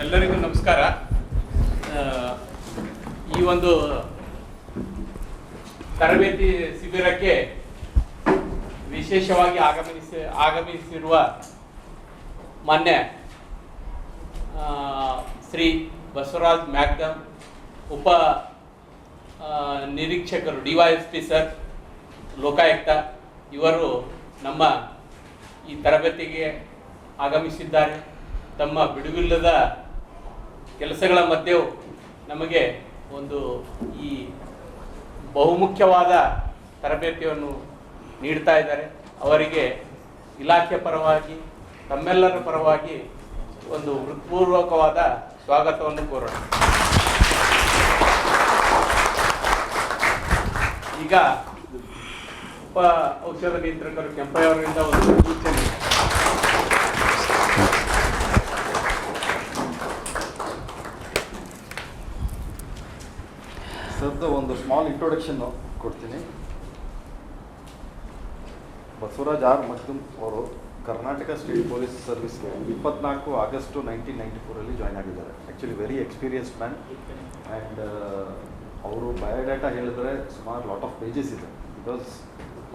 ಎಲ್ಲರಿಗೂ ನಮಸ್ಕಾರ. ಈ ಒಂದು ತರಬೇತಿ ಶಿಬಿರಕ್ಕೆ ವಿಶೇಷವಾಗಿ ಆಗಮಿಸಿರುವ ಮಾನ್ಯ ಶ್ರೀ ಬಸವರಾಜ್ ಮ್ಯಾಗ್ದಮ್, ಉಪ ನಿರೀಕ್ಷಕರು DYSP ಸರ್, ಲೋಕಾಯುಕ್ತ ಇವರು ನಮ್ಮ ಈ ತರಬೇತಿಗೆ ಆಗಮಿಸಿದ್ದಾರೆ. ತಮ್ಮ ಬಿಡುವಿಲ್ಲದ ಕೆಲಸಗಳ ಮಧ್ಯೆಯೂ ನಮಗೆ ಒಂದು ಈ ಬಹುಮುಖ್ಯವಾದ ತರಬೇತಿಯನ್ನು ನೀಡ್ತಾ ಇದ್ದಾರೆ. ಅವರಿಗೆ ಇಲಾಖೆ ಪರವಾಗಿ, ತಮ್ಮೆಲ್ಲರ ಪರವಾಗಿ ಒಂದು ಹೃತ್ಪೂರ್ವಕವಾದ ಸ್ವಾಗತವನ್ನು ಕೋರೋಣ. ಈಗ ಉಪ ಔಷಧ ನಿಯಂತ್ರಕರು ಕೆಂಪಯ್ಯ ಅವರಿಂದ ಒಂದು ಸೂಚನೆ. ಸರ್ದು ಒಂದು ಸ್ಮಾಲ್ ಇಂಟ್ರೊಡಕ್ಷನ್ ಕೊಡ್ತೀನಿ. ಬಸವರಾಜ್ ಆರ್ ಮಗ್ದುಮ್ ಅವರು ಕರ್ನಾಟಕ ಸ್ಟೇಟ್ ಪೊಲೀಸ್ ಸರ್ವಿಸ್ಗೆ 24 ಆಗಸ್ಟ್ 1994 ಜಾಯ್ನ್ ಆಗಿದ್ದಾರೆ. Actually very experienced man. And ಅವರು ಬಯೋಡಾಟಾ ಹೇಳಿದ್ರೆ ಸುಮಾರು ಲಾಟ್ ಆಫ್ ಪೇಜಸ್ ಇದೆ. ಬಿಕಾಸ್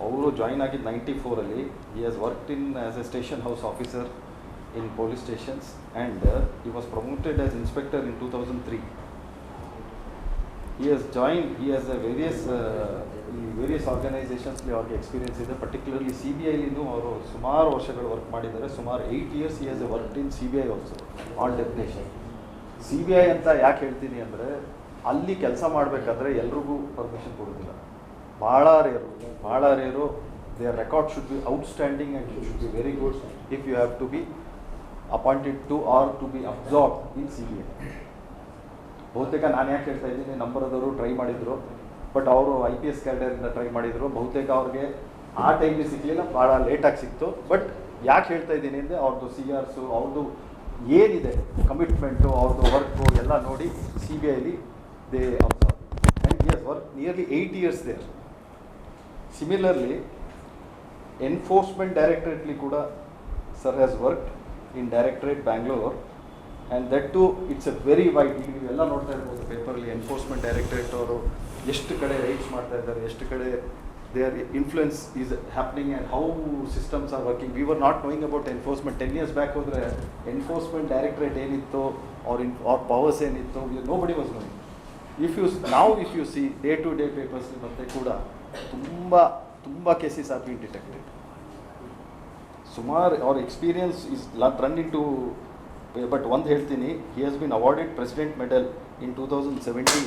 ಅವರು ಜಾಯ್ನ್ ಆಗಿದ್ದು 94 he has worked in as A station house officer in police stations and he was promoted as inspector in 2003. He has joined, he has a various organizations ಅವ್ರಿಗೆ experience ಇದೆ. Particularly CBI ಅವರು ಸುಮಾರು ವರ್ಷಗಳು work ಮಾಡಿದ್ದಾರೆ. ಸುಮಾರು 8 years he has worked in CBI also on deputation. CBI ಅಂತ ಯಾಕೆ ಹೇಳ್ತೀನಿ ಅಂದರೆ, ಅಲ್ಲಿ ಕೆಲಸ ಮಾಡಬೇಕಾದ್ರೆ ಎಲ್ರಿಗೂ ಪರ್ಮಿಷನ್ ಕೊಡೋದಿಲ್ಲ. ಭಾಳ rare. Their record should be outstanding and should be very good if you have to be appointed to or to be absorb in CBI. ಬಹುತೇಕ ನಾನು ಯಾಕೆ ಹೇಳ್ತಾ ಇದ್ದೀನಿ, ನಂಬರದವರು ಟ್ರೈ ಮಾಡಿದರು, ಬಟ್ ಅವರು IPS ಕ್ಯಾಡರಿಂದ ಟ್ರೈ ಮಾಡಿದರು. ಬಹುತೇಕ ಅವ್ರಿಗೆ ಆ ಟೈಮ್ಲಿ ಸಿಗಲಿಲ್ಲ, ಭಾಳ ಲೇಟಾಗಿ ಸಿಕ್ತು. ಬಟ್ ಯಾಕೆ ಹೇಳ್ತಾ ಇದ್ದೀನಿ ಅಂದರೆ, ಅವ್ರದ್ದು CRs, ಅವ್ರದ್ದು ಏನಿದೆ ಕಮಿಟ್ಮೆಂಟು, ಅವ್ರದ್ದು ವರ್ಕು ಎಲ್ಲ ನೋಡಿ CBIಲಿ they observe. And he has work nearly 8 years there. Similarly enforcement ಡೈರೆಕ್ಟರೇಟ್ಲಿ ಕೂಡ sir has worked in directorate Bangalore. And that to it's a very wide. ಈಗ ನೀವೆಲ್ಲ ನೋಡ್ತಾ ಇರ್ಬೋದು ಪೇಪರಲ್ಲಿ, ಎನ್ಫೋರ್ಸ್ಮೆಂಟ್ ಡೈರೆಕ್ಟರೇಟ್ ಅವರು ಎಷ್ಟು ಕಡೆ ರೈಡ್ಸ್ ಮಾಡ್ತಾ ಇದ್ದಾರೆ, ಎಷ್ಟು ಕಡೆ their influence is happening and how systems are working. We were not knowing about enforcement. 10 years back ಹೋದರೆ ಎನ್ಫೋರ್ಸ್ಮೆಂಟ್ ಡೈರೆಕ್ಟರೇಟ್ ಏನಿತ್ತು, ಅವ್ರ ಪವರ್ಸ್ ಏನಿತ್ತು, nobody was knowing. If you see day to day papers ಮತ್ತೆ ಕೂಡ ತುಂಬ ಕೇಸಸ್ ಆರ್ ಬೀನ್ ಡಿಟೆಕ್ಟೆಡ್. ಸುಮಾರು ಅವ್ರ experience is run in to. But ಒಂದು ಹೇಳ್ತೀನಿ, he has been awarded president medal in 2017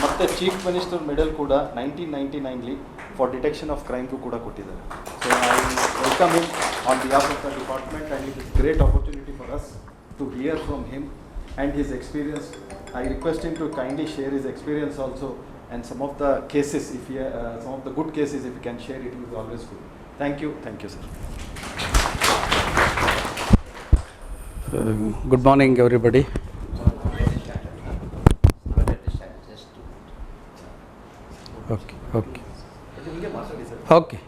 ಮತ್ತು ಚೀಫ್ ಮಿನಿಸ್ಟರ್ ಮೆಡಲ್ ಕೂಡ 1999 ಫಾರ್ ಡಿಟೆಕ್ಷನ್ ಆಫ್ ಕ್ರೈಮ್ಗೂ ಕೂಡ ಕೊಟ್ಟಿದ್ದಾರೆ. So I welcome him on behalf of the department and it is great opportunity for us to hear from him and his experience. I request him to kindly share his experience also and some of the cases, some of the good cases, if you can share, it will be always good. Thank you sir. Good morning everybody. Okay.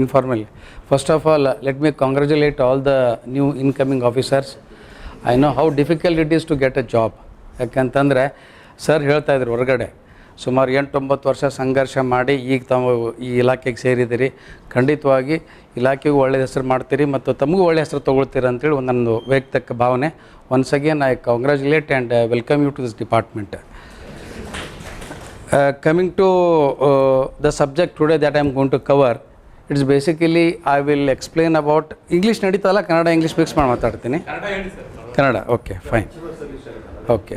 Informally. First of all, let me congratulate all the new incoming officers. I know how difficult it is to get a job. ಯಾಕಂತಂದರೆ sir ಹೇಳ್ತಾ ಇದ್ರು, ಹೊರಗಡೆ ಸುಮಾರು 8-9 ವರ್ಷ ಸಂಘರ್ಷ ಮಾಡಿ ಈಗ ತಾವು ಈ ಇಲಾಖೆಗೆ ಸೇರಿದ್ದೀರಿ. ಖಂಡಿತವಾಗಿ ಇಲಾಖೆಗೂ ಒಳ್ಳೆಯ ಹೆಸರು ಮಾಡ್ತೀರಿ ಮತ್ತು ತಮಗೂ ಒಳ್ಳೆಯ ಹೆಸರು ತೊಗೊಳ್ತೀರಿ ಅಂತೇಳಿ ಒಂದು ವೈಯಕ್ತಿಕ ಭಾವನೆ. Once again I congratulate and welcome you to this department. Coming to the subject today that I am going to cover, it's basically I will explain about English ನಡೀತಲ್ಲ, ಕನ್ನಡ ಇಂಗ್ಲೀಷ್ ಮಿಕ್ಸ್ ಮಾಡಿ ಮಾತಾಡ್ತೀನಿ. Kannada okay fine. ಓಕೆ,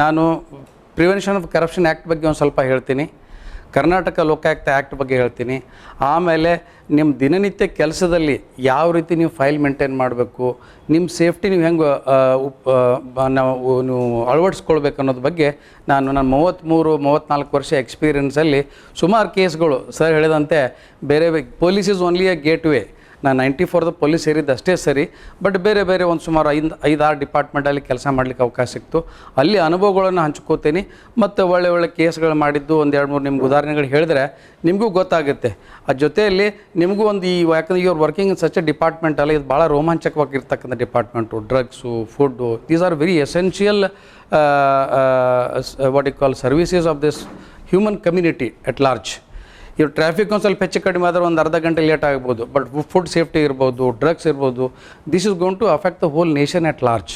ನಾನು prevention of corruption act ಬಗ್ಗೆ ಒಂದು ಸ್ವಲ್ಪ ಹೇಳ್ತೀನಿ, Karnataka Lokayukta act ಬಗ್ಗೆ ಹೇಳ್ತೀನಿ. ಆಮೇಲೆ ನಿಮ್ಮ ದಿನನಿತ್ಯ ಕೆಲಸದಲ್ಲಿ ಯಾವ ರೀತಿ ನೀವು ಫೈಲ್ ಮೇಂಟೈನ್ ಮಾಡಬೇಕು, ನಿಮ್ಮ ಸೇಫ್ಟಿ ನೀವು ಹೆಂಗೆ ನೀವು ಅಳವಡಿಸ್ಕೊಳ್ಬೇಕು ಅನ್ನೋದ್ರ ಬಗ್ಗೆ ನನ್ನ 33-34 ವರ್ಷ ಎಕ್ಸ್ಪೀರಿಯನ್ಸಲ್ಲಿ ಸುಮಾರು ಕೇಸ್ಗಳು ಸರ್ ಹೇಳಿದಂತೆ ಬೇರೆ police is only A gate way. ನಾನು 94 ಪೊಲೀಸ್ ಸೇರಿದ್ದು ಅಷ್ಟೇ ಸರಿ, ಬಟ್ ಬೇರೆ ಬೇರೆ ಒಂದು ಸುಮಾರು 5-6 ಡಿಪಾರ್ಟ್ಮೆಂಟಲ್ಲಿ ಕೆಲಸ ಮಾಡಲಿಕ್ಕೆ ಅವಕಾಶ ಸಿಕ್ತು. ಅಲ್ಲಿ ಅನುಭವಗಳನ್ನು ಹಂಚ್ಕೋತೀನಿ ಮತ್ತು ಒಳ್ಳೆ ಕೇಸ್ಗಳು ಮಾಡಿದ್ದು 1-2-3 ನಿಮ್ಗೆ ಉದಾಹರಣೆಗಳು ಹೇಳಿದ್ರೆ ನಿಮಗೂ ಗೊತ್ತಾಗುತ್ತೆ. ಆ ಜೊತೆಯಲ್ಲಿ ನಿಮಗೂ ಒಂದು ಯಾಕಂದ್ರೆ ಇವ್ರು working in such a department ಅಲ್ಲ, ಇದು ಭಾಳ ರೋಮಾಂಚಕವಾಗಿರ್ತಕ್ಕಂಥ department. Drugs, food, these are very essential what you call services of this human community at large. ಇವ್ರು ಟ್ರಾಫಿಕ್ ಒಂದು ಸ್ವಲ್ಪ ಹೆಚ್ಚು ಕಡಿಮೆ ಆದರೆ ಒಂದು ಅರ್ಧ ಗಂಟೆ ಲೇಟ್ ಆಗ್ಬೋದು, ಬಟ್ ಫುಡ್ ಸೇಫ್ಟಿ ಇರ್ಬೋದು, ಡ್ರಗ್ಸ್ ಇರ್ಬೋದು, this is going to affect the whole nation at large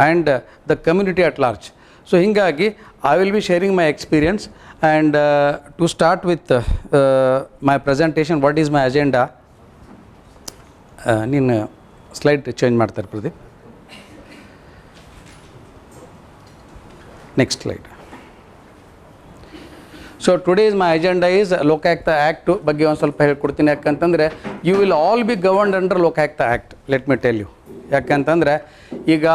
and the community at large. So ಹೀಗಾಗಿ I will be sharing my experience and to start with my presentation, what is my agenda. ನೀನು slide change ಮಾಡ್ತಾರೆ Pradeep. Next slide. So today's my agenda is Lokayukta act ಬಗ್ಗೆ ಒಂದು ಸ್ವಲ್ಪ ಹೇಳ್ಕೊಡ್ತೀನಿ. ಯಾಕಂತಂದರೆ you will all be governed under Lokayukta act. Let me tell you. ಯಾಕಂತಂದರೆ ಈಗ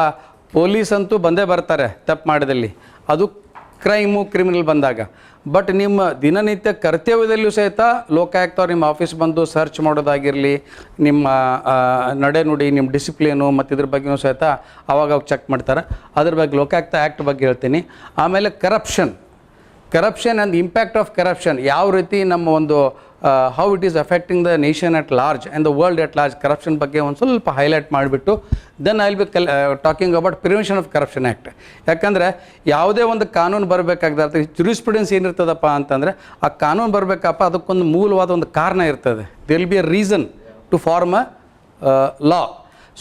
police ಅಂತೂ ಬಂದೇ ಬರ್ತಾರೆ ತಪ್ಪು ಮಾಡಿದಲ್ಲಿ, ಅದು ಕ್ರಿಮಿನಲ್ ಬಂದಾಗ. ಬಟ್ ನಿಮ್ಮ ದಿನನಿತ್ಯ ಕರ್ತವ್ಯದಲ್ಲೂ ಸಹಿತ ಲೋಕಾಯುಕ್ತವ್ರು ನಿಮ್ಮ ಆಫೀಸ್ ಬಂದು ಸರ್ಚ್ ಮಾಡೋದಾಗಿರಲಿ, ನಿಮ್ಮ ನಡೆನುಡಿ, ನಿಮ್ಮ ಡಿಸಿಪ್ಲಿನು ಮತ್ತು ಇದ್ರ ಬಗ್ಗೆಯೂ ಸಹಿತ ಅವಾಗ ಚೆಕ್ ಮಾಡ್ತಾರೆ. ಅದ್ರ ಬಗ್ಗೆ ಲೋಕಾಯುಕ್ತ ಆ್ಯಕ್ಟ್ ಬಗ್ಗೆ ಹೇಳ್ತೀನಿ. ಆಮೇಲೆ corruption and impact of corruption, ಯಾವ ರೀತಿ ನಮ್ಮ ಒಂದು how it is affecting the nation at large and the world at large, corruption ಬಗ್ಗೆ ಒಂದು ಸ್ವಲ್ಪ ಹೈಲೈಟ್ ಮಾಡಿಬಿಟ್ಟು then I will be talking about prevention of corruption act. ಯಾಕಂದರೆ ಯಾವುದೇ ಒಂದು ಕಾನೂನು ಬರಬೇಕಾಗ್ತದೆ, ಜುರಿಸ್ಪ್ರುಡೆನ್ಸ್ ಏನಿರ್ತದಪ್ಪ ಅಂತಂದರೆ ಆ ಕಾನೂನು ಬರಬೇಕಪ್ಪ ಅದಕ್ಕೊಂದು ಮೂಲವಾದ ಒಂದು ಕಾರಣ ಇರ್ತದೆ. There will be a reason to form a law.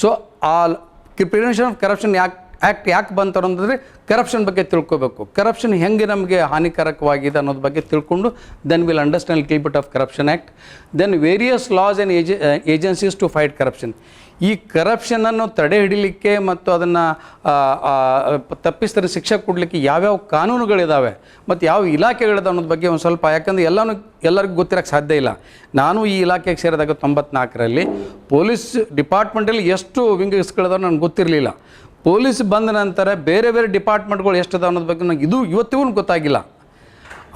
So ಆ ಪ್ರಿವೆನ್ಷನ್ ಆಫ್ ಕರಪ್ಷನ್ ಆ್ಯಕ್ಟ್ ಯಾಕೆ ಬಂತಾರೆ ಅಂತಂದರೆ ಕರಪ್ಷನ್ ಬಗ್ಗೆ ತಿಳ್ಕೊಬೇಕು, ಕರಪ್ಷನ್ ಹೆಂಗೆ ನಮಗೆ ಹಾನಿಕಾರಕವಾಗಿದೆ ಅನ್ನೋದ್ರ ಬಗ್ಗೆ ತಿಳ್ಕೊಂಡು then will understand little bit of corruption act. Then various laws and agencies to fight corruption. ಈ ಕರಪ್ಷನನ್ನು ತಡೆ ಹಿಡಿಲಿಕ್ಕೆ ಮತ್ತು ಅದನ್ನು ತಪ್ಪಿಸ್ತಾರೆ ಶಿಕ್ಷೆ ಕೊಡಲಿಕ್ಕೆ ಯಾವ್ಯಾವ ಕಾನೂನುಗಳಿದ್ದಾವೆ ಮತ್ತು ಯಾವ ಇಲಾಖೆಗಳಿದಾವೆ ಅನ್ನೋದ್ರ ಬಗ್ಗೆ ಒಂದು ಸ್ವಲ್ಪ, ಯಾಕಂದರೆ ಎಲ್ಲರಿಗೂ ಗೊತ್ತಿರೋಕ್ಕೆ ಸಾಧ್ಯ ಇಲ್ಲ. ನಾನು ಈ ಇಲಾಖೆಗೆ ಸೇರಿದಾಗ 94ರಲ್ಲಿ ಪೊಲೀಸ್ ಡಿಪಾರ್ಟ್ಮೆಂಟಲ್ಲಿ ಎಷ್ಟು ವಿಂಗಸ್ಗಳಿದಾವೆ ನನಗೆ ಗೊತ್ತಿರಲಿಲ್ಲ. ಪೊಲೀಸ್ ಬಂದ ನಂತರ ಬೇರೆ ಬೇರೆ ಡಿಪಾರ್ಟ್ಮೆಂಟ್ಗಳು ಎಷ್ಟಿದಾವೆ ಅನ್ನೋದ್ರ ಬಗ್ಗೆ ನನಗೆ ಇವತ್ತಿಗೂ ಗೊತ್ತಾಗಿಲ್ಲ.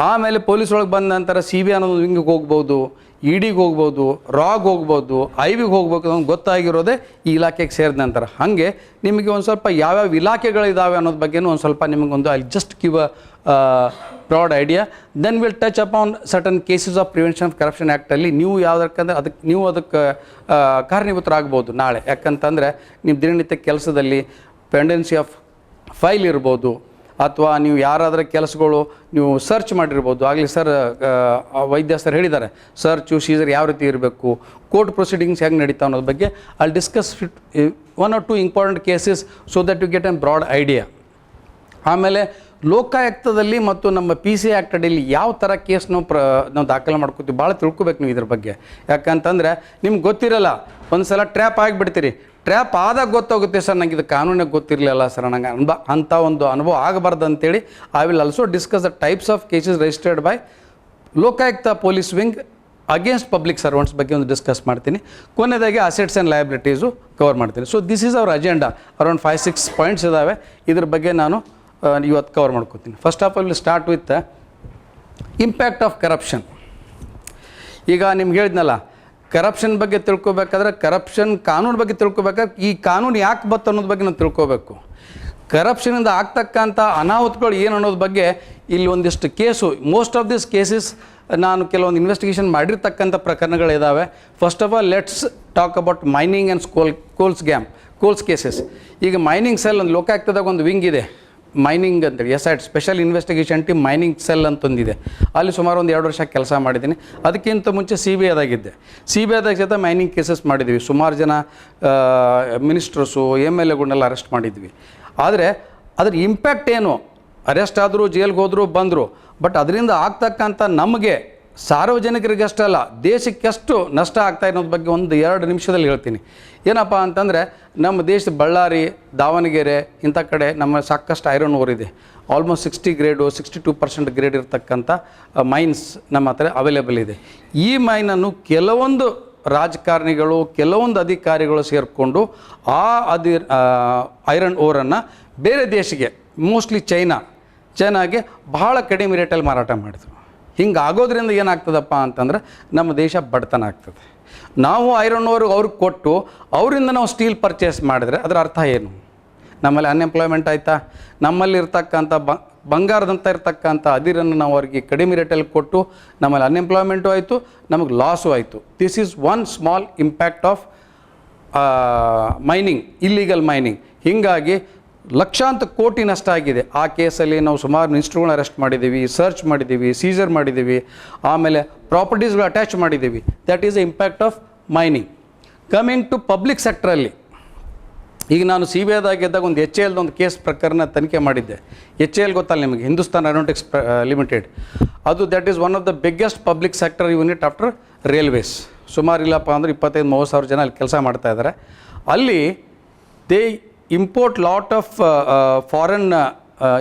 ಆಮೇಲೆ ಪೊಲೀಸ್ ಒಳಗೆ ಬಂದ ನಂತರ CBI ಅನ್ನೋದು ವಿಂಗಿಗೆ ಹೋಗ್ಬೋದು, EDಗೆ ಹೋಗ್ಬೋದು, ರಾಗ್ ಹೋಗ್ಬೋದು, IBಗೆ ಹೋಗ್ಬೇಕು ಅನ್ನೋದು ಗೊತ್ತಾಗಿರೋದೇ ಈ ಇಲಾಖೆಗೆ ಸೇರಿದ ನಂತರ. ಹಾಗೆ ನಿಮಗೆ ಒಂದು ಸ್ವಲ್ಪ ಯಾವ್ಯಾವ ಇಲಾಖೆಗಳಿದ್ದಾವೆ ಅನ್ನೋದ್ರ ಬಗ್ಗೆನೂ ಒಂದು ಸ್ವಲ್ಪ ನಿಮಗೊಂದು I just give a broad idea. Then will touch upon certain cases of prevention of corruption ಆ್ಯಕ್ಟಲ್ಲಿ ನೀವು ಯಾವುದಕ್ಕಂದ್ರೆ ಅದಕ್ಕೆ ಕಾರಣೀಭೂತರಾಗ್ಬೋದು ನಾಳೆ. ಯಾಕಂತಂದರೆ ನಿಮ್ಮ ದಿನನಿತ್ಯ ಕೆಲಸದಲ್ಲಿ ಪೆಂಡೆನ್ಸಿ ಆಫ್ ಫೈಲ್ ಇರ್ಬೋದು, ಅಥವಾ ನೀವು ಯಾರಾದರೂ ಕೆಲಸಗಳು ನೀವು ಸರ್ಚ್ ಮಾಡಿರ್ಬೋದು. ಆಗಲಿ ಸರ್ ವೈದ್ಯ ಸರ್ ಹೇಳಿದ್ದಾರೆ ಸರ್ಚು ಸೀಸರ್ ಯಾವ ರೀತಿ ಇರಬೇಕು, ಕೋರ್ಟ್ ಪ್ರೊಸೀಡಿಂಗ್ಸ್ ಹೆಂಗೆ ನಡೀತಾ ಅನ್ನೋದ್ರ ಬಗ್ಗೆ I discuss 1 or 2 important cases so that you get an broad idea. ಆಮೇಲೆ ಲೋಕಾಯುಕ್ತದಲ್ಲಿ ಮತ್ತು ನಮ್ಮ PC ಆ್ಯಕ್ಟ್ ಅಡಿಯಲ್ಲಿ ಯಾವ ಥರ ಕೇಸ್ ನಾವು ದಾಖಲೆ ಮಾಡ್ಕೋತೀವಿ, ಭಾಳ ತಿಳ್ಕೊಬೇಕು ನೀವು ಇದ್ರ ಬಗ್ಗೆ. ಯಾಕಂತಂದರೆ ನಿಮ್ಗೆ ಗೊತ್ತಿರಲ್ಲ, ಒಂದು ಸಲ ಟ್ರ್ಯಾಪ್ ಆಗಿಬಿಡ್ತೀರಿ. ಟ್ರ್ಯಾಪ್ ಆದಾಗ ಗೊತ್ತಾಗುತ್ತೆ ಸರ್ ನನಗೆ ಇದು ಕಾನೂನಿಗೆ ಗೊತ್ತಿರಲಿಲ್ಲ ಸರ್, ನನಗೆ ಅಂಥ ಒಂದು ಅನುಭವ ಆಗಬಾರ್ದು ಅಂತೇಳಿ I will also discuss the types of cases registered by Lokayukta police wing against public servants ಬಗ್ಗೆ ಒಂದು ಡಿಸ್ಕಸ್ ಮಾಡ್ತೀನಿ. ಕೊನೆಯದಾಗಿ ಅಸೆಟ್ಸ್ ಆ್ಯಂಡ್ ಲಯಬಿಲಿಟೀಸು ಕವರ್ ಮಾಡ್ತೀನಿ. So this is our agenda. Around 5-6 points ಇದ್ದಾವೆ. ಇದ್ರ ಬಗ್ಗೆ ನಾನು ಇವತ್ತು ಕವರ್ ಮಾಡ್ಕೋತೀನಿ. First of all will start with impact of corruption. ಈಗ ನಿಮ್ಗೆ ಹೇಳಿದ್ನಲ್ಲ, ಕರಪ್ಷನ್ ಬಗ್ಗೆ ತಿಳ್ಕೊಬೇಕಾದ್ರೆ ಕರಪ್ಷನ್ ಕಾನೂನು ಬಗ್ಗೆ ತಿಳ್ಕೊಬೇಕಾದ್ರೆ ಈ ಕಾನೂನು ಯಾಕೆ ಬತ್ತು ಅನ್ನೋದ್ರ ಬಗ್ಗೆ ನಾವು ತಿಳ್ಕೊಬೇಕು. ಕರಪ್ಷನಿಂದ ಆಗ್ತಕ್ಕಂಥ ಅನಾಹುತಗಳು ಏನು ಅನ್ನೋದ್ರ ಬಗ್ಗೆ ಇಲ್ಲಿ ಒಂದಿಷ್ಟು case, most of this cases ನಾನು ಕೆಲವೊಂದು ಇನ್ವೆಸ್ಟಿಗೇಷನ್ ಮಾಡಿರ್ತಕ್ಕಂಥ ಪ್ರಕರಣಗಳಿದ್ದಾವೆ. First of all let's talk about mining and coals cases. ಈಗ ಮೈನಿಂಗ್ ಸೆಲ್ ಒಂದು ಲೋಕಾಯುಕ್ತದಾಗ ಒಂದು ವಿಂಗ್ ಇದೆ, ಮೈನಿಂಗ್ ಅಂತೇಳಿ SIT special investigation team mining cell ಅಂತಂದಿದೆ. ಅಲ್ಲಿ ಸುಮಾರು ಒಂದು 2 ವರ್ಷ ಕೆಲಸ ಮಾಡಿದ್ದೀನಿ. ಅದಕ್ಕಿಂತ ಮುಂಚೆ CBIದಾಗಿದ್ದೆ. CBIದಾಗ ಜೊತೆ ಮೈನಿಂಗ್ ಕೇಸಸ್ ಮಾಡಿದ್ವಿ. ಸುಮಾರು ಜನ ಮಿನಿಸ್ಟರ್ಸು MLAಗಳನ್ನೆಲ್ಲ ಅರೆಸ್ಟ್ ಮಾಡಿದ್ವಿ. ಆದರೆ ಅದ್ರ ಇಂಪ್ಯಾಕ್ಟ್ ಏನು, ಅರೆಸ್ಟ್ ಆದರೂ ಜೈಲ್ಗೆ ಹೋದರೂ ಬಂದರು, ಬಟ್ ಅದರಿಂದ ಆಗ್ತಕ್ಕಂಥ ನಮಗೆ ಸಾರ್ವಜನಿಕರಿಗಷ್ಟೇ ಅಲ್ಲ ದೇಶಕ್ಕೆಷ್ಟು ನಷ್ಟ ಆಗ್ತಾ ಅನ್ನೋದ್ರ ಬಗ್ಗೆ ಒಂದು 2 ನಿಮಿಷದಲ್ಲಿ ಹೇಳ್ತೀನಿ. ಏನಪ್ಪ ಅಂತಂದರೆ ನಮ್ಮ ದೇಶದ ಬಳ್ಳಾರಿ, ದಾವಣಗೆರೆ ಇಂಥ ಕಡೆ ನಮ್ಮ ಸಾಕಷ್ಟು ಐರನ್ ಓರ್ ಇದೆ. ಆಲ್ಮೋಸ್ಟ್ 60 ಗ್ರೇಡು 62% ಗ್ರೇಡ್ ಇರ್ತಕ್ಕಂಥ ಮೈನ್ಸ್ ನಮ್ಮ ಹತ್ರ ಅವೈಲೇಬಲ್ ಇದೆ. ಈ ಮೈನನ್ನು ಕೆಲವೊಂದು ರಾಜಕಾರಣಿಗಳು, ಕೆಲವೊಂದು ಅಧಿಕಾರಿಗಳು ಸೇರಿಕೊಂಡು ಐರನ್ ಓರನ್ನು ಬೇರೆ ದೇಶಕ್ಕೆ, ಮೋಸ್ಟ್ಲಿ ಚೈನಾಗೆ ಬಹಳ ಕಡಿಮೆ ರೇಟಲ್ಲಿ ಮಾರಾಟ ಮಾಡಿದರು. ಹಿಂಗೆ ಆಗೋದ್ರಿಂದ ಏನಾಗ್ತದಪ್ಪ ಅಂತಂದರೆ ನಮ್ಮ ದೇಶ ಬಡತನ ಆಗ್ತದೆ. ನಾವು ಐರನ್ ಓರ್ ಅವ್ರಿಗೆ ಕೊಟ್ಟು ಅವರಿಂದ ನಾವು ಸ್ಟೀಲ್ ಪರ್ಚೇಸ್ ಮಾಡಿದ್ರೆ ಅದರ ಅರ್ಥ ಏನು? ನಮ್ಮಲ್ಲಿ ಅನ್ಎಂಪ್ಲಾಯ್ಮೆಂಟ್ ಆಯಿತಾ? ನಮ್ಮಲ್ಲಿ ಇರ್ತಕ್ಕಂಥ ಬಂಗಾರದಂಥ ಇರ್ತಕ್ಕಂಥ ಅದಿರನ್ನು ನಾವು ಅವ್ರಿಗೆ ಕಡಿಮೆ ರೇಟಲ್ಲಿ ಕೊಟ್ಟು ನಮ್ಮಲ್ಲಿ ಅನ್ಎಂಪ್ಲಾಯ್ಮೆಂಟು ಆಯಿತು, ನಮಗೆ ಲಾಸು ಆಯಿತು. This is one small impact of mining, illegal mining. ಹೀಗಾಗಿ ಲಕ್ಷಾಂತರ ಕೋಟಿ ನಷ್ಟ ಆಗಿದೆ. ಆ ಕೇಸಲ್ಲಿ ನಾವು ಸುಮಾರು ಮಿನಿಸ್ಟ್ರುಗಳನ್ನ ಅರೆಸ್ಟ್ ಮಾಡಿದ್ದೀವಿ, ಸರ್ಚ್ ಮಾಡಿದ್ದೀವಿ, ಸೀಸರ್ ಮಾಡಿದ್ದೀವಿ, ಆಮೇಲೆ ಪ್ರಾಪರ್ಟೀಸ್ಗಳು ಅಟ್ಯಾಚ್ ಮಾಡಿದ್ದೀವಿ. That is the impact of mining. Coming to public ಸೆಕ್ಟ್ರಲ್ಲಿ, ಈಗ ನಾನು CBIದಾಗಿದ್ದಾಗ ಒಂದು HALದು ಒಂದು ಕೇಸ್ ಪ್ರಕರಣ ತನಿಖೆ ಮಾಡಿದ್ದೆ. HAL ಗೊತ್ತಲ್ಲ ನಿಮಗೆ, ಹಿಂದೂಸ್ತಾನ್ ಏರೋನಾಟಿಕ್ಸ್ ಲಿಮಿಟೆಡ್. ಅದು that is one of the biggest public sector unit after railways. ಸುಮಾರು ಇಲ್ಲಪ್ಪ ಅಂದರೆ 25-30 ಸಾವಿರ ಜನ ಅಲ್ಲಿ ಕೆಲಸ ಮಾಡ್ತಾ ಇದ್ದಾರೆ. ಅಲ್ಲಿ they import lot of foreign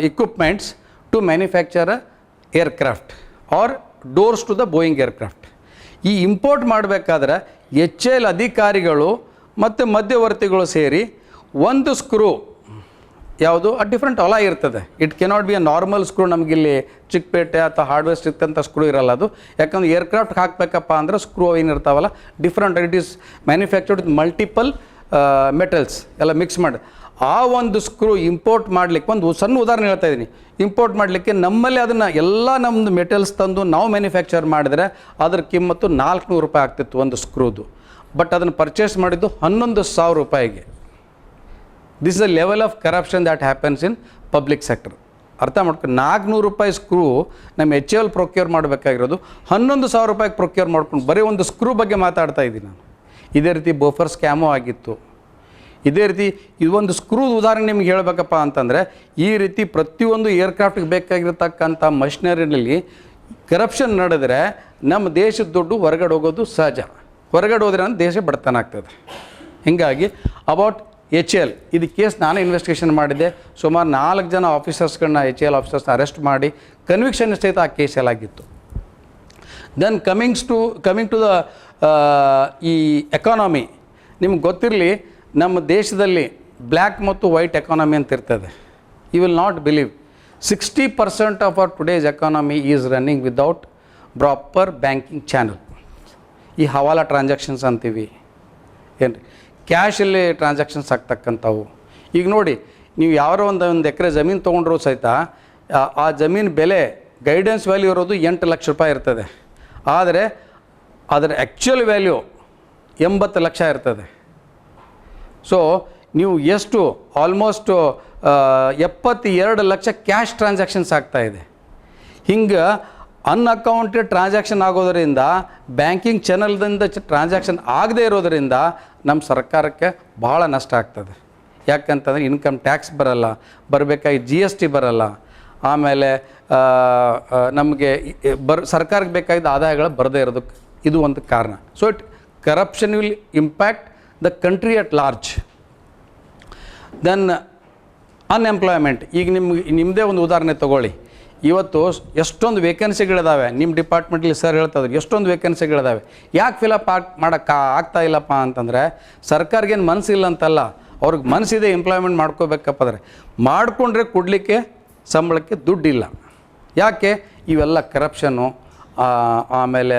equipments to manufacture aircraft or doors to the Boeing aircraft. ಈ ಇಂಪೋರ್ಟ್ ಮಾಡಬೇಕಾದ್ರೆ HAL ಅಧಿಕಾರಿಗಳು ಮತ್ತು ಮಧ್ಯವರ್ತಿಗಳು ಸೇರಿ ಒಂದು ಸ್ಕ್ರೂ, ಯಾವುದು ಡಿಫ್ರೆಂಟ್ ಹೊಲ ಇರ್ತದೆ. It cannot be a normal screw. ನಮಗಿಲ್ಲಿ ಚಿಕ್ಕಪೇಟೆ ಅಥವಾ ಹಾರ್ಡ್ವೇರ್ ಸಿಕ್ತಂಥ ಸ್ಕ್ರೂ ಇರಲ್ಲ ಅದು. ಯಾಕಂದ್ರೆ ಏರ್ಕ್ರಾಫ್ಟ್ ಹಾಕಬೇಕಪ್ಪ ಅಂದ್ರೆ ಸ್ಕ್ರೂ ಏನಿರ್ತಾವಲ್ಲ different, it is manufactured with multiple metals ಎಲ್ಲ ಮಿಕ್ಸ್ ಮಾಡಿ. ಆ ಒಂದು ಸ್ಕ್ರೂ ಇಂಪೋರ್ಟ್ ಮಾಡಲಿಕ್ಕೆ ಒಂದು ಸಣ್ಣ ಉದಾಹರಣೆ ಹೇಳ್ತಾ ಇದ್ದೀನಿ. ಇಂಪೋರ್ಟ್ ಮಾಡಲಿಕ್ಕೆ ನಮ್ಮಲ್ಲಿ ಅದನ್ನು ಎಲ್ಲ ನಮ್ಮದು ಮೆಟಲ್ಸ್ ತಂದು ನಾವು ಮ್ಯಾನುಫ್ಯಾಕ್ಚರ್ ಮಾಡಿದರೆ ಅದರ ಕಿಮ್ಮತ್ತು 400 ರೂಪಾಯಿ ಆಗ್ತಿತ್ತು ಒಂದು ಸ್ಕ್ರೂದು. ಬಟ್ ಅದನ್ನು ಪರ್ಚೇಸ್ ಮಾಡಿದ್ದು 11,000 ರೂಪಾಯಿಗೆ. This is the level of corruption that happens in public sector. ಅರ್ಥ ಮಾಡ್ಕೊಂಡು 400 ರೂಪಾಯಿ ಸ್ಕ್ರೂ ನಮ್ಮ HAL ಪ್ರೊಕ್ಯೂರ್ ಮಾಡಬೇಕಾಗಿರೋದು 11,000 ರೂಪಾಯಿಗೆ ಪ್ರೊಕ್ಯೂರ್ ಮಾಡ್ಕೊಂಡು ಬರೀ ಒಂದು ಸ್ಕ್ರೂ ಬಗ್ಗೆ ಮಾತಾಡ್ತಾ ಇದ್ದೀನಿ ನಾನು. ಇದೇ ರೀತಿ ಬೋಫರ್ ಸ್ಕ್ಯಾಮು ಆಗಿತ್ತು. ಇದೇ ರೀತಿ ಇದೊಂದು ಸ್ಕ್ರೂ ಉದಾಹರಣೆ ನಿಮ್ಗೆ ಹೇಳಬೇಕಪ್ಪ ಅಂತಂದರೆ, ಈ ರೀತಿ ಪ್ರತಿಯೊಂದು ಏರ್ಕ್ರಾಫ್ಟ್ಗೆ ಬೇಕಾಗಿರ್ತಕ್ಕಂಥ ಮಷಿನರಿನಲ್ಲಿ ಕರಪ್ಷನ್ ನಡೆದರೆ ನಮ್ಮ ದೇಶದ ದುಡ್ಡು ಹೊರಗಡೆ ಹೋಗೋದು ಸಹಜ. ಹೊರಗಡೆ ಹೋದ್ರೆ ಅಂದ್ರೆ ದೇಶ ಬಡತನ ಆಗ್ತದೆ. ಹೀಗಾಗಿ ಅಬೌಟ್ HAL ಇದು ಕೇಸ್ ನಾನೇ ಇನ್ವೆಸ್ಟಿಗೇಷನ್ ಮಾಡಿದ್ದೆ. ಸುಮಾರು 4 ಜನ ಆಫೀಸರ್ಸ್ಗಳನ್ನ HAL ಆಫೀಸರ್ಸ್ನ ಅರೆಸ್ಟ್ ಮಾಡಿ ಕನ್ವಿಕ್ಷನ್ ಸಹಿತ ಆ ಕೇಸಲ್ಲಿ ಆಗಿತ್ತು. ದೆನ್ ಕಮಿಂಗ್ ಟು ದ ಈ ಎಕಾನಮಿ, ನಿಮ್ಗೆ ಗೊತ್ತಿರಲಿ ನಮ್ಮ ದೇಶದಲ್ಲಿ ಬ್ಲ್ಯಾಕ್ ಮತ್ತು ವೈಟ್ ಎಕಾನಮಿ ಅಂತ ಇರ್ತದೆ. You will not believe 60% of our today's economy is running without proper banking channel. ಈ ಹವಾಲಾ ಟ್ರಾನ್ಸಾಕ್ಷನ್ಸ್ ಅಂತೀವಿ ಏನು ರೀ, ಕ್ಯಾಶಲ್ಲಿ ಟ್ರಾನ್ಸಾಕ್ಷನ್ಸ್ ಆಗ್ತಕ್ಕಂಥವು. ಈಗ ನೋಡಿ, ನೀವು ಯಾರೋ ಒಂದು ಎಕರೆ ಜಮೀನು ತೊಗೊಂಡ್ರೂ ಸಹಿತ ಆ ಜಮೀನು ಬೆಲೆ ಗೈಡೆನ್ಸ್ ವ್ಯಾಲ್ಯೂ ಇರೋದು 8 ಲಕ್ಷ ರೂಪಾಯಿ ಇರ್ತದೆ. ಆದರೆ ಅದರ ಆ್ಯಕ್ಚುಯಲ್ ವ್ಯಾಲ್ಯೂ 80 ಲಕ್ಷ ಇರ್ತದೆ. ಸೊ ನೀವು ಎಷ್ಟು ಆಲ್ಮೋಸ್ಟ್ 72 ಲಕ್ಷ ಕ್ಯಾಶ್ ಟ್ರಾನ್ಸಾಕ್ಷನ್ಸ್ ಆಗ್ತಾಯಿದೆ. ಹಿಂಗೆ ಅನ್ಅಕೌಂಟೆಡ್ ಟ್ರಾನ್ಸಾಕ್ಷನ್ ಆಗೋದರಿಂದ, ಬ್ಯಾಂಕಿಂಗ್ ಚಾನಲ್ದಿಂದ ಟ್ರಾನ್ಸಾಕ್ಷನ್ ಆಗದೇ ಇರೋದರಿಂದ ನಮ್ಮ ಸರ್ಕಾರಕ್ಕೆ ಭಾಳ ನಷ್ಟ ಆಗ್ತದೆ. ಯಾಕಂತಂದರೆ ಇನ್ಕಮ್ ಟ್ಯಾಕ್ಸ್ ಬರಲ್ಲ, ಬರಬೇಕಾಗಿ GST ಬರಲ್ಲ, ಆಮೇಲೆ ನಮಗೆ ಸರ್ಕಾರಕ್ಕೆ ಬೇಕಾಗಿದ್ದ ಆದಾಯಗಳು ಬರದೇ ಇರೋದಕ್ಕೆ ಇದು ಒಂದು ಕಾರಣ. So corruption will impact the country at large. Then unemployment. ಈಗ ನಿಮ್ಮದೇ ಒಂದು ಉದಾಹರಣೆ ತೊಗೊಳ್ಳಿ. ಇವತ್ತು ಎಷ್ಟೊಂದು ವೇಕೆನ್ಸಿಗಳಿದ್ದಾವೆ ನಿಮ್ಮ ಡಿಪಾರ್ಟ್ಮೆಂಟಲ್ಲಿ ಸರ್ ಹೇಳ್ತಾಯಿದ್ರು, ಎಷ್ಟೊಂದು ವೇಕೆನ್ಸಿಗಳಿದ್ದಾವೆ. ಯಾಕೆ ಫಿಲಪ್ ಆಗ್ತಾ ಇಲ್ಲಪ್ಪ ಅಂತಂದರೆ ಸರ್ಕಾರಗೇನು ಮನಸ್ಸಿಲ್ಲ ಅಂತಲ್ಲ, ಅವ್ರಿಗೆ ಮನಸ್ಸಿದೆ ಎಂಪ್ಲಾಯ್ಮೆಂಟ್ ಮಾಡ್ಕೋಬೇಕಪ್ಪಾದ್ರೆ. ಮಾಡಿಕೊಂಡ್ರೆ ಕೊಡಲಿಕ್ಕೆ ಸಂಬಳಕ್ಕೆ ದುಡ್ಡಿಲ್ಲ. ಯಾಕೆ? ಇವೆಲ್ಲ ಕರಪ್ಷನ್ನು, ಆಮೇಲೆ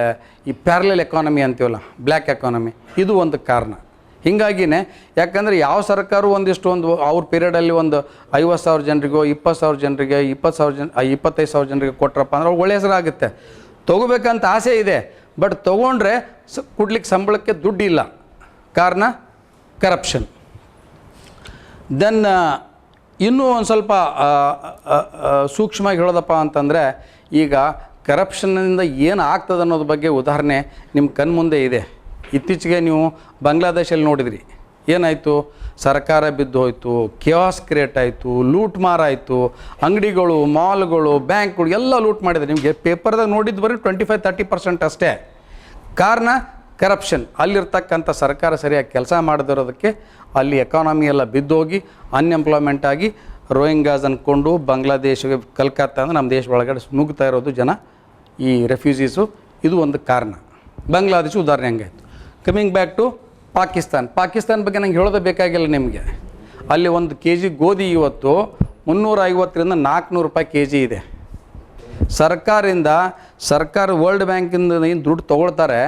ಈ ಪ್ಯಾರಲಲ್ ಎಕಾನಮಿ ಅಂತೀವಲ್ಲ, ಬ್ಲ್ಯಾಕ್ ಎಕಾನಮಿ, ಇದು ಒಂದು ಕಾರಣ. ಹೀಗಾಗಿನೇ ಯಾಕಂದರೆ ಯಾವ ಸರ್ಕಾರ ಒಂದು ಅವ್ರ ಪೀರಿಯಡಲ್ಲಿ ಒಂದು 50,000 ಜನರಿಗೋ 20,000 ಜನರಿಗೆ 25,000 ಜನರಿಗೆ ಕೊಟ್ರಪ್ಪ ಅಂದ್ರೆ ಒಳ್ಳೆ ಹೆಸರಾಗುತ್ತೆ. ತೊಗೋಬೇಕಂತ ಆಸೆ ಇದೆ, ಬಟ್ ತೊಗೊಂಡ್ರೆ ಕೊಡ್ಲಿಕ್ಕೆ ಸಂಬಳಕ್ಕೆ ದುಡ್ಡಿಲ್ಲ. ಕಾರಣ ಕರಪ್ಷನ್. ದೆನ್ ಇನ್ನೂ ಒಂದು ಸ್ವಲ್ಪ ಸೂಕ್ಷ್ಮವಾಗಿ ಹೇಳೋದಪ್ಪ ಅಂತಂದರೆ, ಈಗ ಕರಪ್ಷನ್ನಿಂದ ಏನು ಆಗ್ತದೆ ಅನ್ನೋದ್ರ ಬಗ್ಗೆ ಉದಾಹರಣೆ ನಿಮ್ಮ ಕಣ್ಮುಂದೆ ಇದೆ. ಇತ್ತೀಚೆಗೆ ನೀವು ಬಾಂಗ್ಲಾದೇಶಲ್ಲಿ ನೋಡಿದ್ರಿ, ಏನಾಯಿತು? ಸರ್ಕಾರ ಬಿದ್ದು ಹೋಯಿತು, ಕೆಯಾಸ್ ಕ್ರಿಯೇಟ್ ಆಯಿತು, ಲೂಟ್ ಮಾರಾಯಿತು, ಅಂಗಡಿಗಳು, ಮಾಲ್ಗಳು, ಬ್ಯಾಂಕ್ಗಳು ಎಲ್ಲ ಲೂಟ್ ಮಾಡಿದ್ದಾರೆ. ನಿಮಗೆ ಪೇಪರ್ದಾಗ ನೋಡಿದ್ದು ಬರೀ 25-30% ಅಷ್ಟೇ. ಕಾರಣ ಕರಪ್ಷನ್. ಅಲ್ಲಿರ್ತಕ್ಕಂಥ ಸರ್ಕಾರ ಸರಿಯಾಗಿ ಕೆಲಸ ಮಾಡದಿರೋದಕ್ಕೆ ಅಲ್ಲಿ ಎಕಾನಮಿ ಎಲ್ಲ ಬಿದ್ದೋಗಿ ಅನ್ಎಂಪ್ಲಾಯ್ಮೆಂಟ್ ಆಗಿ ರೋಹಿಂಗಾಸ್ ಅಂದ್ಕೊಂಡು ಬಾಂಗ್ಲಾದೇಶಗೆ ಕಲ್ಕತ್ತಾ ಅಂದರೆ ನಮ್ಮ ದೇಶ ಒಳಗಡೆ ನುಗ್ತಾ ಇರೋದು ಜನ, ಈ ರೆಫ್ಯೂಜೀಸು. ಇದು ಒಂದು ಕಾರಣ. ಬಾಂಗ್ಲಾದೇಶ ಉದಾಹರಣೆ ಹಂಗಾಯಿತು. ಕಮಿಂಗ್ ಬ್ಯಾಕ್ ಟು ಪಾಕಿಸ್ತಾನ ಬಗ್ಗೆ ನಂಗೆ ಹೇಳೋದೇ ಬೇಕಾಗಿಲ್ಲ ನಿಮಗೆ. ಅಲ್ಲಿ 1 kg ಗೋಧಿ ಇವತ್ತು 350ರಿಂದ 400 ರೂಪಾಯಿ kg ಇದೆ. ಸರ್ಕಾರ ವರ್ಲ್ಡ್ ಬ್ಯಾಂಕಿಂದ ಏನು ದುಡ್ಡು ತೊಗೊಳ್ತಾರೆ,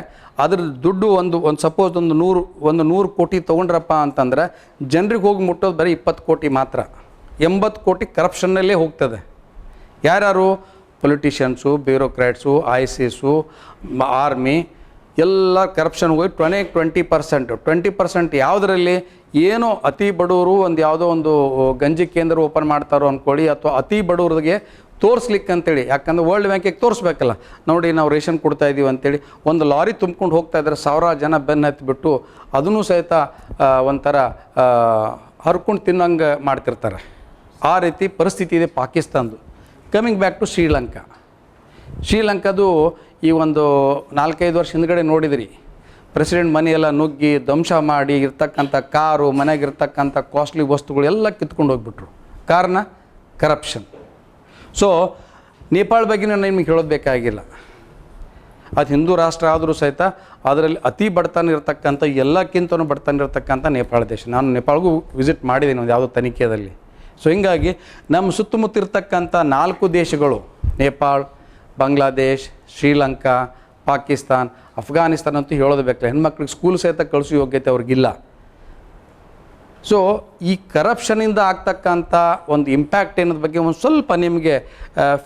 ಅದ್ರ ದುಡ್ಡು ಒಂದು ಸಪೋಸ್ ಒಂದು 100 ಕೋಟಿ ತೊಗೊಂಡ್ರಪ್ಪ ಅಂತಂದ್ರೆ ಜನರಿಗೆ ಹೋಗಿ ಮುಟ್ಟೋದು ಬರೀ 20 ಕೋಟಿ ಮಾತ್ರ. 80 ಕೋಟಿ ಕರಪ್ಷನ್ನಲ್ಲೇ ಹೋಗ್ತದೆ. ಯಾರ್ಯಾರು? ಪೊಲಿಟಿಷಿಯನ್ಸು, ಬ್ಯೂರೋಕ್ರಾಟ್ಸು, ICSಸು, ಆರ್ಮಿ ಎಲ್ಲ ಕರಪ್ಷನ್ ಹೋಗಿ 20% ಯಾವುದರಲ್ಲಿ? ಏನೋ ಅತಿ ಬಡವರು ಒಂದು ಯಾವುದೋ ಒಂದು ಗಂಜಿ ಕೇಂದ್ರ ಓಪನ್ ಮಾಡ್ತಾರೋ ಅಂದ್ಕೊಳ್ಳಿ, ಅಥವಾ ಅತಿ ಬಡವ್ರಿಗೆ ತೋರಿಸ್ಲಿಕ್ಕೆ ಅಂತೇಳಿ, ಯಾಕಂದ್ರೆ ವರ್ಲ್ಡ್ ಬ್ಯಾಂಕಿಗೆ ತೋರಿಸ್ಬೇಕಲ್ಲ, ನೋಡಿ ನಾವು ರೇಷನ್ ಕೊಡ್ತಾ ಇದ್ದೀವಿ ಅಂತೇಳಿ ಒಂದು ಲಾರಿ ತುಂಬ್ಕೊಂಡು ಹೋಗ್ತಾ ಇದ್ದಾರೆ, ಸಾವಿರಾರು ಜನ ಬೆನ್ನು ಹತ್ತಿಬಿಟ್ಟು ಅದನ್ನು ಸಹಿತ ಒಂಥರ ಹರ್ಕೊಂಡು ತಿನ್ನಂಗೆ ಮಾಡ್ತಿರ್ತಾರೆ. ಆ ರೀತಿ ಪರಿಸ್ಥಿತಿ ಇದೆ ಪಾಕಿಸ್ತಾನದು. ಕಮಿಂಗ್ ಬ್ಯಾಕ್ ಟು ಶ್ರೀಲಂಕಾದು ಈ ಒಂದು 4-5 ವರ್ಷ ಹಿಂದ್ಗಡೆ ನೋಡಿದ್ರಿ, ಪ್ರೆಸಿಡೆಂಟ್ ಮನೆಯೆಲ್ಲ ನುಗ್ಗಿ ಧ್ವಂಸ ಮಾಡಿ ಇರ್ತಕ್ಕಂಥ ಕಾರು, ಮನೆಗಿರ್ತಕ್ಕಂಥ ಕಾಸ್ಟ್ಲಿ ವಸ್ತುಗಳು ಎಲ್ಲ ಕಿತ್ಕೊಂಡು ಹೋಗ್ಬಿಟ್ರು. ಕಾರಣ ಕರಪ್ಷನ್. ಸೊ ನೇಪಾಳ ಬಗ್ಗೆ ನಿಮಗೆ ಹೇಳೋದು ಬೇಕಾಗಿಲ್ಲ. ಅದು ಹಿಂದೂ ರಾಷ್ಟ್ರ ಆದರೂ ಸಹಿತ ಅದರಲ್ಲಿ ಅತಿ ಬಡತನ ಇರತಕ್ಕಂಥ, ಎಲ್ಲಕ್ಕಿಂತನೂ ಬಡತನ ಇರತಕ್ಕಂಥ ನೇಪಾಳ ದೇಶ. ನಾನು ನೇಪಾಳಗೂ ವಿಸಿಟ್ ಮಾಡಿದ್ದೀನಿ ಒಂದು ಯಾವುದೋ ತನಿಖೆಯಲ್ಲಿ. ಸೊ ಹೀಗಾಗಿ ನಮ್ಮ ಸುತ್ತಮುತ್ತ ಇರ್ತಕ್ಕಂಥ 4 ದೇಶಗಳು, ನೇಪಾಳ, ಬಾಂಗ್ಲಾದೇಶ್, ಶ್ರೀಲಂಕಾ, ಪಾಕಿಸ್ತಾನ್, ಅಫ್ಘಾನಿಸ್ತಾನ ಅಂತೂ ಹೇಳೋದು ಬೇಕಲ್ಲ, ಹೆಣ್ಮಕ್ಳಿಗೆ ಸ್ಕೂಲ್ ಸಹಿತ ಕಳಿಸೋ ಯೋಗ್ಯತೆ ಅವ್ರಿಗಿಲ್ಲ. ಸೊ ಈ ಕರಪ್ಷನಿಂದ ಆಗ್ತಕ್ಕಂಥ ಒಂದು ಇಂಪ್ಯಾಕ್ಟ್ ಏನೋದ್ರ ಬಗ್ಗೆ ಒಂದು ಸ್ವಲ್ಪ ನಿಮಗೆ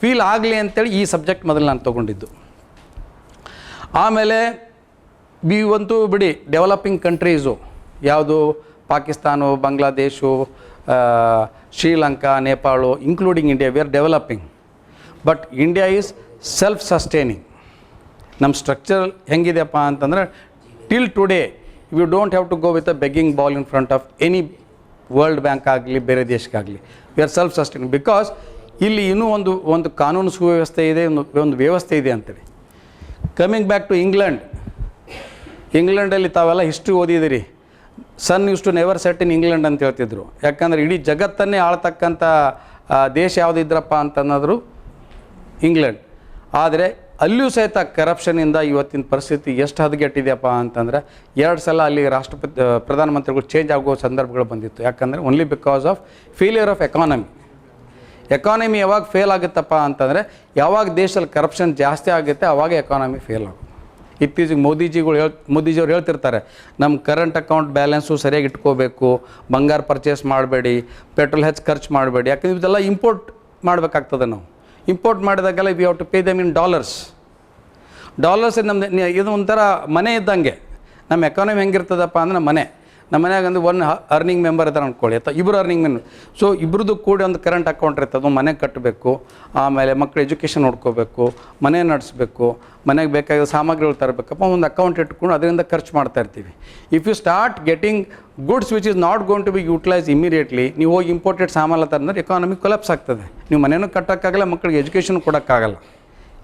ಫೀಲ್ ಆಗಲಿ ಅಂತೇಳಿ ಈ ಸಬ್ಜೆಕ್ಟ್ ಮೊದಲು ನಾನು ತೊಗೊಂಡಿದ್ದು. ಆಮೇಲೆ ಇವಂತೂ ಬಿಡಿ, ಡೆವಲಪಿಂಗ್ ಕಂಟ್ರೀಸು ಯಾವುದು? Pakistan, Bangladesh, Sri Lanka, Nepal, including India, we are developing. But India is self sustaining. ನಮ್ಮ ಸ್ಟ್ರಕ್ಚರ್ ಹೆಂಗಿದೆಯಪ್ಪ ಅಂತಂದರೆ, till today you don't have to go with a begging bowl in front of any world bank ಆಗಲಿ, ಬೇರೆ ದೇಶಕ್ಕಾಗಲಿ. We are self sustaining because ಇಲ್ಲಿ ಇನ್ನೂ ಒಂದು ಕಾನೂನು ಸುವ್ಯವಸ್ಥೆ ಇದೆ, ಒಂದು ವ್ಯವಸ್ಥೆ ಇದೆ ಅಂತೇಳಿ. ಕಮಿಂಗ್ ಬ್ಯಾಕ್ ಟು ಇಂಗ್ಲೆಂಡಲ್ಲಿ ತಾವೆಲ್ಲ ಹಿಸ್ಟ್ರಿ ಓದಿದಿರಿ. Sun used to never set in England ಅಂತ ಹೇಳ್ತಿದ್ರು. ಯಾಕಂದರೆ ಇಡೀ ಜಗತ್ತನ್ನೇ ಆಳ್ತಕ್ಕಂಥ ದೇಶ ಯಾವುದಿದ್ರಪ್ಪ ಅಂತನ್ನೋದ್ರು ಇಂಗ್ಲೆಂಡ್. ಆದರೆ ಅಲ್ಲಿಯೂ ಸಹಿತ ಕರಪ್ಷನಿಂದ ಇವತ್ತಿನ ಪರಿಸ್ಥಿತಿ ಎಷ್ಟು ಹದಗೆಟ್ಟಿದೆಯಪ್ಪ ಅಂತಂದರೆ, 2 ಸಲ ಅಲ್ಲಿ ಪ್ರಧಾನಮಂತ್ರಿಗಳು ಚೇಂಜ್ ಆಗೋ ಸಂದರ್ಭಗಳು ಬಂದಿತ್ತು. ಯಾಕಂದರೆ only because of failure of economy ಯಾವಾಗ ಫೇಲ್ ಆಗುತ್ತಪ್ಪ ಅಂತಂದರೆ, ಯಾವಾಗ ದೇಶದಲ್ಲಿ ಕರಪ್ಷನ್ ಜಾಸ್ತಿ ಆಗುತ್ತೆ ಆವಾಗ ಎಕಾನಮಿ ಫೇಲ್ ಆಗುತ್ತೆ. ಇತ್ತೀಚೆಗೆ ಮೋದಿಜಿಯವ್ರು ಹೇಳ್ತಿರ್ತಾರೆ, ನಮ್ಮ ಕರೆಂಟ್ ಅಕೌಂಟ್ ಬ್ಯಾಲೆನ್ಸು ಸರಿಯಾಗಿ ಇಟ್ಕೋಬೇಕು, ಬಂಗಾರ ಪರ್ಚೇಸ್ ಮಾಡಬೇಡಿ, ಪೆಟ್ರೋಲ್ ಹೆಚ್ಚು ಖರ್ಚು ಮಾಡಬೇಡಿ. ಯಾಕಂದರೆ ಇದೆಲ್ಲ ಇಂಪೋರ್ಟ್ ಮಾಡಬೇಕಾಗ್ತದೆ. ನಾವು ಇಂಪೋರ್ಟ್ ಮಾಡಿದಾಗೆಲ್ಲ we have to pay them in dollars. ನಮ್ಮದು ಇದು ಒಂಥರ ಮನೆ ಇದ್ದಂಗೆ. ನಮ್ಮ ಎಕಾನಮಿ ಹೆಂಗಿರ್ತದಪ್ಪ ಅಂದ್ರೆ ನಮ್ಮ ಮನೆಯಾಗ ಅಂದ್ರೆ 1 ಅರ್ನಿಂಗ್ ಮೆಂಬರ್ ಇದ್ದಾರೆ ಅಂದ್ಕೊಳ್ಳಿ, ಅಥವಾ 2 ಅರ್ನಿಂಗ್ ಮೆಂಬರ್. ಸೊ ಇಬ್ಬರದ್ದು ಕೂಡಿ ಒಂದು ಕರೆಂಟ್ ಅಕೌಂಟ್ ಇರ್ತದೆ, ಮನೆ ಕಟ್ಟಬೇಕು, ಆಮೇಲೆ ಮಕ್ಕಳು ಎಜುಕೇಷನ್ ನೋಡ್ಕೋಬೇಕು, ಮನೆ ನಡೆಸಬೇಕು, ಮನೆಗೆ ಬೇಕಾಗಿರೋ ಸಾಮಗ್ರಿಗಳು ತರಬೇಕಪ್ಪ, ಒಂದು ಅಕೌಂಟ್ ಇಟ್ಕೊಂಡು ಅದರಿಂದ ಖರ್ಚು ಮಾಡ್ತಾ ಇರ್ತೀವಿ. If you start getting goods which is not going to be utilise immediately, ನೀವು ಹೋಗಿ ಇಂಪೋರ್ಟೆಡ್ ಸಾಮಾನು ತಂದ್ರೆ ಎಕಾನಮಿ ಕೊಲಾಪ್ಸ್ ಆಗ್ತದೆ. ನೀವು ಮನೆಯೂ ಕಟ್ಟೋಕ್ಕಾಗಲ್ಲ, ಮಕ್ಕಳಿಗೆ ಎಜುಕೇಷನ್ ಕೊಡೋಕ್ಕಾಗಲ್ಲ.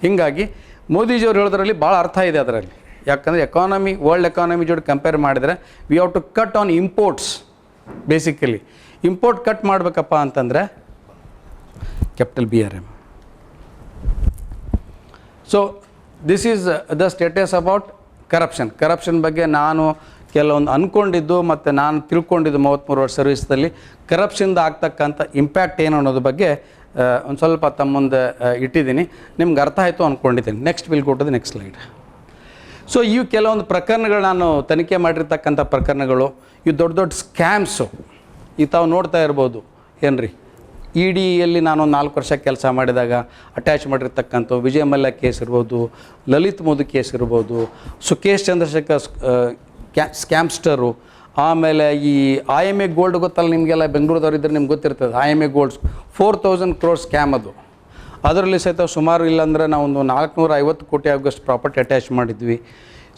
ಹೀಗಾಗಿ ಮೋದಿಜಿಯವ್ರು ಹೇಳೋದ್ರಲ್ಲಿ ಭಾಳ ಅರ್ಥ ಇದೆ ಅದರಲ್ಲಿ. ಯಾಕಂದರೆ ವರ್ಲ್ಡ್ ಎಕಾನಮಿ ಜೋಡಿ ಕಂಪೇರ್ ಮಾಡಿದರೆ we have to cut on imports. Basically import cut ಮಾಡಬೇಕಪ್ಪ ಅಂತಂದರೆ capital BRM. So this is the status about corruption ಬಗ್ಗೆ ನಾನು ಕೆಲವೊಂದು ಅಂದ್ಕೊಂಡಿದ್ದು ಮತ್ತು ನಾನು ತಿಳ್ಕೊಂಡಿದ್ದು 33 ವರ್ಷ ಸರ್ವಿಸ್ದಲ್ಲಿ ಕರಪ್ಷನ್ದ ಆಗ್ತಕ್ಕಂಥ ಇಂಪ್ಯಾಕ್ಟ್ ಏನು ಅನ್ನೋದ್ರ ಬಗ್ಗೆ ಒಂದು ಸ್ವಲ್ಪ ತಮ್ಮ ಮುಂದೆ ಇಟ್ಟಿದ್ದೀನಿ. ನಿಮ್ಗೆ ಅರ್ಥ ಆಯಿತು ಅಂದ್ಕೊಂಡಿದ್ದೀನಿ. Next will go to the next slide. So ಇವು ಕೆಲವೊಂದು ಪ್ರಕರಣಗಳು, ನಾನು ತನಿಖೆ ಮಾಡಿರ್ತಕ್ಕಂಥ ಪ್ರಕರಣಗಳು, ಇವು ದೊಡ್ಡ ಸ್ಕ್ಯಾಮ್ಸು. ಈಗ ತಾವು ನೋಡ್ತಾ ಇರ್ಬೋದು ಏನ್ರಿ, EDಯಲ್ಲಿ ನಾನು 4 ವರ್ಷ ಕೆಲಸ ಮಾಡಿದಾಗ ಅಟ್ಯಾಚ್ ಮಾಡಿರ್ತಕ್ಕಂಥ ವಿಜಯ ಮಲ್ಯ ಕೇಸ್ ಇರ್ಬೋದು, ಲಲಿತ್ ಮೋದಿ ಕೇಸ್ ಇರ್ಬೋದು, ಸುಕೇಶ್ ಚಂದ್ರಶೇಖರ್ ಸ್ಕ್ಯಾಮ್ಸ್ಟರು, ಆಮೇಲೆ ಈ IMA ಗೋಲ್ಡ್ ಗೊತ್ತಲ್ಲ ನಿಮಗೆಲ್ಲ, ಬೆಂಗಳೂರದವ್ರು ಇದ್ದರೆ ನಿಮ್ಗೆ ಗೊತ್ತಿರ್ತದೆ. IMA ಗೋಲ್ಡ್ಸ್ 4000 crore ಸ್ಕ್ಯಾಮ್ ಅದು. ಅದರಲ್ಲಿ ಸಹಿತ ಸುಮಾರು ಇಲ್ಲಾಂದರೆ ನಾವೊಂದು 450 ಕೋಟಿ ಆಗೋಷ್ಟು ಪ್ರಾಪರ್ಟಿ ಅಟ್ಯಾಚ್ ಮಾಡಿದ್ವಿ.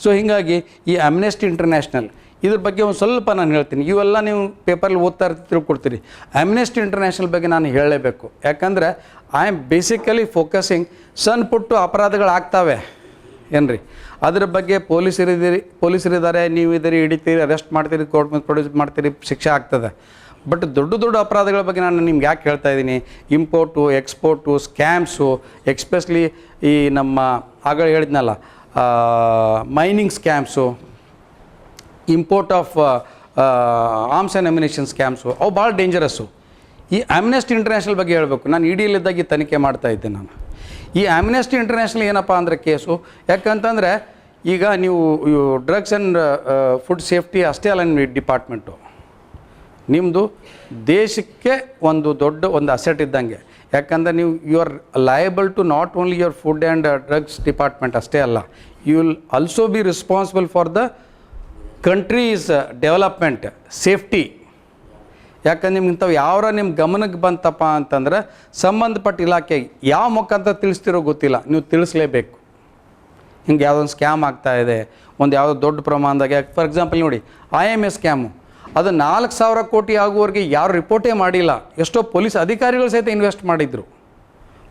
ಸೊ ಹೀಗಾಗಿ ಈ ಆಮ್ನೆಸ್ಟಿ ಇಂಟರ್ನ್ಯಾಷನಲ್ ಇದ್ರ ಬಗ್ಗೆ ಒಂದು ಸ್ವಲ್ಪ ನಾನು ಹೇಳ್ತೀನಿ. ಇವೆಲ್ಲ ನೀವು ಪೇಪರಲ್ಲಿ ಓದ್ತಾ ತಿಳ್ಕೊಡ್ತೀರಿ. ಆಮ್ನೆಸ್ಟಿ ಇಂಟರ್ನ್ಯಾಷನಲ್ ಬಗ್ಗೆ ನಾನು ಹೇಳಲೇಬೇಕು. ಯಾಕಂದರೆ ಐ ಆಮ್ ಬೇಸಿಕಲಿ ಫೋಕಸಿಂಗ್ ಸಣ್ಣ ಪುಟ್ಟು ಅಪರಾಧಗಳಾಗ್ತವೆ ಏನ್ರಿ, ಅದ್ರ ಬಗ್ಗೆ ಪೊಲೀಸರಿದ್ದಾರೆ, ನೀವು ಇದರಿ ಹಿಡಿತೀರಿ, ಅರೆಸ್ಟ್ ಮಾಡ್ತೀರಿ, ಕೋರ್ಟ್ ಮೇಲೆ ಪ್ರೊಡ್ಯೂಸ್ ಮಾಡ್ತೀರಿ, ಶಿಕ್ಷೆ ಆಗ್ತದೆ. ಬಟ್ ದೊಡ್ಡ ಅಪರಾಧಗಳ ಬಗ್ಗೆ ನಾನು ನಿಮ್ಗೆ ಯಾಕೆ ಹೇಳ್ತಾ ಇದ್ದೀನಿ, ಇಂಪೋರ್ಟು, ಎಕ್ಸ್ಪೋರ್ಟು, ಸ್ಕ್ಯಾಮ್ಸು, ಎಕ್ಸ್ಪೆಷಲಿ ಈ ನಮ್ಮ ಆಗ ಹೇಳಿದ್ನಲ್ಲ mining ಸ್ಕ್ಯಾಮ್ಸು, import of arms and ammunition ಸ್ಕ್ಯಾಮ್ಸು, ಅವು ಭಾಳ ಡೇಂಜರಸ್ಸು. ಈ ಆಮ್ನೆಸ್ಟಿ ಇಂಟರ್ನ್ಯಾಷನಲ್ ಬಗ್ಗೆ ಹೇಳಬೇಕು. ನಾನು EDಯಲ್ಲಿದ್ದಾಗ ಈ ತನಿಖೆ ಮಾಡ್ತಾಯಿದ್ದೆ ನಾನು. ಈ ಆಮ್ನೆಸ್ಟಿ ಇಂಟರ್ನ್ಯಾಷನಲ್ ಏನಪ್ಪ ಅಂದರೆ ಕೇಸು, ಯಾಕಂತಂದರೆ ಈಗ ನೀವು ಡ್ರಗ್ಸ್ ಆ್ಯಂಡ್ ಫುಡ್ ಸೇಫ್ಟಿ ಅಷ್ಟೇ ಅಲ್ಲ ನಿಮ್ಮ ಡಿಪಾರ್ಟ್ಮೆಂಟು, ನಿಮ್ಮದು ದೇಶಕ್ಕೆ ಒಂದು ಅಸೆಟ್ ಇದ್ದಂಗೆ. ಯಾಕಂದರೆ ನೀವು you are liable to not only your food and drugs department ಅಷ್ಟೇ ಅಲ್ಲ, you will also be responsible for the country's development, safety. ಯಾಕಂದ್ರೆ ನಿಮ್ಗೆ ಇಂಥವು ಯಾವ್ರ ನಿಮ್ಮ ಗಮನಕ್ಕೆ ಬಂತಪ್ಪ ಅಂತಂದ್ರೆ ಸಂಬಂಧಪಟ್ಟ ಇಲಾಖೆ ಯಾವ ಮುಖಾಂತರ ತಿಳಿಸ್ತಿರೋ ಗೊತ್ತಿಲ್ಲ, ನೀವು ತಿಳಿಸ್ಲೇಬೇಕು. ಹಿಂಗೆ ಯಾವುದೊಂದು ಸ್ಕ್ಯಾಮ್ ಆಗ್ತಾಯಿದೆ, ಒಂದು ಯಾವುದೋ ದೊಡ್ಡ ಪ್ರಮಾಣದಾಗ, ಫಾರ್ ಎಕ್ಸಾಂಪಲ್ ನೋಡಿ IMS ಸ್ಕ್ಯಾಮು, ಅದು 4,000 ಕೋಟಿ ಆಗುವವರೆಗೆ ಯಾರು ರಿಪೋರ್ಟೇ ಮಾಡಿಲ್ಲ. ಎಷ್ಟೋ ಪೊಲೀಸ್ ಅಧಿಕಾರಿಗಳು ಸಹಿತ ಇನ್ವೆಸ್ಟ್ ಮಾಡಿದರು.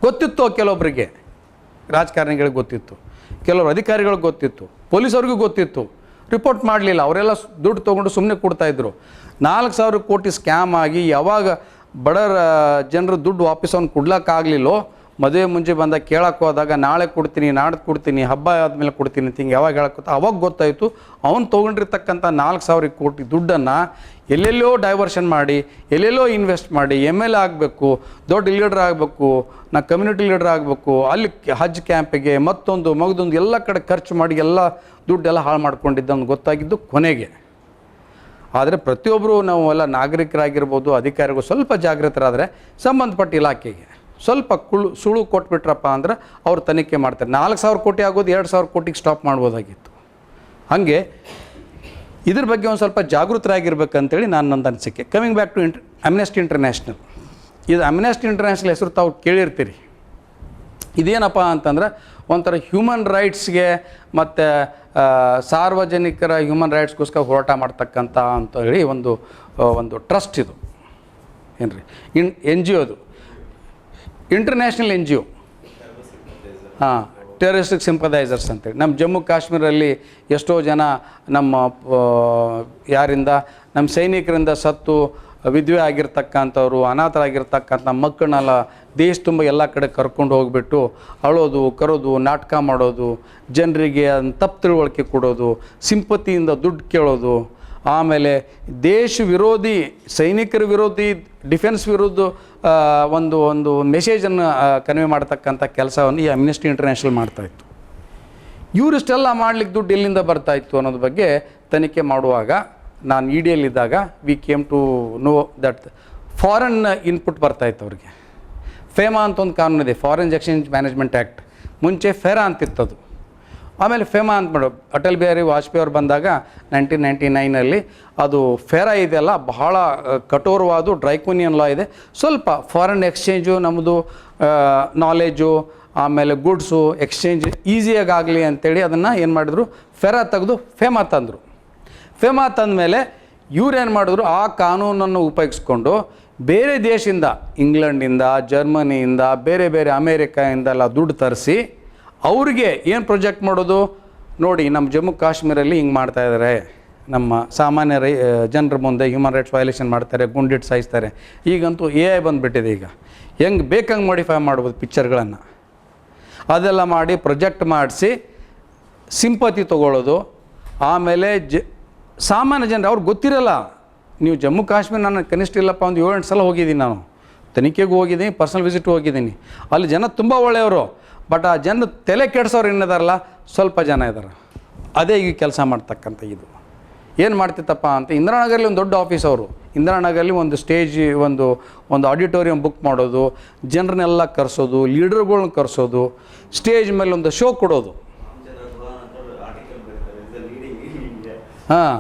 ಗೊತ್ತಿತ್ತು ಕೆಲವೊಬ್ಬರಿಗೆ, ರಾಜಕಾರಣಿಗಳಿಗೆ ಗೊತ್ತಿತ್ತು, ಕೆಲವರು ಅಧಿಕಾರಿಗಳಿಗೆ ಗೊತ್ತಿತ್ತು, ಪೊಲೀಸವ್ರಿಗೂ ಗೊತ್ತಿತ್ತು, ರಿಪೋರ್ಟ್ ಮಾಡಲಿಲ್ಲ. ಅವರೆಲ್ಲ ದುಡ್ಡು ತೊಗೊಂಡು ಸುಮ್ಮನೆ ಕೊಡ್ತಾಯಿದ್ರು. 4,000 ಕೋಟಿ ಸ್ಕ್ಯಾಮ್ ಆಗಿ ಯಾವಾಗ ಬಡರ ಜನರು ದುಡ್ಡು ವಾಪಸ್ ಅವ್ನು ಕೊಡ್ಲಿಕ್ಕಾಗಲಿಲ್ಲೋ, ಮದುವೆ ಮುಂಚೆ ಬಂದಾಗ ಕೇಳಕ್ಕೆ ಹೋದಾಗ ನಾಳೆ ಕೊಡ್ತೀನಿ, ನಾಡ್ದು ಕೊಡ್ತೀನಿ, ಹಬ್ಬ ಆದಮೇಲೆ ಕೊಡ್ತೀನಿ ಅಂತ ಹಿಂಗೆ ಯಾವಾಗ ಹೇಳಕ್ಕೆ ಅವಾಗ ಗೊತ್ತಾಯಿತು ಅವ್ನು ತೊಗೊಂಡಿರ್ತಕ್ಕಂಥ 4,000 ಕೋಟಿ ದುಡ್ಡನ್ನು ಎಲ್ಲೆಲ್ಲೋ ಡೈವರ್ಷನ್ ಮಾಡಿ, ಎಲ್ಲೆಲ್ಲೋ ಇನ್ವೆಸ್ಟ್ ಮಾಡಿ, MLA ಆಗಬೇಕು, ದೊಡ್ಡ ಲೀಡರ್ ಆಗಬೇಕು, ನಾ ಕಮ್ಯುನಿಟಿ ಲೀಡರ್ ಆಗಬೇಕು, ಅಲ್ಲಿ ಹಜ್ ಕ್ಯಾಂಪಿಗೆ ಮಗದೊಂದು ಎಲ್ಲ ಕಡೆ ಖರ್ಚು ಮಾಡಿ ಎಲ್ಲ ದುಡ್ಡೆಲ್ಲ ಹಾಳು ಮಾಡ್ಕೊಂಡಿದ್ದಂಗೆ ಗೊತ್ತಾಗಿದ್ದು ಕೊನೆಗೆ. ಆದರೆ ಪ್ರತಿಯೊಬ್ಬರು ನಾವು ಎಲ್ಲ ನಾಗರಿಕರಾಗಿರ್ಬೋದು, ಅಧಿಕಾರಿಗಳು ಸ್ವಲ್ಪ ಜಾಗೃತರಾದರೆ ಸಂಬಂಧಪಟ್ಟ ಇಲಾಖೆಗೆ ಸ್ವಲ್ಪ ಸುಳು ಕೊಟ್ಬಿಟ್ರಪ್ಪ ಅಂದ್ರೆ ಅವ್ರು ತನಿಖೆ ಮಾಡ್ತಾರೆ. 4,000 ಕೋಟಿ ಆಗೋದು 2,000 ಕೋಟಿಗೆ ಸ್ಟಾಪ್ ಮಾಡ್ಬೋದಾಗಿತ್ತು. ಹಾಗೆ ಇದ್ರ ಬಗ್ಗೆ ಒಂದು ಸ್ವಲ್ಪ ಜಾಗೃತರಾಗಿರ್ಬೇಕಂತೇಳಿ ನನ್ನ ಅನಿಸಿಕೆ. Coming back to Amnesty International. ಇದು ಅಮ್ನೆಸ್ಟಿ ಇಂಟರ್ನ್ಯಾಷನಲ್ ಹೆಸರು ತಾವು ಕೇಳಿರ್ತೀರಿ. ಇದೇನಪ್ಪ ಅಂತಂದ್ರೆ ಒಂಥರ ಹ್ಯೂಮನ್ ರೈಟ್ಸ್ಗೆ ಮತ್ತು ಸಾರ್ವಜನಿಕರ ಹ್ಯೂಮನ್ ರೈಟ್ಸ್ಗೋಸ್ಕರ ಹೋರಾಟ ಮಾಡ್ತಕ್ಕಂಥ ಅಂತ ಹೇಳಿ ಒಂದು ಟ್ರಸ್ಟ್ ಇದು. ಏನು ರೀ, NGO ಅದು, ಇಂಟರ್ನ್ಯಾಷನಲ್ NGO. ಹಾಂ, ಟೆರರಿಸ್ಟಿಕ್ ಸಿಂಪದೈಸರ್ಸ್ ಅಂತೇಳಿ. ನಮ್ಮ ಜಮ್ಮು ಕಾಶ್ಮೀರಲ್ಲಿ ಎಷ್ಟೋ ಜನ ನಮ್ಮ ಸೈನಿಕರಿಂದ ಸತ್ತು ವಿಧವೆ ಆಗಿರ್ತಕ್ಕಂಥವ್ರು, ಅನಾಥರಾಗಿರ್ತಕ್ಕಂಥ ಮಕ್ಕಳನ್ನೆಲ್ಲ ದೇಶ ತುಂಬ ಎಲ್ಲ ಕಡೆ ಕರ್ಕೊಂಡು ಹೋಗಿಬಿಟ್ಟು ಅಳೋದು, ಕರೋದು, ನಾಟಕ ಮಾಡೋದು, ಜನರಿಗೆ ತಪ್ಪು ತಿಳುವಳಿಕೆ ಕೊಡೋದು, ಸಿಂಪತಿಯಿಂದ ದುಡ್ಡು ಕೇಳೋದು, ಆಮೇಲೆ ದೇಶ ವಿರೋಧಿ, ಸೈನಿಕರ ವಿರೋಧಿ, ಡಿಫೆನ್ಸ್ ವಿರುದ್ಧ ಒಂದು ಮೆಸೇಜನ್ನು ಕನ್ವೆ ಮಾಡ್ತಕ್ಕಂಥ ಕೆಲಸವನ್ನು ಈ ಅಮ್ನೆಸ್ಟಿ ಇಂಟರ್ನ್ಯಾಷನಲ್ ಮಾಡ್ತಾಯಿತ್ತು. ಇವರಿಷ್ಟೆಲ್ಲ ಮಾಡ್ಲಿಕ್ಕೆ ದುಡ್ಡು ಎಲ್ಲಿಂದ ಬರ್ತಾಯಿತ್ತು ಅನ್ನೋದ್ರ ಬಗ್ಗೆ ತನಿಖೆ ಮಾಡುವಾಗ ನಾನು EDಯಲ್ಲಿದ್ದಾಗ we came to know that foreign input ಬರ್ತಾಯಿತ್ತು ಅವ್ರಿಗೆ. ಫೇಮಾ ಅಂತ ಒಂದು ಕಾನೂನಿದೆ, ಫಾರಿನ್ ಎಕ್ಸ್ಚೇಂಜ್ ಮ್ಯಾನೇಜ್ಮೆಂಟ್ ಆ್ಯಕ್ಟ್. ಮುಂಚೆ ಫೆರಾ ಅಂತಿತ್ತದು, ಆಮೇಲೆ ಫೇಮಾ ಅಂತ ಮಾಡು. ಅಟಲ್ ಬಿಹಾರಿ ವಾಜಪೇಯಿ ಅವ್ರು ಬಂದಾಗ 1999ರಲ್ಲಿ ಅದು ಫೆರಾ ಇದೆಯಲ್ಲ ಬಹಳ ಕಠೋರವಾದ ಡ್ರೈಕೋನಿಯನ್ ಲಾ ಇದೆ. ಸ್ವಲ್ಪ ಫಾರಿನ್ ಎಕ್ಸ್ಚೇಂಜು ನಮ್ಮದು ನಾಲೆಜು ಆಮೇಲೆ ಗುಡ್ಸು ಎಕ್ಸ್ಚೇಂಜ್ ಈಸಿಯಾಗಿ ಆಗಲಿ ಅಂಥೇಳಿ ಅದನ್ನು ಏನು ಮಾಡಿದ್ರು, ಫೆರಾ ತೆಗೆದು ಫೇಮಾ ತಂದರು. ಫೇಮಾ ತಂದಮೇಲೆ ಇವ್ರೇನು ಮಾಡಿದ್ರು, ಆ ಕಾನೂನನ್ನು ಉಪಯೋಗಿಸ್ಕೊಂಡು ಬೇರೆ ದೇಶದಿಂದ, ಇಂಗ್ಲೆಂಡಿಂದ, ಜರ್ಮನಿಯಿಂದ, ಬೇರೆ ಬೇರೆ ಅಮೇರಿಕಾಯಿಂದ ಎಲ್ಲ ದುಡ್ಡು ತರಿಸಿ ಅವ್ರಿಗೆ ಏನು ಪ್ರೊಜೆಕ್ಟ್ ಮಾಡೋದು, ನೋಡಿ ನಮ್ಮ ಜಮ್ಮು ಕಾಶ್ಮೀರಲ್ಲಿ ಹಿಂಗೆ ಮಾಡ್ತಾಯಿದ್ದಾರೆ, ನಮ್ಮ ಸಾಮಾನ್ಯ ಜನರ ಮುಂದೆ ಹ್ಯೂಮನ್ ರೈಟ್ಸ್ ವೈಲೇಷನ್ ಮಾಡ್ತಾರೆ, ಗುಂಡಿಟ್ಟು ಸಾಯಿಸ್ತಾರೆ. ಈಗಂತೂ AI ಬಂದುಬಿಟ್ಟಿದೆ. ಈಗ ಹೆಂಗೆ ಬೇಕಂಗೆ ಮಾಡಿಫೈ ಮಾಡ್ಬೋದು ಪಿಕ್ಚರ್ಗಳನ್ನು. ಅದೆಲ್ಲ ಮಾಡಿ ಪ್ರೊಜೆಕ್ಟ್ ಮಾಡಿಸಿ ಸಿಂಪತಿ ತೊಗೊಳ್ಳೋದು. ಆಮೇಲೆ ಸಾಮಾನ್ಯ ಜನರು ಅವ್ರಿಗೆ ಗೊತ್ತಿರಲ್ಲ. ನೀವು ಜಮ್ಮು ಕಾಶ್ಮೀರ ನಾನು ಕನಿಷ್ಠ ಇಲ್ಲಪ್ಪ ಒಂದು 7-8 ಸಲ ಹೋಗಿದ್ದೀನಿ, ನಾನು ತನಿಖೆಗೂ ಹೋಗಿದ್ದೀನಿ, ಪರ್ಸನಲ್ ವಿಸಿಟ್ ಹೋಗಿದ್ದೀನಿ. ಅಲ್ಲಿ ಜನ ತುಂಬ ಒಳ್ಳೆಯವರು, ಬಟ್ ಆ ಜನ ತಲೆ ಕೆಡ್ಸೋರು ಏನಿದಾರಲ್ಲ ಸ್ವಲ್ಪ ಜನ ಇದ್ದಾರೆ. ಅದೇ ಈಗ ಕೆಲಸ ಮಾಡ್ತಕ್ಕಂಥ ಇದು ಏನು ಮಾಡ್ತಿತ್ತಪ್ಪ ಅಂತ, ಇಂದಿರಾನಗರಲ್ಲಿ ಒಂದು ದೊಡ್ಡ ಆಫೀಸ್ ಅವರು, ಇಂದಿರಾನಗರಲ್ಲಿ ಒಂದು ಸ್ಟೇಜ್, ಒಂದು ಆಡಿಟೋರಿಯಂ ಬುಕ್ ಮಾಡೋದು, ಜನರನ್ನೆಲ್ಲ ಕರೆಸೋದು, ಲೀಡರ್ಗಳ್ನ ಕರೆಸೋದು, ಸ್ಟೇಜ್ ಮೇಲೆ ಒಂದು ಶೋ ಕೊಡೋದು. ಹಾಂ,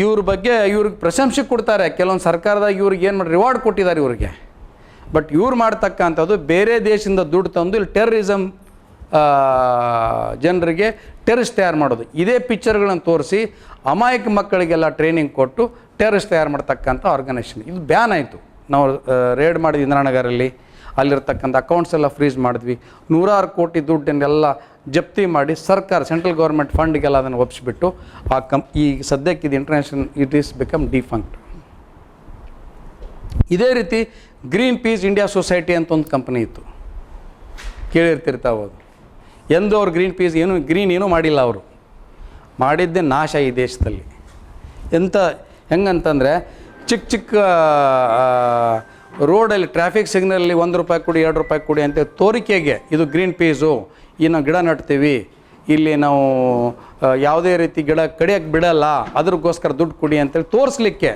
ಇವ್ರ ಬಗ್ಗೆ ಇವ್ರಿಗೆ ಪ್ರಶಂಸೆ ಕೊಡ್ತಾರೆ. ಕೆಲವೊಂದು ಸರ್ಕಾರದಾಗ ಇವ್ರಿಗೆ ಏನು ಮಾಡಿ ರಿವಾರ್ಡ್ ಕೊಟ್ಟಿದ್ದಾರೆ ಇವ್ರಿಗೆ. ಬಟ್ ಇವ್ರು ಮಾಡ್ತಕ್ಕಂಥದ್ದು ಬೇರೆ ದೇಶದಿಂದ ದುಡ್ಡು ತಂದು ಇಲ್ಲಿ ಟೆರರಿಸಮ್, ಜನರಿಗೆ ಟೆರರಿಸ್ಟ್ ತಯಾರು ಮಾಡೋದು. ಇದೇ ಪಿಕ್ಚರ್ಗಳನ್ನು ತೋರಿಸಿ ಅಮಾಯಕ ಮಕ್ಕಳಿಗೆಲ್ಲ ಟ್ರೈನಿಂಗ್ ಕೊಟ್ಟು ಟೆರರಿಸ್ಟ್ ತಯಾರು ಮಾಡ್ತಕ್ಕಂಥ ಆರ್ಗನೈಸೇಷನ್. ಇದು ಬ್ಯಾನ್ ಆಯಿತು. ನಾವು ರೇಡ್ ಮಾಡಿದ್ವಿ ಇಂದಿರಾನಗರಲ್ಲಿ, ಅಲ್ಲಿರ್ತಕ್ಕಂಥ ಅಕೌಂಟ್ಸ್ ಎಲ್ಲ ಫ್ರೀಸ್ ಮಾಡಿದ್ವಿ. 100 ಕೋಟಿ ದುಡ್ಡನ್ನೆಲ್ಲ ಜಪ್ತಿ ಮಾಡಿ ಸರ್ಕಾರ, ಸೆಂಟ್ರಲ್ ಗೌರ್ಮೆಂಟ್ ಫಂಡ್ಗೆಲ್ಲ ಅದನ್ನು ಒಪ್ಪಿಸ್ಬಿಟ್ಟು ಈ ಸದ್ಯಕ್ಕೆ ಇದು ಇಂಟರ್ನ್ಯಾಷನಲ್ ಇಟ್ ಈಸ್ ಬಿಕಮ್ ಡಿಫಂಕ್ಟ್. ಇದೇ ರೀತಿ ಗ್ರೀನ್ ಪೀಸ್ ಇಂಡಿಯಾ ಸೊಸೈಟಿ ಅಂತ ಒಂದು ಕಂಪ್ನಿ ಇತ್ತು, ಕೇಳಿರ್ತಿರ್ತಾವದು. ಎಂದೂ ಅವ್ರು ಗ್ರೀನ್ ಏನೂ ಮಾಡಿಲ್ಲ. ಅವರು ಮಾಡಿದ್ದೇ ನಾಶ ಈ ದೇಶದಲ್ಲಿ. ಹೆಂಗಂತಂದರೆ ಚಿಕ್ಕ ರೋಡಲ್ಲಿ ಟ್ರಾಫಿಕ್ ಸಿಗ್ನಲಲ್ಲಿ 1 ರೂಪಾಯಿ ಕೊಡಿ, 2 ರೂಪಾಯಿ ಕೊಡಿ ಅಂತ ತೋರಿಕೆಗೆ ಇದು ಗ್ರೀನ್ ಪೀಸು, ನಾವು ಗಿಡ ನೆಡ್ತೀವಿ, ಇಲ್ಲಿ ನಾವು ಯಾವುದೇ ರೀತಿ ಗಿಡ ಕಡಿಯೋಕ್ಕೆ ಬಿಡಲ್ಲ, ಅದ್ರಗೋಸ್ಕರ ದುಡ್ಡು ಕೊಡಿ ಅಂತೇಳಿ ತೋರಿಸ್ಲಿಕ್ಕೆ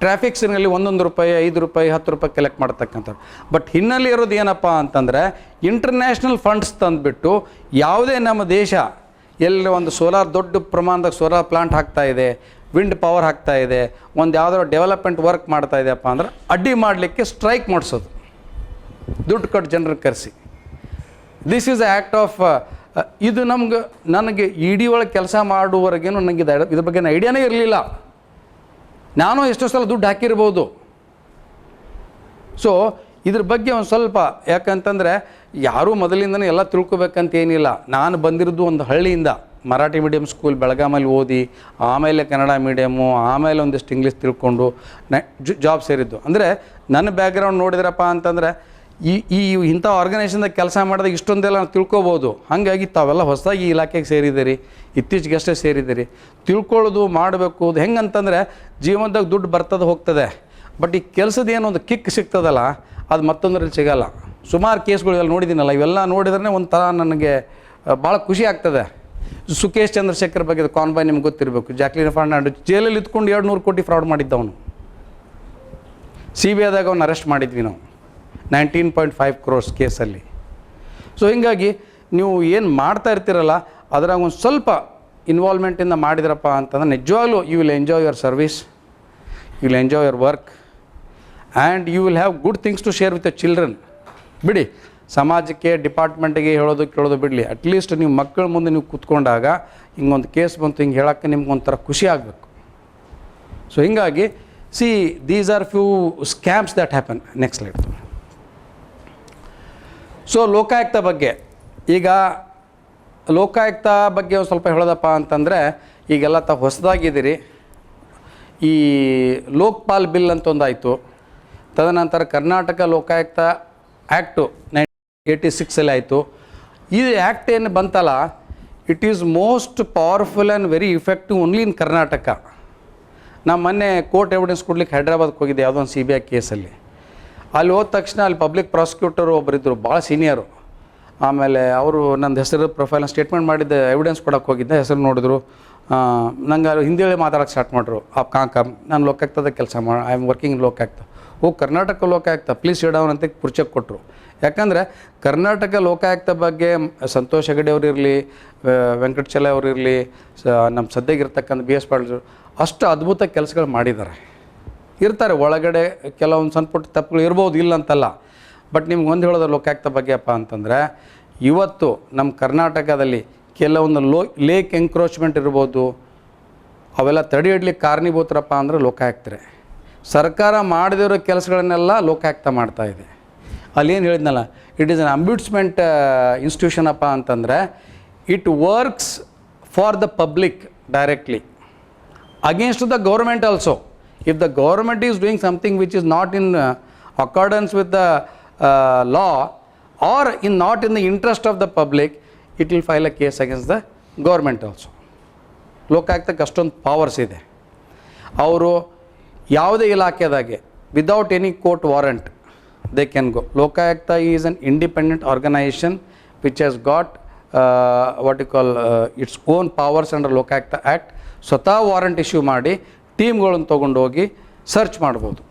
ಟ್ರಾಫಿಕ್ ಸಿಗ್ನಲ್ಲಿ 1 ರೂಪಾಯಿ 5 ರೂಪಾಯಿ 10 ರೂಪಾಯಿ ಕಲೆಕ್ಟ್ ಮಾಡ್ತಕ್ಕಂಥವ್ರು. ಬಟ್ ಹಿನ್ನೆಲೆ ಇರೋದು ಏನಪ್ಪ ಅಂತಂದರೆ ಇಂಟರ್ನ್ಯಾಷನಲ್ ಫಂಡ್ಸ್ ತಂದುಬಿಟ್ಟು ಯಾವುದೇ ನಮ್ಮ ದೇಶ ಎಲ್ಲಿ ಒಂದು ಸೋಲಾರ್ ದೊಡ್ಡ ಪ್ರಮಾಣದಾಗ ಸೋಲಾರ್ ಪ್ಲಾಂಟ್ ಹಾಕ್ತಾ ಇದೆ, ವಿಂಡ್ ಪವರ್ ಹಾಕ್ತಾ ಇದೆ, ಒಂದು ಯಾವುದಾದ್ರು ಡೆವಲಪ್ಮೆಂಟ್ ವರ್ಕ್ ಮಾಡ್ತಾ ಇದೆಯಪ್ಪ ಅಂದ್ರೆ ಅಡ್ಡಿ ಮಾಡಲಿಕ್ಕೆ ಸ್ಟ್ರೈಕ್ ಮಾಡಿಸೋದು, ದುಡ್ಡು ಕೊಟ್ಟು ಜನರಿಗೆ ಕರೆಸಿ. This is a act of ಇದು ನನಗೆ ಇ ಡಿ ಒಳಗೆ ಕೆಲಸ ಮಾಡುವವರೆಗೇನು ನನಗೆ ಇದ್ರ ಬಗ್ಗೆ ಐಡಿಯಾನೇ ಇರಲಿಲ್ಲ. ನಾನು ಎಷ್ಟೋ ಸಲ ದುಡ್ಡು ಹಾಕಿರ್ಬೋದು. ಸೊ ಇದ್ರ ಬಗ್ಗೆ ಒಂದು ಸ್ವಲ್ಪ, ಯಾಕಂತಂದರೆ ಯಾರೂ ಮೊದಲಿಂದನೇ ಎಲ್ಲ ತಿಳ್ಕೊಬೇಕಂತ ಏನಿಲ್ಲ. ನಾನು ಬಂದಿರೋದು ಒಂದು ಹಳ್ಳಿಯಿಂದ, ಮರಾಠಿ ಮೀಡಿಯಮ್ ಸ್ಕೂಲ್ ಬೆಳಗಾಮಲ್ಲಿ ಓದಿ, ಆಮೇಲೆ ಕನ್ನಡ ಮೀಡಿಯಮ್ಮು, ಆಮೇಲೆ ಒಂದಿಷ್ಟು ಇಂಗ್ಲೀಷ್ ತಿಳ್ಕೊಂಡು ಜಾಬ್ ಸೇರಿದ್ದು. ಅಂದರೆ ನನ್ನ ಬ್ಯಾಕ್ಗ್ರೌಂಡ್ ನೋಡಿದ್ರಪ್ಪ ಅಂತಂದರೆ ಇಂಥ ಆರ್ಗನೈಸೇಷನ್ದಾಗ ಕೆಲಸ ಮಾಡಿದಾಗ ಇಷ್ಟೊಂದೆಲ್ಲ ನಾವು ತಿಳ್ಕೊಬೋದು. ಹಾಗಾಗಿ ತಾವೆಲ್ಲ ಹೊಸದಾಗಿ ಈ ಇಲಾಖೆಗೆ ಸೇರಿದ್ದೀರಿ, ಇತ್ತೀಚೆಗಷ್ಟೇ ಸೇರಿದ್ದೀರಿ. ತಿಳ್ಕೊಳ್ಳೋದು ಮಾಡಬೇಕು. ಅದು ಹೆಂಗಂತಂದರೆ ಜೀವನದಾಗ ದುಡ್ಡು ಬರ್ತದೆ ಹೋಗ್ತದೆ, ಬಟ್ ಈ ಕೆಲಸದ ಏನೋ ಒಂದು ಕಿಕ್ ಸಿಗ್ತದಲ್ಲ, ಅದು ಮತ್ತೊಂದರಲ್ಲಿ ಸಿಗೋಲ್ಲ. ಸುಮಾರು ಕೇಸ್ಗಳೆಲ್ಲ ನೋಡಿದ್ದೀನಲ್ಲ, ಇವೆಲ್ಲ ನೋಡಿದ್ರೆ ಒಂಥರ ನನಗೆ ಭಾಳ ಖುಷಿ ಆಗ್ತದೆ. ಸುಖೇಶ್ ಚಂದ್ರಶೇಖರ್ ಬಗ್ಗೆ ಕಾನ್ಬಾಯ್ ನಿಮ್ಗೆ ಗೊತ್ತಿರಬೇಕು. ಜಾಕ್ಲಿನ್ ಫರ್ನಾಂಡಿಸ್ ಜೈಲಲ್ಲಿ ಇದ್ಕೊಂಡು 200 ಕೋಟಿ ಫ್ರಾಡ್ ಮಾಡಿದ್ದವನು. CBIದಾಗ ಅವನು ಅರೆಸ್ಟ್ ಮಾಡಿದ್ವಿ ನಾವು 19.5 crores ಕೇಸಲ್ಲಿ. ಸೊ ಹೀಗಾಗಿ ನೀವು ಏನು ಮಾಡ್ತಾ ಇರ್ತೀರಲ್ಲ, ಅದ್ರಾಗ ಒಂದು ಸ್ವಲ್ಪ ಇನ್ವಾಲ್ವ್ಮೆಂಟಿಂದ ಮಾಡಿದ್ರಪ್ಪ ಅಂತಂದ್ರೆ ನಿಜವಾಗ್ಲೂ you will enjoy your service, you will enjoy your work and you will have good things to share with your children. ಬಿಡಿ, ಸಮಾಜಕ್ಕೆ ಡಿಪಾರ್ಟ್ಮೆಂಟಿಗೆ ಹೇಳೋದು ಕೇಳೋದು ಬಿಡಲಿ, ಅಟ್ಲೀಸ್ಟ್ ನೀವು ಮಕ್ಕಳ ಮುಂದೆ ನೀವು ಕೂತ್ಕೊಂಡಾಗ ಹಿಂಗೊಂದು ಕೇಸ್ ಬಂತು ಹಿಂಗೆ ಹೇಳೋಕ್ಕೆ ನಿಮ್ಗೆ ಒಂಥರ ಖುಷಿ ಆಗಬೇಕು. ಸೊ ಹೀಗಾಗಿ these are few scams that happen. Next slide. So Lokayukta ಬಗ್ಗೆ, ಈಗ ಲೋಕಾಯುಕ್ತ ಬಗ್ಗೆ ಒಂದು ಸ್ವಲ್ಪ ಹೇಳೋದಪ್ಪ ಅಂತಂದರೆ, ಈಗೆಲ್ಲ ತಾವು ಹೊಸದಾಗಿದ್ದೀರಿ. ಈ ಲೋಕ್ಪಾಲ್ ಬಿಲ್ ಅಂತ ಒಂದಾಯಿತು, ತದನಂತರ ಕರ್ನಾಟಕ ಲೋಕಾಯುಕ್ತ ಆ್ಯಕ್ಟು 1986 ಆಯಿತು. ಈ ಆ್ಯಕ್ಟ್ ಏನು ಬಂತಲ್ಲ, it is most powerful and very effective only in Karnataka. ನಾನು ಮೊನ್ನೆ ಕೋರ್ಟ್ ಎವಿಡೆನ್ಸ್ ಕೊಡ್ಲಿಕ್ಕೆ ಹೈದ್ರಾಬಾದ್ಗೆ ಹೋಗಿದ್ದೆ ಯಾವುದೋ ಒಂದು CBI ಕೇಸಲ್ಲಿ. ಅಲ್ಲಿ ಹೋದ ತಕ್ಷಣ ಅಲ್ಲಿ ಪಬ್ಲಿಕ್ ಪ್ರಾಸಿಕ್ಯೂಟರು ಒಬ್ಬರಿದ್ದರು, ಭಾಳ ಸೀನಿಯರು. ಆಮೇಲೆ ಅವರು ನನ್ನ ಹೆಸರು ಪ್ರೊಫೈಲ್ನ ಸ್ಟೇಟ್ಮೆಂಟ್ ಮಾಡಿದ್ದೆ, ಎವಿಡೆನ್ಸ್ ಕೊಡೋಕ್ಕೆ ಹೋಗಿದ್ದೆ. ಹೆಸರು ನೋಡಿದ್ರು, ನಂಗೆ ಹಿಂದಿಯಲ್ಲಿ ಮಾತಾಡೋಕ್ಕೆ ಸ್ಟಾರ್ಟ್ ಮಾಡಿದ್ರು. ನಾನು ಲೋಕಾಯುಕ್ತದ ಕೆಲಸ I am working in Lokayukta. Karnataka Lokayukta police ಇಡೋನ್ ಅಂತ ಕುರ್ಚಕ್ಕೆ ಕೊಟ್ಟರು. ಯಾಕಂದರೆ ಕರ್ನಾಟಕ ಲೋಕಾಯುಕ್ತ ಬಗ್ಗೆ ಸಂತೋಷ್ ಹೆಗಡೆ ಅವರು ಇರಲಿ, ವೆಂಕಟಚಲ ಅವರು ಇರಲಿ, ನಮ್ಮ ಸದ್ಯಗಿರ್ತಕ್ಕಂಥ BS ಪಾಟೀಲ್ ಅಷ್ಟು ಅದ್ಭುತ ಕೆಲಸಗಳು ಮಾಡಿದ್ದಾರೆ. ಇರ್ತಾರೆ ಒಳಗಡೆ ಕೆಲವೊಂದು ಸಣ್ಣ ಪುಟ್ಟ ತಪ್ಪುಗಳು ಇರ್ಬೋದು, ಇಲ್ಲ ಅಂತಲ್ಲ. ಬಟ್ ನಿಮ್ಗೆ ಒಂದು ಹೇಳೋದು ಲೋಕಾಯುಕ್ತ ಬಗ್ಗೆಪ್ಪ ಅಂತಂದರೆ, ಇವತ್ತು ನಮ್ಮ ಕರ್ನಾಟಕದಲ್ಲಿ ಕೆಲವೊಂದು ಲೇಕ್ ಎಂಕ್ರೋಚ್ಮೆಂಟ್ ಇರ್ಬೋದು, ಅವೆಲ್ಲ ತಡೆ ಹಿಡ್ಲಿಕ್ಕೆ ಕಾರಣೀಭೂತರಪ್ಪ ಅಂದರೆ ಲೋಕಾಯುಕ್ತರೇ. ಸರ್ಕಾರ ಮಾಡದಿರೋ ಕೆಲಸಗಳನ್ನೆಲ್ಲ ಲೋಕಾಯುಕ್ತ ಮಾಡ್ತಾಯಿದೆ. ಅಲ್ಲೇನು ಹೇಳಿದ್ನಲ್ಲ, ಇಟ್ ಈಸ್ ಅನ್ ಅಂಬ್ಯೂಟ್ಸ್ಮೆಂಟ್ ಇನ್ಸ್ಟಿಟ್ಯೂಷನ್ ಅಪ್ಪ ಅಂತಂದರೆ, it works for the public directly against the government also. If the government is doing something which is not in accordance with the law or not in the interest of the public, it will file a case against the government also. ಲೋಕಾಯುಕ್ತಕ್ಕೆ ಅಷ್ಟೊಂದು powers ಇದೆ. ಅವರು ಯಾವುದೇ ಇಲಾಖೆದಾಗೆ without any court warrant they can go. Lokayukta is an independent organisation which has got what you call its own powers under Lokayukta act. ಸ್ವತಃ warrant issue ಮಾಡಿ ಟೀಮ್ಗಳನ್ನು ತೊಗೊಂಡೋಗಿ ಸರ್ಚ್ ಮಾಡ್ಬೋದು.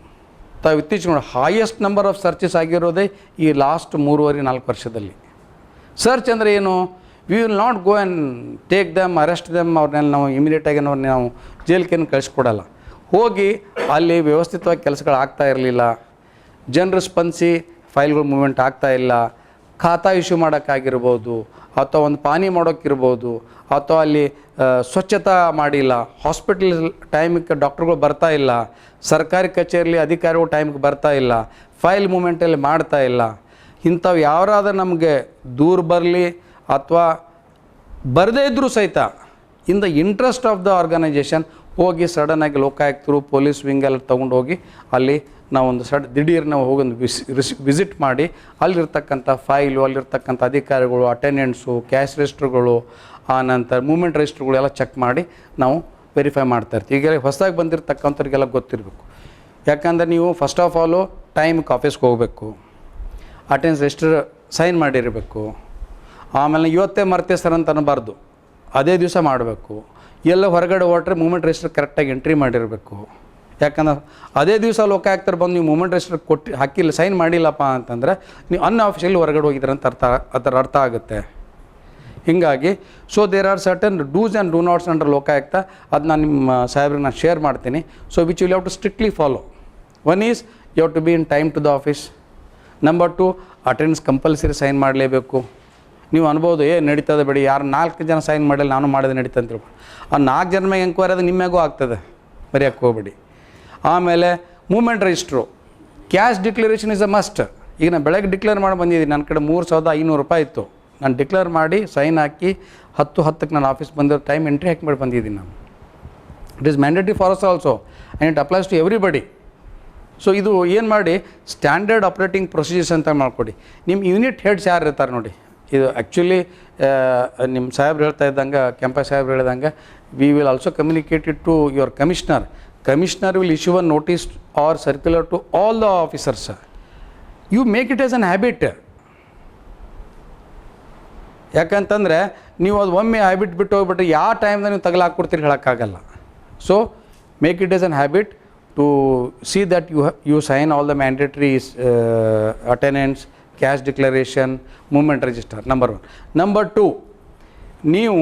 ತಾವು ಇತ್ತೀಚೆಗೆ ನೋಡಿ ಹೈಯೆಸ್ಟ್ ನಂಬರ್ ಆಫ್ ಸರ್ಚಸ್ ಆಗಿರೋದೇ ಈ ಲಾಸ್ಟ್ 3.5-4 ವರ್ಷದಲ್ಲಿ. ಸರ್ಚ್ ಅಂದರೆ ಏನು? We will not go and take them, arrest them. ಅವ್ರನ್ನೆಲ್ಲ ನಾವು ಇಮಿಡಿಯೇಟಾಗಿ ನಾವು ಜೈಲ್ಗೇನು ಕಳಿಸ್ಕೊಡಲ್ಲ. ಹೋಗಿ ಅಲ್ಲಿ ವ್ಯವಸ್ಥಿತವಾಗಿ ಕೆಲಸಗಳು ಆಗ್ತಾ ಇರಲಿಲ್ಲ, ಜನರು ಸ್ಪಂದಿಸಿ ಫೈಲ್ಗಳು ಮೂವ್ಮೆಂಟ್ ಆಗ್ತಾಯಿಲ್ಲ, ಖಾತಾ ಇಶ್ಯೂ ಮಾಡೋಕ್ಕಾಗಿರ್ಬೋದು, ಅಥವಾ ಒಂದು ಪಾನಿ ಮಾಡೋಕ್ಕಿರ್ಬೋದು, ಅಥವಾ ಅಲ್ಲಿ ಸ್ವಚ್ಛತಾ ಮಾಡಿಲ್ಲ, ಹಾಸ್ಪಿಟಲ್ ಟೈಮಿಗೆ ಡಾಕ್ಟ್ರುಗಳು ಬರ್ತಾ ಇಲ್ಲ, ಸರ್ಕಾರಿ ಕಚೇರಿಯಲ್ಲಿ ಅಧಿಕಾರಿಗಳು ಟೈಮಿಗೆ ಬರ್ತಾ ಇಲ್ಲ, ಫೈಲ್ ಮೂಮೆಂಟಲ್ಲಿ ಮಾಡ್ತಾ ಇಲ್ಲ. ಇಂಥವು ಯಾರಾದರೂ ನಮಗೆ ದೂರ ಬರಲಿ ಅಥವಾ ಬರದೇ ಇದ್ದರೂ ಸಹಿತ in the interest of the organisation ಹೋಗಿ ಸಡನ್ನಾಗಿ ಲೋಕಾಯುಕ್ತರು ಪೊಲೀಸ್ ವಿಂಗ್ ಎಲ್ಲ ತೊಗೊಂಡೋಗಿ ಅಲ್ಲಿ ನಾವೊಂದು ದಿಢೀರ್ನ ಹೋಗೊಂದು ವಿಸಿಟ್ ಮಾಡಿ ಅಲ್ಲಿರ್ತಕ್ಕಂಥ ಫೈಲು, ಅಲ್ಲಿರ್ತಕ್ಕಂಥ ಅಧಿಕಾರಿಗಳು, ಅಟೆಂಡೆನ್ಸು, ಕ್ಯಾಶ್ ರಿಜಿಸ್ಟ್ರುಗಳು, ಆ ನಂತರ ಮೂಮೆಂಟ್ ರಿಜಿಸ್ಟ್ರುಗಳು ಎಲ್ಲ ಚೆಕ್ ಮಾಡಿ ನಾವು ವೆರಿಫೈ ಮಾಡ್ತಾಯಿರ್ತೀವಿ. ಈಗ ಹೊಸದಾಗಿ ಬಂದಿರತಕ್ಕಂಥವ್ರಿಗೆಲ್ಲ ಗೊತ್ತಿರಬೇಕು. ಯಾಕಂದರೆ ನೀವು ಫಸ್ಟ್ ಆಫ್ ಆಲು ಟೈಮ್ಗೆ ಆಫೀಸ್ಗೆ ಹೋಗಬೇಕು, ಅಟೆಂಡೆನ್ಸ್ ರಿಜಿಸ್ಟರ್ ಸೈನ್ ಮಾಡಿರಬೇಕು, ಆಮೇಲೆ ಇವತ್ತೇ ಮರ್ತೆ ಸರ್ ಅಂತ ಅನ್ನಬಾರ್ದು, ಅದೇ ದಿವಸ ಮಾಡಬೇಕು. ಎಲ್ಲ ಹೊರಗಡೆ ಹೊರಟ್ರೆ ಮೂಮೆಂಟ್ ರಿಜಿಸ್ಟರ್ ಕರೆಕ್ಟಾಗಿ ಎಂಟ್ರಿ ಮಾಡಿರಬೇಕು. ಯಾಕಂದ್ರೆ ಅದೇ ದಿವಸ ಲೋಕಾಯುಕ್ತರು ಬಂದು ನೀವು ಮೂಮೆಂಟ್ ರಿಜಿಸ್ಟರ್ ಕೊಟ್ಟು ಹಾಕಿಲ್ಲ, ಸೈನ್ ಮಾಡಿಲ್ಲಪ್ಪ ಅಂತಂದರೆ ನೀವು ಅನ್ಅಫಿಷಿಯಲಿ ಹೊರಗಡೆ ಹೋಗಿದ್ರೆ ಅಂತ ಅದರ ಅರ್ಥ ಆಗುತ್ತೆ. ಹೀಗಾಗಿ so there are certain dos and do nots under Lokayukta. ಅದು ನಾನು ನಿಮ್ಮ ಸಾಹೇಬ್ರಿಗೆ ನಾನು ಶೇರ್ ಮಾಡ್ತೀನಿ. So which will have to strictly follow. One is you have to be in time to the office. Number 2, attendance compulsory sign ಮಾಡಲೇಬೇಕು. ನೀವು ಅನ್ಬೋದು ನಡೀತದೆ ಬಿಡಿ, ಯಾರು 4 ಜನ ಸೈನ್ ಮಾಡಿಲ್ಲ ನಾನು ಮಾಡಿದೆ ನಡೀತದೆ ಅಂತ ಹೇಳ್ಬೋದು. ಆ 4 ಜನ ಮ್ಯಾಗೆ ಎಂಕ್ವೈರಿ ಅದು ನಿಮ್ಮಾಗೂ ಆಗ್ತದೆ, ಬರೆಯೋಕ್ಕೆ ಹೋಗ್ಬೇಡಿ. ಆಮೇಲೆ movement register, cash declaration is a must. ಈಗ ನಾನು ಬೆಳಗ್ಗೆ ಡಿಕ್ಲೇರ್ ಮಾಡಿ ಬಂದಿದ್ದೀನಿ, ನನ್ನ ಕಡೆ 3500 ರೂಪಾಯಿ ಇತ್ತು. ನಾನು ಡಿಕ್ಲೇರ್ ಮಾಡಿ ಸೈನ್ ಹಾಕಿ 10:10ಕ್ಕೆ ನಾನು ಆಫೀಸ್ ಬಂದಿರೋ ಟೈಮ್ ಎಂಟ್ರಿ ಹಾಕಿ ಮಾಡಿ ಬಂದಿದ್ದೀನಿ ನಾನು. It is mandatory for us also and it applies to everybody. So ಇದು ಏನು ಮಾಡಿ ಸ್ಟ್ಯಾಂಡರ್ಡ್ ಆಪ್ರೇಟಿಂಗ್ ಪ್ರೊಸೀಜರ್ಸ್ ಅಂತ ಮಾಡಿಕೊಡಿ. ನಿಮ್ಮ ಯೂನಿಟ್ ಹೆಡ್ಸ್ ಯಾರು ಇರ್ತಾರೆ ನೋಡಿ, ಇದು ಆ್ಯಕ್ಚುಲಿ ನಿಮ್ಮ ಸಾಹೇಬ್ರು ಹೇಳ್ತಾ ಇದ್ದಂಗೆ, ಕೆಂಪ ಸಾಹೇಬ್ರು ಹೇಳಿದಂಗೆ, we will also communicate it to your commissioner. Commissioner will issue a notice or circular to all the officers. You make it as an habit. ಯಾಕಂತಂದರೆ ನೀವು ಅದು ಒಮ್ಮೆ ಹ್ಯಾಬಿಟ್ ಬಿಟ್ಟು ಹೋಗ್ಬಿಟ್ರೆ ಯಾವ ಟೈಮ್ದಾಗ ನೀವು ತಗಲಾಕ್ಕೊಡ್ತೀರಿ ಹೇಳೋಕ್ಕಾಗಲ್ಲ. So make it as an habit to see that you sign all the mandatory attendance, cash declaration, movement register. Number 1. Number 2, ನೀವು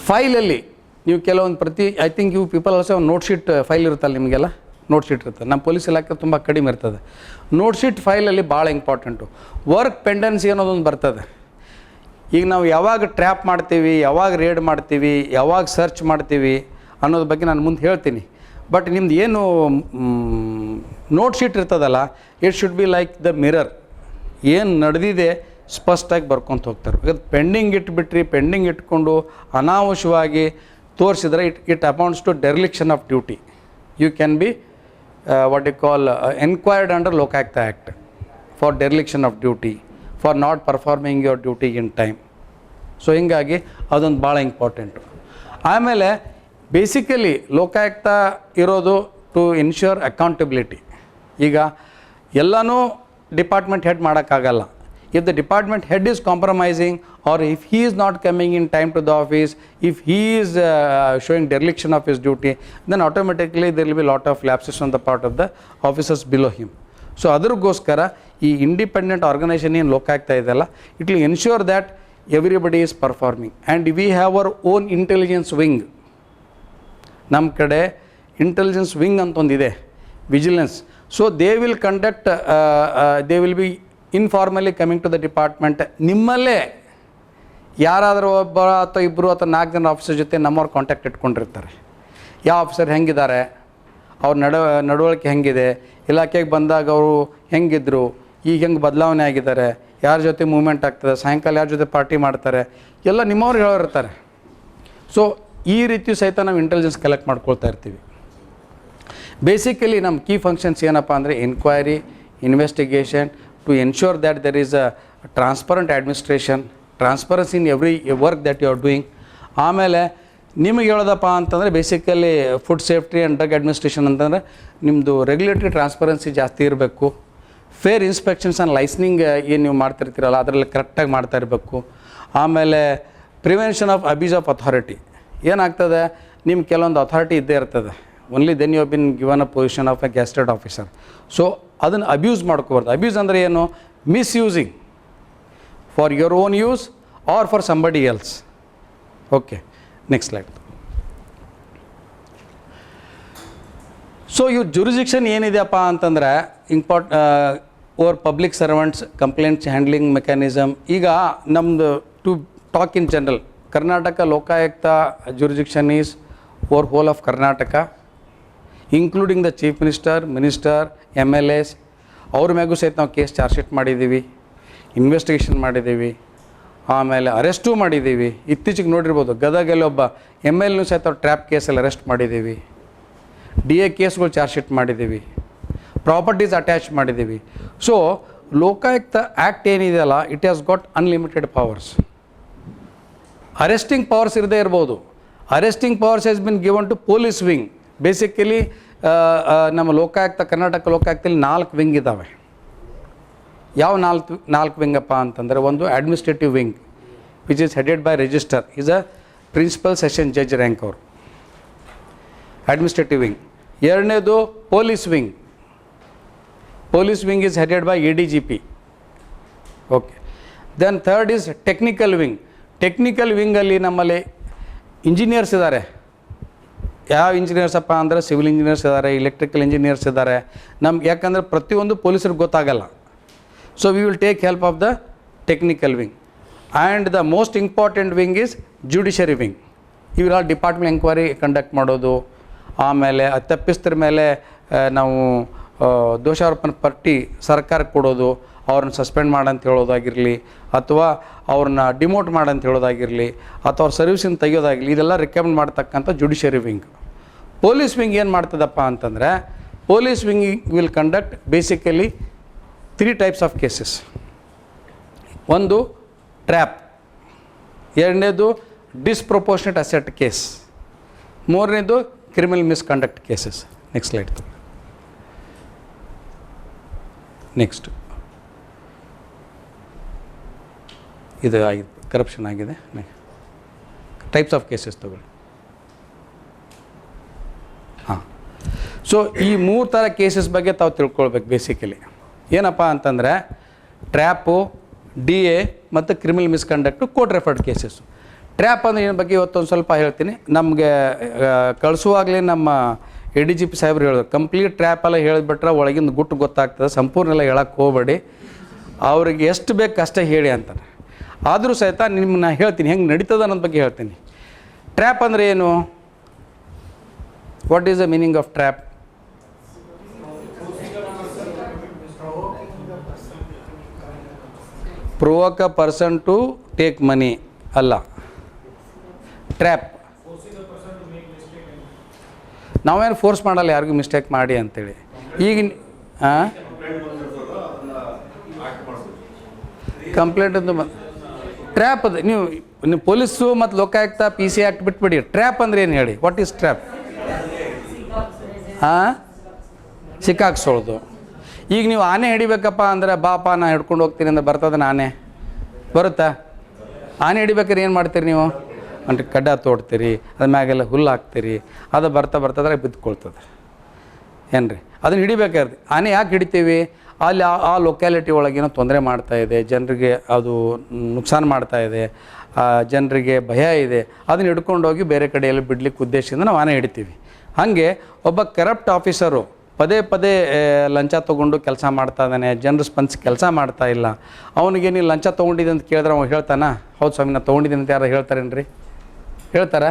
ಫೈಲಲ್ಲಿ ನೀವು ಕೆಲವೊಂದು I think you people also note sheet file ಇರುತ್ತಲ್ಲ, ನಿಮಗೆಲ್ಲ ನೋಟ್ ಶೀಟ್ ಇರ್ತದೆ. ನಮ್ಮ police ಇಲಾಖೆ ತುಂಬ ಕಡಿಮೆ ಇರ್ತದೆ. ನೋಟ್ ಶೀಟ್ ಫೈಲಲ್ಲಿ ಭಾಳ ಇಂಪಾರ್ಟೆಂಟು. ವರ್ಕ್ ಪೆಂಡೆನ್ಸಿ ಅನ್ನೋದೊಂದು ಬರ್ತದೆ. ಈಗ ನಾವು ಯಾವಾಗ ಟ್ರ್ಯಾಪ್ ಮಾಡ್ತೀವಿ, ಯಾವಾಗ ರೇಡ್ ಮಾಡ್ತೀವಿ, ಯಾವಾಗ ಸರ್ಚ್ ಮಾಡ್ತೀವಿ ಅನ್ನೋದ್ರ ಬಗ್ಗೆ ನಾನು ಮುಂದೆ ಹೇಳ್ತೀನಿ. ಬಟ್ ನಿಮ್ದು ಏನು ನೋಟ್ ಶೀಟ್ ಇರ್ತದಲ್ಲ, it should be like the mirror. ಏನು ನಡೆದಿದೆ ಸ್ಪಷ್ಟವಾಗಿ ಬರ್ಕೊತ ಹೋಗ್ತಾರೆ. ಅದು ಪೆಂಡಿಂಗ್ ಇಟ್ಬಿಟ್ರಿ, ಪೆಂಡಿಂಗ್ ಇಟ್ಕೊಂಡು ಅನಾವಶ್ಯವಾಗಿ ತೋರಿಸಿದ್ರೆ it amounts to dereliction of duty. You can be what you call enquired under Lokayukta act for dereliction of duty, for not performing your duty in time. So ಹೀಗಾಗಿ ಅದೊಂದು ಭಾಳ ಇಂಪಾರ್ಟೆಂಟು. ಆಮೇಲೆ ಬೇಸಿಕಲಿ ಲೋಕಾಯುಕ್ತ ಇರೋದು to ensure accountability. ಈಗ ಎಲ್ಲನೂ department head ಮಾಡೋಕ್ಕಾಗಲ್ಲ. If the department head is compromising, or if he is not coming in time to the office, if he is showing dereliction of his duty, then automatically there will be a lot of lapses on the part of the officers below him. So ಅದಕ್ಕೋಸ್ಕರ ಈ independent organisation ಏನು ಲೋಕಾಯುಕ್ತ ಇದೆಯಲ್ಲ, it will ensure that everybody is performing. And we have our own intelligence wing. ನಮ್ಮ ಕಡೆ intelligence wing ಅಂತ ಒಂದಿದೆ, vigilance. So they will conduct, they will be informally coming to the department. ನಿಮ್ಮಲ್ಲೇ ಯಾರಾದರೂ ಒಬ್ಬ ಅಥವಾ 2 ಅಥವಾ 4 ಜನ ಆಫೀಸರ್ ಜೊತೆ ನಮ್ಮವ್ರು ಕಾಂಟ್ಯಾಕ್ಟ್ ಇಟ್ಕೊಂಡಿರ್ತಾರೆ. ಯಾವ ಆಫೀಸರ್ ಹೆಂಗಿದ್ದಾರೆ, ಅವ್ರ ನಡವಳಿಕೆ ಹೆಂಗಿದೆ, ಇಲಾಖೆಗೆ ಬಂದಾಗ ಅವರು ಹೆಂಗಿದ್ರು, ಈಗ ಹೆಂಗೆ ಬದಲಾವಣೆ ಆಗಿದ್ದಾರೆ, ಯಾರ ಜೊತೆ ಮೂವ್ಮೆಂಟ್ ಆಗ್ತದೆ, ಸಾಯಂಕಾಲ ಯಾರ ಜೊತೆ ಪಾರ್ಟಿ ಮಾಡ್ತಾರೆ, ಎಲ್ಲ ನಿಮ್ಮವ್ರು ಹೇಳಿರ್ತಾರೆ. ಸೊ ಈ ರೀತಿ ಸಹಿತ ನಾವು ಇಂಟೆಲಿಜೆನ್ಸ್ ಕಲೆಕ್ಟ್ ಮಾಡ್ಕೊಳ್ತಾ ಇರ್ತೀವಿ. ಬೇಸಿಕಲಿ ನಮ್ಮ ಕೀ ಫಂಕ್ಷನ್ಸ್ ಏನಪ್ಪ ಅಂದರೆ enquiry, investigation, to ensure that there is a transparent administration, transparency in every work that you are doing. ಆಮೇಲೆ ನಿಮಗೆ ಹೇಳೋದಪ್ಪ ಅಂತಂದರೆ basically food safety and drug administration ಅಂತಂದರೆ ನಿಮ್ಮದು ರೆಗ್ಯುಲೇಟರಿ ಟ್ರಾನ್ಸ್ಪರೆನ್ಸಿ ಜಾಸ್ತಿ ಇರಬೇಕು. ಫೇರ್ ಇನ್ಸ್ಪೆಕ್ಷನ್ಸ್ ಆ್ಯಂಡ್ ಲೈಸನಿಂಗ್ ಏನು ನೀವು ಮಾಡ್ತಿರ್ತೀರಲ್ಲ ಅದರಲ್ಲಿ ಕರೆಕ್ಟಾಗಿ ಮಾಡ್ತಾ ಇರಬೇಕು. ಆಮೇಲೆ prevention of abuse of authority. ಏನಾಗ್ತದೆ, ನಿಮ್ಮ ಕೆಲವೊಂದು ಅಥಾರಿಟಿ ಇದ್ದೇ ಇರ್ತದೆ. Only then you have been given a position of a gazetted officer. So ಅದನ್ನು ಅಬ್ಯೂಸ್ ಮಾಡ್ಕೋಬಾರ್ದು. ಅಬ್ಯೂಸ್ ಅಂದರೆ ಏನು, misusing for your own use or for somebody else. Okay, next slide. So ಇವ್ರ ಜುರಿಸಿಕ್ಷನ್ ಏನಿದೆಯಪ್ಪ ಅಂತಂದರೆ over public servants complaints handling mechanism. ಈಗ ನಮ್ಮದು to talk in general, Karnataka Lokayukta jurisdiction is over whole of Karnataka, including the chief minister, MLAs. ಅವ್ರ ಮ್ಯಾಗೂ ಸಹಿತ ನಾವು case charge sheet ಮಾಡಿದ್ದೀವಿ, investigation ಮಾಡಿದ್ದೀವಿ, ಆಮೇಲೆ ಅರೆಸ್ಟೂ ಮಾಡಿದ್ದೀವಿ. ಇತ್ತೀಚೆಗೆ ನೋಡಿರ್ಬೋದು ಗದಗಲ್ಲಿ ಒಬ್ಬ MLA ಸಹಿತ ಅವ್ರು ಟ್ರ್ಯಾಪ್ ಕೇಸಲ್ಲಿ ಅರೆಸ್ಟ್ ಮಾಡಿದ್ದೀವಿ. DA ಕೇಸ್ಗಳು ಚಾರ್ಜ್ ಶೀಟ್ ಮಾಡಿದ್ದೀವಿ, ಪ್ರಾಪರ್ಟೀಸ್ ಅಟ್ಯಾಚ್ ಮಾಡಿದ್ದೀವಿ. ಸೊ ಲೋಕಾಯುಕ್ತ ಆ್ಯಕ್ಟ್ ಏನಿದೆಯಲ್ಲ, it has got unlimited powers. Arresting powers ಇರದೇ ಇರ್ಬೋದು. Arresting powers has been given to police wing. Basically ನಮ್ಮ ಲೋಕಾಯುಕ್ತ, ಕರ್ನಾಟಕ ಲೋಕಾಯುಕ್ತದಲ್ಲಿ 4 ವಿಂಗ್ ಇದ್ದಾವೆ. ಯಾವ ನಾಲ್ಕು ವಿಂಗಪ್ಪ ಅಂತಂದರೆ, ಒಂದು administrative wing which is headed by registrar, is a principal session judge rank ಅವರು, ಅಡ್ಮಿನಿಸ್ಟ್ರೇಟಿವ್ ವಿಂಗ್. ಎರಡನೇದು police wing. Police wing is headed by ADGP. Okay. Then third is technical wing. Technical ವಿಂಗಲ್ಲಿ ನಮ್ಮಲ್ಲಿ ಇಂಜಿನಿಯರ್ಸ್ ಇದ್ದಾರೆ. ಯಾವ ಇಂಜಿನಿಯರ್ಸಪ್ಪ ಅಂದರೆ civil engineers ಇದ್ದಾರೆ, electrical engineers ಇದ್ದಾರೆ. ನಮ್ಗೆ ಯಾಕಂದರೆ ಪ್ರತಿಯೊಂದು ಪೊಲೀಸರಿಗೆ ಗೊತ್ತಾಗಲ್ಲ. So we will take help of the technical wing. And the most important wing is judiciary wing. ಇವೆಲ್ಲ ಡಿಪಾರ್ಟ್ಮೆಂಟ್ ಎಂಕ್ವೈರಿ ಕಂಡಕ್ಟ್ ಮಾಡೋದು, ಆಮೇಲೆ ತಪ್ಪಿಸ್ತರ ಮೇಲೆ ನಾವು ದೋಷಾರೋಪಣೆ ಪಟ್ಟಿ ಸರ್ಕಾರಕ್ಕೆ ಕೊಡೋದು, ಅವ್ರನ್ನ ಸಸ್ಪೆಂಡ್ ಮಾಡಂತ ಹೇಳೋದಾಗಿರಲಿ, ಅಥವಾ ಅವ್ರನ್ನ ಡಿಮೋಟ್ ಮಾಡಂತ ಹೇಳೋದಾಗಿರಲಿ, ಅಥವಾ ಅವ್ರ ಸರ್ವಿಸಿಂದ ತೆಗೆಯೋದಾಗಿರಲಿ, ಇದೆಲ್ಲ ರಿಕಮೆಂಡ್ ಮಾಡ್ತಕ್ಕಂಥ ಜುಡಿಷರಿ ವಿಂಗ್. ಪೊಲೀಸ್ ವಿಂಗ್ ಏನು ಮಾಡ್ತದಪ್ಪ ಅಂತಂದರೆ, police wing will conduct basically 3 types of cases. ಒಂದು ಟ್ರ್ಯಾಪ್, ಎರಡನೇದು ಡಿಸ್ಪ್ರೊಪೋರ್ಷನೇಟ್ ಅಸೆಟ್ ಕೇಸ್, ಮೂರನೇದು criminal misconduct cases. Next slide. Next ಇದು ಆಗಿದೆ, ಕರಪ್ಷನ್ ಆಗಿದೆ. ಟೈಪ್ಸ್ ಆಫ್ ಕೇಸಸ್ ತಗೊಳ್ಳಿ. ಹಾಂ, ಸೊ ಈ 3 ಥರ ಕೇಸಸ್ ಬಗ್ಗೆ ತಾವು ತಿಳ್ಕೊಳ್ಬೇಕು. ಬೇಸಿಕಲಿ ಏನಪ್ಪ ಅಂತಂದರೆ, ಟ್ರ್ಯಾಪು, DA ಮತ್ತು criminal misconduct court referred cases. Trap ಅಂದರೆ ಏನು ಬಗ್ಗೆ ಇವತ್ತೊಂದು ಸ್ವಲ್ಪ ಹೇಳ್ತೀನಿ. ನಮಗೆ ಕಳಿಸುವಾಗಲೇ ನಮ್ಮ ADGP ಸಾಹೇಬ್ರು ಹೇಳಿದ್ರು, ಕಂಪ್ಲೀಟ್ ಟ್ರ್ಯಾಪ್ ಎಲ್ಲ ಹೇಳಿಬಿಟ್ರೆ ಒಳಗಿಂದ ಗುಟ್ಟು ಗೊತ್ತಾಗ್ತದೆ, ಸಂಪೂರ್ಣ ಎಲ್ಲ ಹೇಳಕ್ಕೆ ಹೋಗಬೇಡಿ, ಅವ್ರಿಗೆ ಎಷ್ಟು ಬೇಕು ಅಷ್ಟೇ ಹೇಳಿ ಅಂತಾರೆ. ಆದರೂ ಸಹಿತ ನಿಮ್ಮನ್ನ ಹೇಳ್ತೀನಿ ಹೆಂಗೆ ನಡೀತದೆ ಅನ್ನೋದ್ರ ಬಗ್ಗೆ ಹೇಳ್ತೀನಿ. ಟ್ರ್ಯಾಪ್ ಅಂದರೆ ಏನು? What is the meaning of trap? Provoke a person to take money ಅಲ್ಲ. ಟ್ರ್ಯಾಪ್ ನಾವೇನು ಫೋರ್ಸ್ ಮಾಡಲ್ಲ ಯಾರಿಗೂ ಮಿಸ್ಟೇಕ್ ಮಾಡಿ ಅಂತೇಳಿ. ಈಗಿನ ಕಂಪ್ಲೇಂಟ್ ಅಂತ ಟ್ರ್ಯಾಪ್ ಅದು ನೀವು ಪೊಲೀಸು ಮತ್ತು ಲೋಕಾಯುಕ್ತ PC ಆ್ಯಕ್ಟ್ ಬಿಟ್ಬಿಡಿ. ಟ್ರ್ಯಾಪ್ ಅಂದರೆ ಏನು ಹೇಳಿ? What is trap? ಹಾಂ, ಸಿಕ್ಕಾಕ್ಸೋಳ್ದು. ಈಗ ನೀವು ಆನೆ ಹಿಡಿಬೇಕಪ್ಪ ಅಂದರೆ, ಬಾಪ ನಾ ಹಿಡ್ಕೊಂಡು ಹೋಗ್ತೀನಿ ಅಂದ್ರೆ ಬರ್ತದೆ ಆನೆ? ಬರುತ್ತಾ? ಆನೆ ಹಿಡಿಬೇಕಾದ್ರೆ ಏನು ಮಾಡ್ತೀರಿ ನೀವು? ಅಂದರೆ ಕಡ್ಡ ತೋಡ್ತೀರಿ, ಅದ್ರ ಮ್ಯಾಗೆಲ್ಲ ಹುಲ್ಲು ಹಾಕ್ತೀರಿ, ಅದು ಬರ್ತದ್ರೆ ಬಿದ್ದುಕೊಳ್ತದೆ. ಏನು ರೀ, ಅದನ್ನು ಹಿಡಿಬೇಕಾದ್ರೆ ಆನೆ ಯಾಕೆ ಹಿಡಿತೀವಿ? ಅಲ್ಲಿ ಆ ಲೊಕ್ಯಾಲಿಟಿ ಒಳಗೇನೋ ತೊಂದರೆ ಮಾಡ್ತಾಯಿದೆ, ಜನರಿಗೆ ಅದು ನುಕ್ಸಾನ ಮಾಡ್ತಾಯಿದೆ, ಜನರಿಗೆ ಭಯ ಇದೆ, ಅದನ್ನು ಹಿಡ್ಕೊಂಡೋಗಿ ಬೇರೆ ಕಡೆಯಲ್ಲಿ ಬಿಡ್ಲಿಕ್ಕೆ ಉದ್ದೇಶದಿಂದ ನಾವು ಆನೆ ಹಿಡಿತೀವಿ. ಹಾಗೆ ಒಬ್ಬ ಕರಪ್ಟ್ ಆಫೀಸರು ಪದೇ ಲಂಚ ತೊಗೊಂಡು ಕೆಲಸ ಮಾಡ್ತಾ ಇದ್ದಾನೆ, ಜನರು ಸ್ಪಂದಿಸಿ ಕೆಲಸ ಮಾಡ್ತಾ ಇಲ್ಲ, ಅವನಿಗೆ ನೀವು ಲಂಚ ತೊಗೊಂಡಿದ್ದೆ ಅಂತ ಕೇಳಿದ್ರೆ ಅವ್ನು ಹೇಳ್ತಾನ, ಹೌದು ಸ್ವಾಮಿ ನಾನು ತೊಗೊಂಡಿದ್ದೀನಿ ಅಂತ ಯಾರು ಹೇಳ್ತಾರೇನ್ರಿ? ಹೇಳ್ತಾರಾ?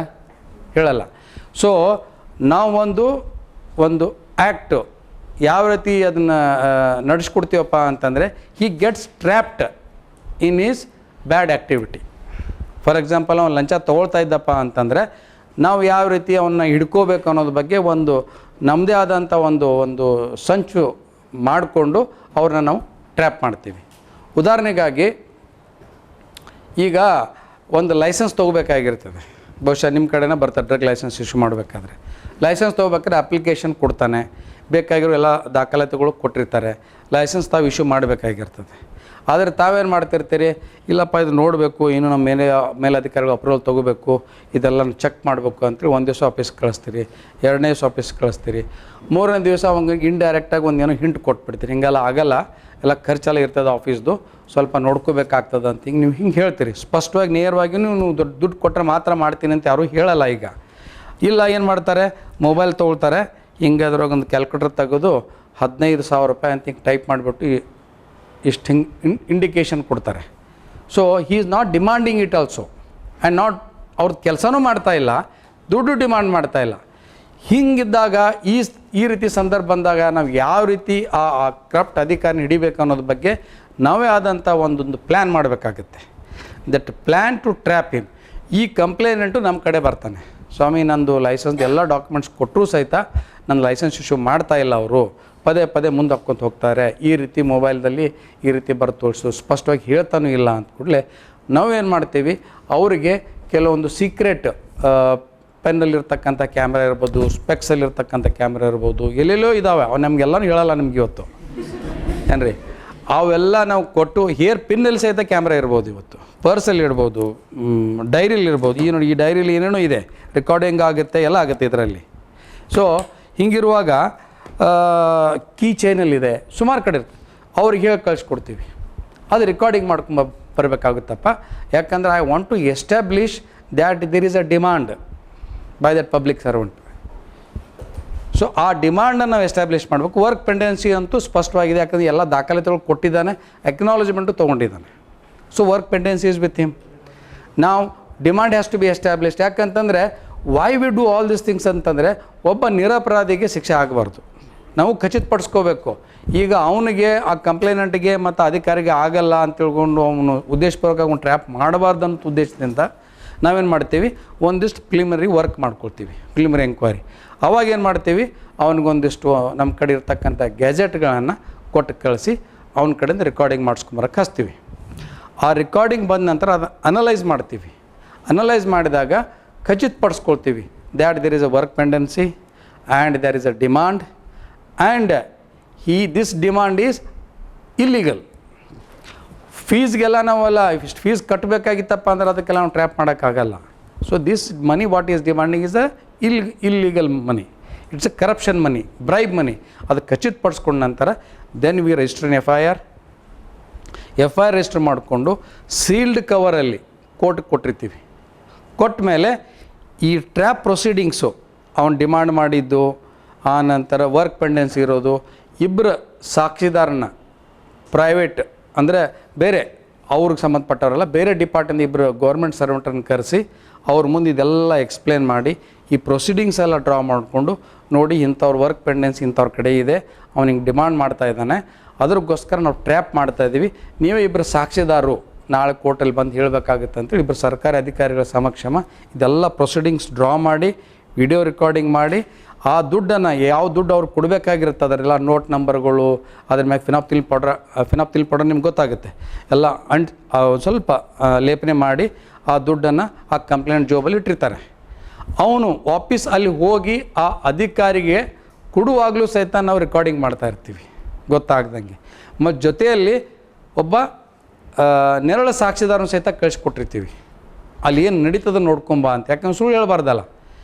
ಹೇಳಲ್ಲ. ಸೊ ನಾವು ಒಂದು ಆ್ಯಕ್ಟು ಯಾವ ರೀತಿ ಅದನ್ನು ನಡೆಸ್ಕೊಡ್ತೀವಪ್ಪ ಅಂತಂದರೆ, he gets trapped in is bad activity. For example ಅವ್ನು ಲಂಚ ತೊಗೊಳ್ತಾ ಇದ್ದಪ್ಪ ಅಂತಂದರೆ, ನಾವು ಯಾವ ರೀತಿ ಅವನ್ನ ಹಿಡ್ಕೋಬೇಕು ಅನ್ನೋದ್ರ ಬಗ್ಗೆ ಒಂದು ನಮ್ಮದೇ ಆದಂಥ ಒಂದು ಸಂಚು ಮಾಡಿಕೊಂಡು ಅವ್ರನ್ನ ನಾವು ಟ್ರ್ಯಾಪ್ ಮಾಡ್ತೀವಿ. ಉದಾಹರಣೆಗಾಗಿ ಈಗ ಒಂದು ಲೈಸೆನ್ಸ್ ತೊಗೋಬೇಕಾಗಿರ್ತದೆ, ಬಹುಶಃ ನಿಮ್ಮ ಕಡೆನೇ ಬರ್ತಾರೆ ಡ್ರಗ್ ಲೈಸೆನ್ಸ್ ಇಶ್ಯೂ ಮಾಡಬೇಕಾದ್ರೆ. ಲೈಸೆನ್ಸ್ ತೊಗೋಬೇಕಾದ್ರೆ ಅಪ್ಲಿಕೇಶನ್ ಕೊಡ್ತಾನೆ, ಬೇಕಾಗಿರೋ ಎಲ್ಲ ದಾಖಲಾತಿಗಳು ಕೊಟ್ಟಿರ್ತಾರೆ, ಲೈಸೆನ್ಸ್ ತಾವು ಇಶ್ಯೂ ಮಾಡಬೇಕಾಗಿರ್ತದೆ. ಆದರೆ ತಾವೇನು ಮಾಡ್ತಿರ್ತೀರಿ, ಇಲ್ಲಪ್ಪ ಇದು ನೋಡಬೇಕು, ಇನ್ನು ನಮ್ಮ ಮೇಲಧಿಕಾರಿಗಳು ಅಪ್ರೂವಲ್ ತೊಗೋಬೇಕು, ಇದೆಲ್ಲ ಚೆಕ್ ಮಾಡಬೇಕು ಅಂತೇಳಿ ಒಂದು ದಿವಸ ಆಫೀಸ್ಗೆ ಕಳಿಸ್ತೀರಿ, ಎರಡನೇ ದಿವಸ ಆಫೀಸ್ಗೆ ಕಳಿಸ್ತೀರಿ, ಮೂರನೇ ದಿವಸ ಅವ್ನಿಗೆ ಇಂಡೈರೆಕ್ಟಾಗಿ ಒಂದೇನೋ ಹಿಂಟ್ ಕೊಟ್ಬಿಡ್ತೀರಿ, ಹಿಂಗೆಲ್ಲ ಆಗಲ್ಲ, ಎಲ್ಲ ಖರ್ಚೆಲ್ಲ ಇರ್ತದೆ ಆಫೀಸ್ದು, ಸ್ವಲ್ಪ ನೋಡ್ಕೋಬೇಕಾಗ್ತದೆ ಅಂತ ಹಿಂಗೆ ನೀವು ಹಿಂಗೆ ಹೇಳ್ತೀರಿ. ಸ್ಪಷ್ಟವಾಗಿ ನೇರವಾಗಿ ನೀವು ದುಡ್ಡು ಕೊಟ್ಟರೆ ಮಾತ್ರ ಮಾಡ್ತೀನಿ ಅಂತ ಯಾರೂ ಹೇಳಲ್ಲ. ಈಗ ಇಲ್ಲ ಏನು ಮಾಡ್ತಾರೆ, ಮೊಬೈಲ್ ತೊಗೊಳ್ತಾರೆ, ಹಿಂಗೆ ಅದ್ರಾಗ ಒಂದು ಕ್ಯಾಲ್ಕುಲೇಟರ್ ತೆಗೆದು 15,000 ರೂಪಾಯಿ ಅಂತ ಹಿಂಗೆ ಟೈಪ್ ಮಾಡಿಬಿಟ್ಟು ಇಷ್ಟು ಹಿಂಗೆ ಇಂಡಿಕೇಶನ್ ಕೊಡ್ತಾರೆ. So he is not demanding it also and not ಅವ್ರದ್ದು ಕೆಲಸನೂ ಮಾಡ್ತಾಯಿಲ್ಲ, ದುಡ್ಡು ಡಿಮಾಂಡ್ ಮಾಡ್ತಾಯಿಲ್ಲ. ಹಿಂಗಿದ್ದಾಗ ಈ ರೀತಿ ಸಂದರ್ಭ ಬಂದಾಗ ನಾವು ಯಾವ ರೀತಿ ಆ ಕರಪ್ಟ್ ಅಧಿಕಾರಿನ ಹಿಡಿಬೇಕು ಅನ್ನೋದ್ರ ಬಗ್ಗೆ ನಾವೇ ಆದಂಥ ಒಂದೊಂದು ಪ್ಲ್ಯಾನ್ ಮಾಡಬೇಕಾಗುತ್ತೆ. That plan to trap him. ಈ ಕಂಪ್ಲೇಂಟು ನಮ್ಮ ಕಡೆ ಬರ್ತಾನೆ, ಸ್ವಾಮಿ ನಂದು ಲೈಸೆನ್ಸ್ ಎಲ್ಲ ಡಾಕ್ಯುಮೆಂಟ್ಸ್ ಕೊಟ್ಟರೂ ಸಹಿತ ನನ್ನ ಲೈಸೆನ್ಸ್ ಇಶ್ಯೂ ಮಾಡ್ತಾಯಿಲ್ಲ, ಅವರು ಪದೇ ಮುಂದೆ ಹಾಕ್ಕೊಂತ ಹೋಗ್ತಾರೆ, ಈ ರೀತಿ ಮೊಬೈಲ್ದಲ್ಲಿ ಈ ರೀತಿ ಬರೆದು ತೋರಿಸು, ಸ್ಪಷ್ಟವಾಗಿ ಹೇಳ್ತಾನೂ ಇಲ್ಲ ಅಂತ ಕೂಡಲೇ ನಾವೇನು ಮಾಡ್ತೀವಿ, ಅವರಿಗೆ ಕೆಲವೊಂದು ಸೀಕ್ರೆಟ್ ಪೆನ್ನಲ್ಲಿರ್ತಕ್ಕಂಥ ಕ್ಯಾಮ್ರಾ ಇರ್ಬೋದು, ಸ್ಪೆಕ್ಸಲ್ಲಿರ್ತಕ್ಕಂಥ ಕ್ಯಾಮ್ರಾ ಇರ್ಬೋದು, ಎಲ್ಲೆಲ್ಲೋ ಇದ್ದಾವೆ, ಅವು ನಮಗೆಲ್ಲನೂ ಹೇಳಲ್ಲ ನಿಮ್ಗೆ ಇವತ್ತು, ಏನ್ರಿ. ಅವೆಲ್ಲ ನಾವು ಕೊಟ್ಟು ಹೇರ್ ಪಿನ್ನಲ್ಲಿ ಸಹಿತ ಕ್ಯಾಮ್ರಾ ಇರ್ಬೋದು, ಇವತ್ತು ಪರ್ಸಲ್ಲಿ ಇಡ್ಬೋದು, ಡೈರಿಲಿ ಇರ್ಬೋದು. ಈ ನೋಡಿ, ಈ ಡೈರಿಲಿ ಏನೇನೋ ಇದೆ, ರೆಕಾರ್ಡಿಂಗ್ ಆಗುತ್ತೆ, ಎಲ್ಲ ಆಗುತ್ತೆ ಇದರಲ್ಲಿ. ಸೊ ಹಿಂಗಿರುವಾಗ ಕೀ ಚೈನಲ್ಲಿದೆ, ಸುಮಾರು ಕಡೆ ಇರ್ತದೆ, ಅವ್ರಿಗೆ ಹೇಳಿ ಕಳಿಸ್ಕೊಡ್ತೀವಿ. ಅದು ರೆಕಾರ್ಡಿಂಗ್ ಮಾಡ್ಕೊಂಬ ಬರಬೇಕಾಗುತ್ತಪ್ಪ. ಯಾಕಂದರೆ I want to establish that there is a demand by that public servant. So ಆ ಡಿಮಾಂಡನ್ನು ನಾವು ಎಸ್ಟಾಬ್ಲಿಷ್ ಮಾಡಬೇಕು. ವರ್ಕ್ ಪೆಂಡೆನ್ಸಿ ಅಂತೂ ಸ್ಪಷ್ಟವಾಗಿದೆ, ಯಾಕಂದರೆ ಎಲ್ಲ ದಾಖಲಾತಿಗಳು ಕೊಟ್ಟಿದ್ದಾನೆ, ಅಕ್ನಾಲಜ್ಮೆಂಟು ತೊಗೊಂಡಿದ್ದಾನೆ. So work pendency is with him. ನಾವು demand has to be established. ಯಾಕಂತಂದರೆ why we do all this things ಅಂತಂದರೆ ಒಬ್ಬ ನಿರಪರಾಧಿಗೆ ಶಿಕ್ಷೆ ಆಗಬಾರ್ದು, ನಾವು ಖಚಿತಪಡಿಸ್ಕೋಬೇಕು. ಈಗ ಅವನಿಗೆ, ಆ ಕಂಪ್ಲೇನೆಂಟ್ಗೆ ಮತ್ತು ಅಧಿಕಾರಿಗೆ ಆಗಲ್ಲ ಅಂತ ತಿಳ್ಕೊಂಡು ಅವನು ಉದ್ದೇಶಪೂರ್ವಕ ಅವ್ನು ಟ್ರ್ಯಾಪ್ ಮಾಡಬಾರ್ದು ಅಂತ ಉದ್ದೇಶದಿಂದ ನಾವೇನು ಮಾಡ್ತೀವಿ, ಒಂದಿಷ್ಟು ಪ್ರಿಲಿಮಿನರಿ ವರ್ಕ್ ಮಾಡ್ಕೊಳ್ತೀವಿ, ಪ್ರಿಲಿಮಿನರಿ ಎಂಕ್ವೈರಿ. ಅವಾಗೇನು ಮಾಡ್ತೀವಿ, ಅವನಿಗೊಂದಿಷ್ಟು ನಮ್ಮ ಕಡೆ ಇರ್ತಕ್ಕಂಥ ಗ್ಯಾಜೆಟ್ಗಳನ್ನು ಕೊಟ್ಟು ಕಳಿಸಿ ಅವನ ಕಡೆಯಿಂದ ರೆಕಾರ್ಡಿಂಗ್ ಮಾಡಿಸ್ಕೊಂಬರಕ್ಕೆ ಹಚ್ತೀವಿ. ಆ ರೆಕಾರ್ಡಿಂಗ್ ಬಂದ ನಂತರ ಅದು ಅನಲೈಸ್ ಮಾಡ್ತೀವಿ. ಅನಲೈಸ್ ಮಾಡಿದಾಗ ಖಚಿತಪಡಿಸ್ಕೊಳ್ತೀವಿ that there is a work pendency and there is a demand and this demand is illegal. ಫೀಸ್ಗೆಲ್ಲ ನಾವೆಲ್ಲ ಇಷ್ಟು ಫೀಸ್ ಕಟ್ಟಬೇಕಾಗಿತ್ತಪ್ಪ ಅಂದ್ರೆ ಅದಕ್ಕೆಲ್ಲ ನಾವು ಟ್ರ್ಯಾಪ್ ಮಾಡೋಕ್ಕಾಗಲ್ಲ. So this money what is demanding is a illegal money, it's a corruption money, bribe money. ಅದು ಖಚಿತಪಡಿಸ್ಕೊಂಡ ನಂತರ then we register F I R register ಮಾಡಿಕೊಂಡು ಸೀಲ್ಡ್ ಕವರಲ್ಲಿ ಕೋರ್ಟ್ಗೆ ಕೊಟ್ಟಿರ್ತೀವಿ. ಕೊಟ್ಟ ಮೇಲೆ ಈ ಟ್ರ್ಯಾಪ್ ಪ್ರೊಸೀಡಿಂಗ್ಸು ಅವನು ಡಿಮಾಂಡ್ ಮಾಡಿದ್ದು, ಆ ನಂತರ ವರ್ಕ್ ಪೆಂಡೆನ್ಸಿ ಇರೋದು, ಇಬ್ಬರು ಸಾಕ್ಷಿದಾರನ ಪ್ರೈವೇಟ್ ಅಂದರೆ ಬೇರೆ ಅವ್ರಿಗೆ ಸಂಬಂಧಪಟ್ಟವರಲ್ಲ, ಬೇರೆ ಡಿಪಾರ್ಟ್ಮೆಂಟ್ ಇಬ್ಬರು ಗೌರ್ಮೆಂಟ್ ಸರ್ವೆಂಟನ್ನು ಕರೆಸಿ ಅವ್ರ ಮುಂದೆ ಇದೆಲ್ಲ ಎಕ್ಸ್ಪ್ಲೇನ್ ಮಾಡಿ ಈ ಪ್ರೊಸೀಡಿಂಗ್ಸ್ ಎಲ್ಲ ಡ್ರಾ ಮಾಡಿಕೊಂಡು, ನೋಡಿ ಇಂಥವ್ರ ವರ್ಕ್ ಪೆಂಡೆನ್ಸಿ ಇಂಥವ್ರ ಕಡೆ ಇದೆ, ಅವನಿಗೆ ಡಿಮಾಂಡ್ ಮಾಡ್ತಾ ಇದ್ದಾನೆ, ಅದ್ರಗೋಸ್ಕರ ನಾವು ಟ್ರ್ಯಾಪ್ ಮಾಡ್ತಾಯಿದ್ದೀವಿ, ನೀವೇ ಇಬ್ಬರು ಸಾಕ್ಷಿದಾರರು ನಾಳೆ ಕೋರ್ಟಲ್ಲಿ ಬಂದು ಹೇಳಬೇಕಾಗುತ್ತೆ ಅಂತೇಳಿ ಇಬ್ಬರು ಸರ್ಕಾರಿ ಅಧಿಕಾರಿಗಳ ಸಮಕ್ಷಮ ಇದೆಲ್ಲ ಪ್ರೊಸೀಡಿಂಗ್ಸ್ ಡ್ರಾ ಮಾಡಿ ವಿಡಿಯೋ ರೆಕಾರ್ಡಿಂಗ್ ಮಾಡಿ ಆ ದುಡ್ಡನ್ನು ಯಾವ ದುಡ್ಡು ಅವ್ರು ಕೊಡಬೇಕಾಗಿರುತ್ತೆ ಅದರೆಲ್ಲ ನೋಟ್ ನಂಬರ್ಗಳು, ಅದ್ರ ಮ್ಯಾಗೆ ಫಿನಾಪ್ತಿಲ್ ಪೌಡರ್ ನಿಮ್ಗೆ ಗೊತ್ತಾಗುತ್ತೆ ಎಲ್ಲ ಸ್ವಲ್ಪ ಲೇಪನೆ ಮಾಡಿ ಆ ದುಡ್ಡನ್ನು ಆ ಕಂಪ್ಲೇಂಟ್ ಜಾಬಲ್ಲಿ ಇಟ್ಟಿರ್ತಾರೆ. ಅವನು ವಾಪಸ್ ಅಲ್ಲಿ ಹೋಗಿ ಆ ಅಧಿಕಾರಿಗೆ ಕೊಡುವಾಗಲೂ ಸಹಿತ ನಾವು ರೆಕಾರ್ಡಿಂಗ್ ಮಾಡ್ತಾ ಇರ್ತೀವಿ ಗೊತ್ತಾಗ್ದಂಗೆ. ಮತ್ತು ಜೊತೆಯಲ್ಲಿ ಒಬ್ಬ ನೆರಳ ಸಾಕ್ಷಿದಾರನ ಸಹಿತ ಕಳಿಸ್ಕೊಟ್ಟಿರ್ತೀವಿ, ಅಲ್ಲಿ ಏನು ನಡೀತದೆ ನೋಡ್ಕೊಂಬ ಅಂತ. ಯಾಕಂದ್ರೆ ಸುಳ್ಳು ಹೇಳ್ಬಾರ್ದಲ್ಲ,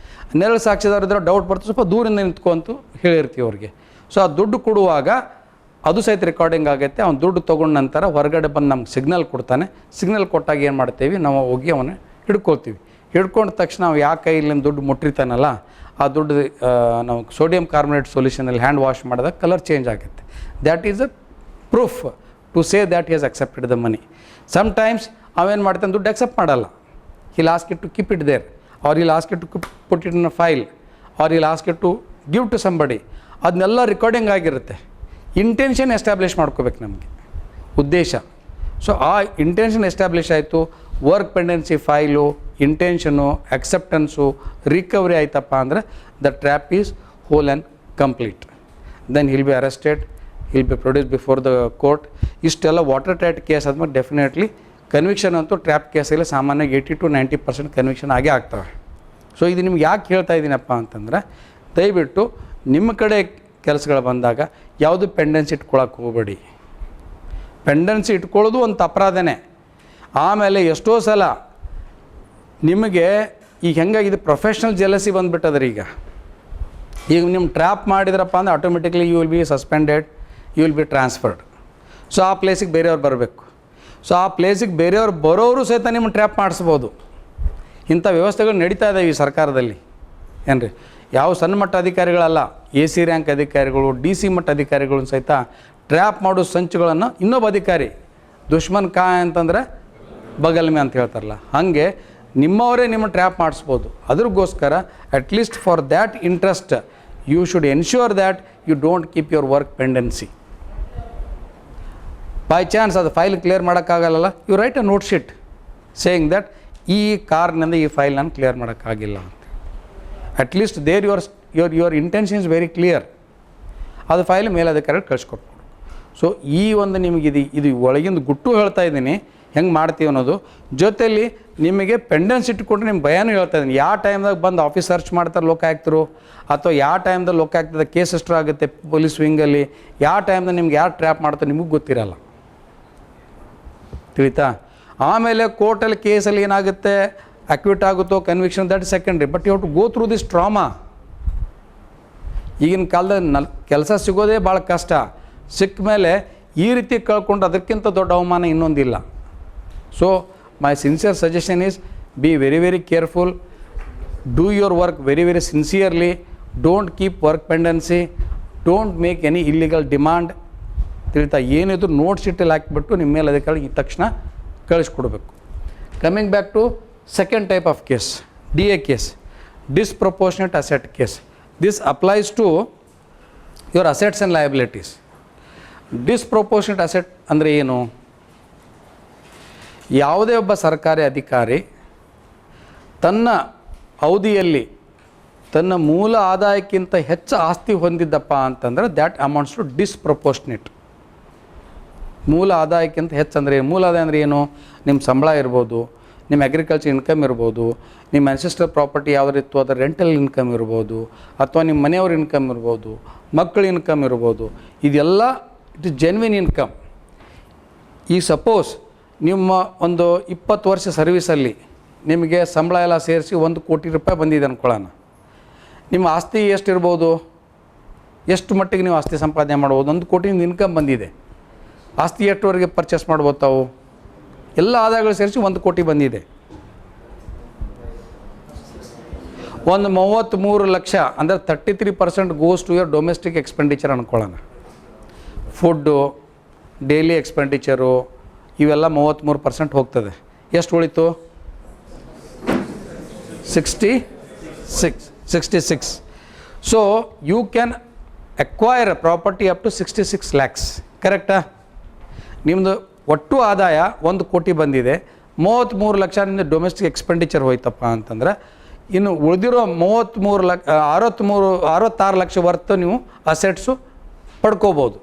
ನೆರಳು ಸಾಕ್ಷಿದಾರ ಇದ್ರೆ ಡೌಟ್ ಬರ್ತದೆ, ಸ್ವಲ್ಪ ದೂರಿಂದ ನಿಂತ್ಕೊಂತು ಹೇಳಿರ್ತೀವಿ ಅವ್ರಿಗೆ. ಸೊ ಆ ದುಡ್ಡು ಕೊಡುವಾಗ ಅದು ಸಹಿತ ರೆಕಾರ್ಡಿಂಗ್ ಆಗುತ್ತೆ. ಅವ್ನು ದುಡ್ಡು ತೊಗೊಂಡ ನಂತರ ಹೊರಗಡೆ ಬಂದು ನಮ್ಗೆ ಸಿಗ್ನಲ್ ಕೊಡ್ತಾನೆ. ಸಿಗ್ನಲ್ ಕೊಟ್ಟಾಗ ಏನು ಮಾಡ್ತೀವಿ, ನಾವು ಹೋಗಿ ಅವನ್ನ ಹಿಡ್ಕೊಳ್ತೀವಿ. ಹಿಡ್ಕೊಂಡ ತಕ್ಷಣ ನಾವು ಯಾಕೆ ಇಲ್ಲಿಂದ ದುಡ್ಡು ಮುಟ್ಟಿರ್ತಾನಲ್ಲ, ಆ ದುಡ್ಡು ನಾವು ಸೋಡಿಯಂ ಕಾರ್ಬೊನೇಟ್ ಸೊಲ್ಯೂಷನಲ್ಲಿ ಹ್ಯಾಂಡ್ ವಾಶ್ ಮಾಡಿದಾಗ ಕಲರ್ ಚೇಂಜ್ ಆಗುತ್ತೆ. That is a proof to say that he has accepted the money. Sometimes ಅವೇನು ಮಾಡ್ತಾನೆ, ದುಡ್ಡು ಅಕ್ಸೆಪ್ಟ್ ಮಾಡಲ್ಲ. he'll ask it to keep it there, or he'll ask it to put it in a file, or he'll ask it to give to somebody. ಅದನ್ನೆಲ್ಲ recording ಆಗಿರುತ್ತೆ. Intention establish ಮಾಡ್ಕೋಬೇಕು ನಮಗೆ ಉದ್ದೇಶ. So ಆ ಇಂಟೆನ್ಷನ್ ಎಸ್ಟಾಬ್ಲಿಷ್ ಆಯಿತು, work pendency file, intention, acceptance, recovery ಆಯ್ತಪ್ಪ ಅಂದರೆ the trap is whole and complete. Then he'll be arrested, he'll be produce before the court. ಇಷ್ಟೆಲ್ಲ ವಾಟರ್ ಟೈಟ್ ಕೇಸ್ ಆದ್ಮೇಲೆ ಡೆಫಿನೆಟ್ಲಿ ಕನ್ವಿಕ್ಷನ್ ಅಂತೂ ಟ್ರ್ಯಾಪ್ ಕೇಸಲ್ಲಿ ಸಾಮಾನ್ಯವಾಗಿ 80 to 90% conviction ಆಗೇ ಆಗ್ತವೆ. ಸೊ ಇದು ನಿಮ್ಗೆ ಯಾಕೆ ಹೇಳ್ತಾ ಇದ್ದೀನಪ್ಪ ಅಂತಂದರೆ, ದಯವಿಟ್ಟು ನಿಮ್ಮ ಕಡೆ ಕೆಲಸಗಳು ಬಂದಾಗ ಯಾವುದು ಪೆಂಡೆನ್ಸಿ ಇಟ್ಕೊಳಕ್ಕೆ ಹೋಗಬೇಡಿ. ಪೆಂಡೆನ್ಸಿ ಇಟ್ಕೊಳ್ಳೋದು ಒಂದು ಅಪರಾಧನೇ. ಆಮೇಲೆ ಎಷ್ಟೋ ಸಲ ನಿಮಗೆ ಈಗ ಹೆಂಗಾಗಿದೆ, ಪ್ರೊಫೆಷ್ನಲ್ ಜೆಲಸಿ ಬಂದುಬಿಟ್ಟದ್ರಿ. ಈಗ ನಿಮ್ಮ ಟ್ರ್ಯಾಪ್ ಮಾಡಿದ್ರಪ್ಪ ಅಂದರೆ automatically you will be suspended, you will be transferred. So ಆ ಪ್ಲೇಸಿಗೆ ಬೇರೆಯವ್ರು ಬರಬೇಕು. ಸೊ ಆ ಪ್ಲೇಸಿಗೆ ಬೇರೆಯವ್ರು ಬರೋರು ಸಹಿತ ನಿಮ್ಮ ಟ್ರ್ಯಾಪ್ ಮಾಡಿಸ್ಬೋದು. ಇಂಥ ವ್ಯವಸ್ಥೆಗಳು ನಡೀತಾ ಇದ್ದಾವೆ ಈ ಸರ್ಕಾರದಲ್ಲಿ. ಏನು ರೀ, ಯಾವ ಸಣ್ಣ ಮಟ್ಟ ಅಧಿಕಾರಿಗಳಲ್ಲ, AC ರ್ಯಾಂಕ್ ಅಧಿಕಾರಿಗಳು, DC ಮಟ್ಟ ಅಧಿಕಾರಿಗಳು ಸಹಿತ ಟ್ರ್ಯಾಪ್ ಮಾಡೋ ಸಂಚುಗಳನ್ನು ಇನ್ನೊಬ್ಬ ಅಧಿಕಾರಿ ದುಶ್ಮನ್ ಕಾ ಅಂತಂದರೆ ಬಗಲ್ಮೆ ಅಂತ ಹೇಳ್ತಾರಲ್ಲ, ಹಾಗೆ ನಿಮ್ಮವರೇ ನಿಮ್ಮ ಟ್ರ್ಯಾಪ್ ಮಾಡಿಸ್ಬೋದು. ಅದ್ರಗೋಸ್ಕರ at least for that interest you should ensure that you don't keep your work pendency. By chance ಅದು ಫೈಲ್ ಕ್ಲಿಯರ್ ಮಾಡೋಕ್ಕಾಗಲ್ಲ, you write a note sheet saying that ಈ ಕಾರಣದಿಂದ ಈ ಫೈಲ್ ನಾನು ಕ್ಲಿಯರ್ ಮಾಡೋಕ್ಕಾಗಿಲ್ಲ ಅಂತ. At least there your intention is very clear. ಅದು file ಮೇಲಧಿಕಾರಿಗೆ ಕಳಿಸ್ಕೊಟ್ಬಿಡು. ಸೊ ಈ ಒಂದು ನಿಮಗೆ ಇದು ಒಳಗಿಂದ ಗುಟ್ಟು ಹೇಳ್ತಾ ಇದ್ದೀನಿ ಹೆಂಗೆ ಮಾಡ್ತೀವಿ ಅನ್ನೋದು. ಜೊತೆಯಲ್ಲಿ ನಿಮಗೆ ಪೆಂಡೆನ್ಸ್ ಇಟ್ಕೊಂಡ್ರೆ ನಿಮ್ಮ ಭಯನೂ ಹೇಳ್ತಾ ಇದ್ದೀನಿ. ಯಾವ ಟೈಮ್ದಾಗ ಬಂದು ಆಫೀಸ್ ಸರ್ಚ್ ಮಾಡ್ತಾರೆ ಲೋಕಾಯುಕ್ತರು, ಅಥವಾ ಯಾವ ಟೈಮ್ದಾಗ ಲೋಕಾಯುಕ್ತದ ಕೇಸ್ ಎಷ್ಟರ ಆಗುತ್ತೆ ಪೊಲೀಸ್ ವಿಂಗಲ್ಲಿ, ಯಾವ ಟೈಮ್ದಾಗ ನಿಮ್ಗೆ ಯಾರು ಟ್ರ್ಯಾಪ್ ಮಾಡ್ತಾರೆ ನಿಮಗೆ ಗೊತ್ತಿರಲ್ಲ. ತಿಳಿತಾ. ಆಮೇಲೆ ಕೋರ್ಟಲ್ಲಿ ಕೇಸಲ್ಲಿ ಏನಾಗುತ್ತೆ, ಅಕ್ವಿಟ್ ಆಗುತ್ತೋ conviction, that is secondary. But you have to go through this trauma. ಈಗಿನ ಕಾಲದಲ್ಲಿ ಕೆಲಸ ಸಿಗೋದೇ ಭಾಳ ಕಷ್ಟ. ಸಿಕ್ಕ ಮೇಲೆ ಈ ರೀತಿ ಕಳ್ಕೊಂಡು ಅದಕ್ಕಿಂತ ದೊಡ್ಡ ಅವಮಾನ ಇನ್ನೊಂದಿಲ್ಲ. So my sincere suggestion is be very very careful, do your work very very sincerely, don't keep work pendency, don't make any illegal demand. ತಿಳಿತಾ, ಏನಿದ್ರು ನೋಟ್ ಶೀಟಲ್ಲಿ ಹಾಕಿಬಿಟ್ಟು ನಿಮ್ಮ ಮೇಲೆ ಅದಕ್ಕೆ ಈ ತಕ್ಷಣ ಕಳಿಸ್ಕೊಡ್ಬೇಕು. Coming back to second type of case, DA case, disproportionate asset case. This applies to your assets and liabilities. Disproportionate asset ಅಂದರೆ ಏನು? ಯಾವುದೇ ಒಬ್ಬ ಸರ್ಕಾರಿ ಅಧಿಕಾರಿ ತನ್ನ ಅವಧಿಯಲ್ಲಿ ತನ್ನ ಮೂಲ ಆದಾಯಕ್ಕಿಂತ ಹೆಚ್ಚು ಆಸ್ತಿ ಹೊಂದಿದ್ದಪ್ಪ ಅಂತಂದರೆ ದ್ಯಾಟ್ ಅಮೌಂಟ್ಸ್ ಟು ಡಿಸ್ಪ್ರಪೋರ್ಷನೇಟ್. ಮೂಲ ಆದಾಯಕ್ಕಿಂತ ಹೆಚ್ಚು ಅಂದರೆ ಮೂಲ ಆದಾಯ ಅಂದರೆ ಏನು? ನಿಮ್ಮ ಸಂಬಳ ಇರ್ಬೋದು, ನಿಮ್ಮ ಅಗ್ರಿಕಲ್ಚರ್ ಇನ್ಕಮ್ ಇರ್ಬೋದು, ನಿಮ್ಮ ಅನ್ಸೆಸ್ಟ್ರಲ್ ಪ್ರಾಪರ್ಟಿ ಯಾವುದಿತ್ತು ಅದರ ರೆಂಟಲ್ ಇನ್ಕಮ್ ಇರ್ಬೋದು, ಅಥವಾ ನಿಮ್ಮ ಮನೆಯವ್ರ ಇನ್ಕಮ್ ಇರ್ಬೋದು, ಮಕ್ಕಳ ಇನ್ಕಮ್ ಇರ್ಬೋದು. ಇದೆಲ್ಲ ಇಟ್ ಇಸ್ ಜೆನ್ವಿನ್ ಇನ್ಕಮ್. ಈ ಸಪೋಸ್ ನಿಮ್ಮ ಒಂದು 20 ವರ್ಷ ಸರ್ವೀಸಲ್ಲಿ ನಿಮಗೆ ಸಂಬಳ ಎಲ್ಲ ಸೇರಿಸಿ 1 ಕೋಟಿ ರೂಪಾಯಿ ಬಂದಿದೆ ಅಂದ್ಕೊಳ್ಳೋಣ. ನಿಮ್ಮ ಆಸ್ತಿ ಎಷ್ಟಿರ್ಬೋದು, ಎಷ್ಟು ಮಟ್ಟಿಗೆ ನೀವು ಆಸ್ತಿ ಸಂಪಾದನೆ ಮಾಡ್ಬೋದು? 1 ಕೋಟಿ ಇನ್ಕಮ್ ಬಂದಿದೆ. ಆಸ್ತಿ ಎಷ್ಟುವರೆಗೆ ಪರ್ಚೇಸ್ ಮಾಡ್ಬೋದು ತಾವು? ಎಲ್ಲ ಆದಾಯಗಳು ಸೇರಿಸಿ 1 ಕೋಟಿ ಬಂದಿದೆ. ಒಂದು 33 ಲಕ್ಷ ಅಂದರೆ 33% goes to your domestic expenditure ಅಂದ್ಕೊಳ್ಳೋಣ. ಫುಡ್ಡು, ಡೈಲಿ ಎಕ್ಸ್ಪೆಂಡಿಚರು ಇವೆಲ್ಲ 33% ಹೋಗ್ತದೆ. ಎಷ್ಟು ಉಳಿತು? 66. So you can acquire property up to 66 lakhs. ಕರೆಕ್ಟಾ? ನಿಮ್ಮದು ಒಟ್ಟು ಆದಾಯ 1 ಕೋಟಿ ಬಂದಿದೆ, 33 ಲಕ್ಷ ನಿಮ್ಮದು ಡೊಮೆಸ್ಟಿಕ್ ಎಕ್ಸ್ಪೆಂಡಿಚರ್ ಹೋಯ್ತಪ್ಪ ಅಂತಂದರೆ ಇನ್ನು ಉಳಿದಿರೋ 66 ಲಕ್ಷ ವರ್ತು ನೀವು ಅಸೆಟ್ಸು ಪಡ್ಕೋಬೋದು.